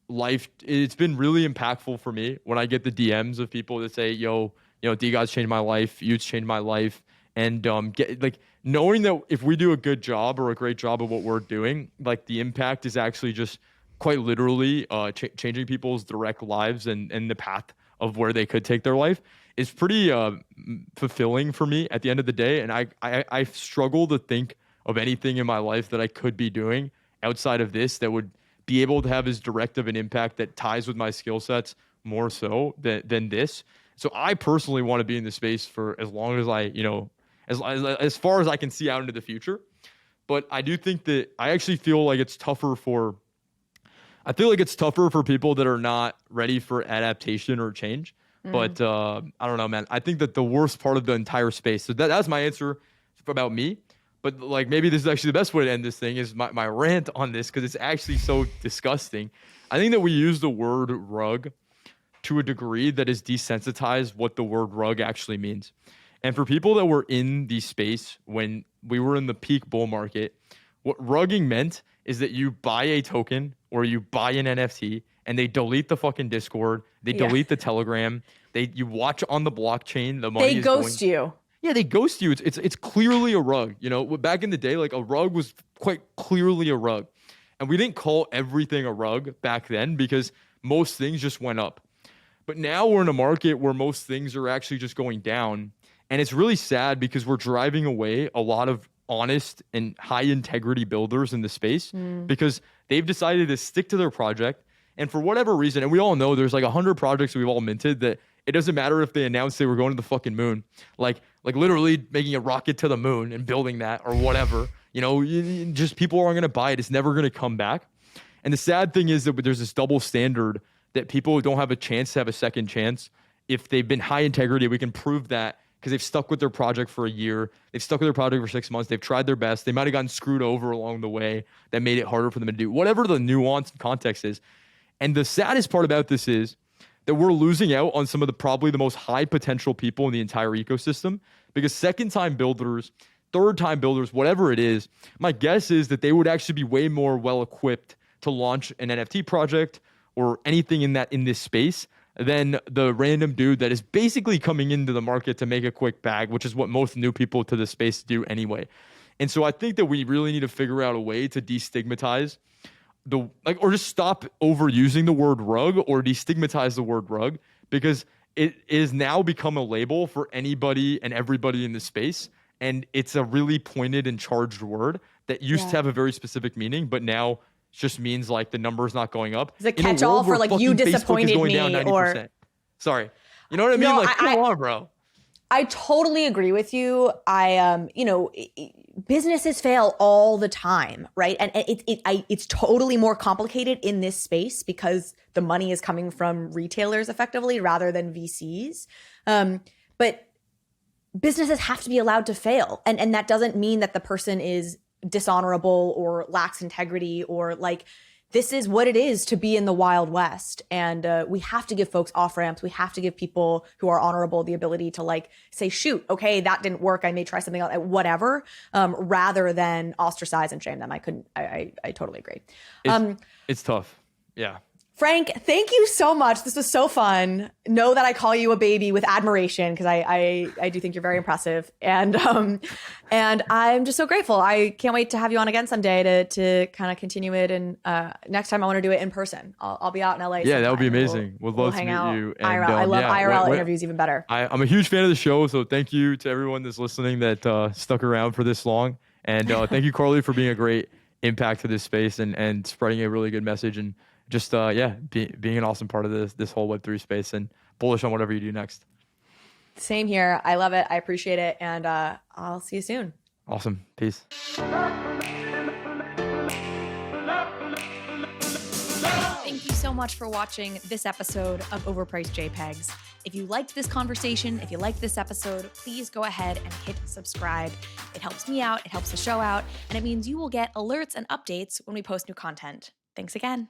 it's been really impactful for me when I get the DMs of people that say, yo, you know, DeGods changed my life, you've changed my life. And get like knowing that if we do a good job or a great job of what we're doing, like the impact is actually just quite literally changing people's direct lives and the path of where they could take their life is pretty fulfilling for me at the end of the day. And I struggle to think of anything in my life that I could be doing outside of this that would be able to have as direct of an impact that ties with my skill sets more so than this. So I personally want to be in the space for as long as I, you know, as far as I can see out into the future. But I do think that I actually feel like it's tougher for people that are not ready for adaptation or change. But I don't know, man. I think that the worst part of the entire space, so that's my answer about me. But like maybe this is actually the best way to end this thing is my rant on this, because it's actually so disgusting. I think that we use the word rug to a degree that is desensitized what the word rug actually means. And for people that were in the space when we were in the peak bull market, what rugging meant is that you buy a token or you buy an NFT and they delete the fucking Discord, they delete the Telegram, you watch on the blockchain, the money they ghost you. Yeah, they ghost you. It's clearly a rug. You know, back in the day, like a rug was quite clearly a rug. And we didn't call everything a rug back then because most things just went up. But now we're in a market where most things are actually just going down. And it's really sad because we're driving away a lot of honest and high integrity builders in the space because they've decided to stick to their project. And for whatever reason, and we all know there's like 100 projects we've all minted that it doesn't matter if they announced they were going to the fucking moon, like literally making a rocket to the moon and building that or whatever, you know, just people aren't going to buy it. It's never going to come back. And the sad thing is that there's this double standard that people don't have a chance to have a second chance. If they've been high integrity, we can prove that because they've stuck with their project for a year. They've stuck with their project for 6 months. They've tried their best. They might have gotten screwed over along the way that made it harder for them to do whatever the nuance and context is. And the saddest part about this is that we're losing out on some of the probably the most high potential people in the entire ecosystem because second time builders, third time builders, whatever it is, my guess is that they would actually be way more well equipped to launch an NFT project or anything in this space than the random dude that is basically coming into the market to make a quick bag, which is what most new people to the space do anyway. And so I think that we really need to figure out a way to destigmatize or just stop overusing the word rug or destigmatize the word rug because it is now become a label for anybody and everybody in the space. And it's a really pointed and charged word that used to have a very specific meaning, but now just means like the number's not going up. It's a catch-all for like you disappointed me or sorry. You know what I mean? No, come on, bro. I totally agree with you. Businesses fail all the time, right? And it's totally more complicated in this space because the money is coming from retailers effectively rather than VCs. But businesses have to be allowed to fail. And that doesn't mean that the person is dishonorable or lacks integrity or like this is what it is to be in the Wild West. And we have to give folks off ramps. We have to give people who are honorable the ability to like say, shoot, okay, that didn't work. I may try something else, whatever, rather than ostracize and shame them. I totally agree. It's tough. Yeah. Frank, thank you so much. This was so fun. Know that I call you a baby with admiration because I do think you're very impressive. And I'm just so grateful. I can't wait to have you on again someday to kind of continue it. And next time I want to do it in person. I'll be out in LA. Yeah, that would be amazing. We'd love to meet you. And, IRL. I love IRL interviews even better. I'm a huge fan of the show. So thank you to everyone that's listening that stuck around for this long. And thank you, Carly, for being a great impact to this space and spreading a really good message and just being an awesome part of this whole Web3 space and bullish on whatever you do next. Same here. I love it. I appreciate it. And I'll see you soon. Awesome. Peace. Thank you so much for watching this episode of Overpriced JPEGs. If you liked this conversation, if you liked this episode, please go ahead and hit subscribe. It helps me out, it helps the show out, and it means you will get alerts and updates when we post new content. Thanks again.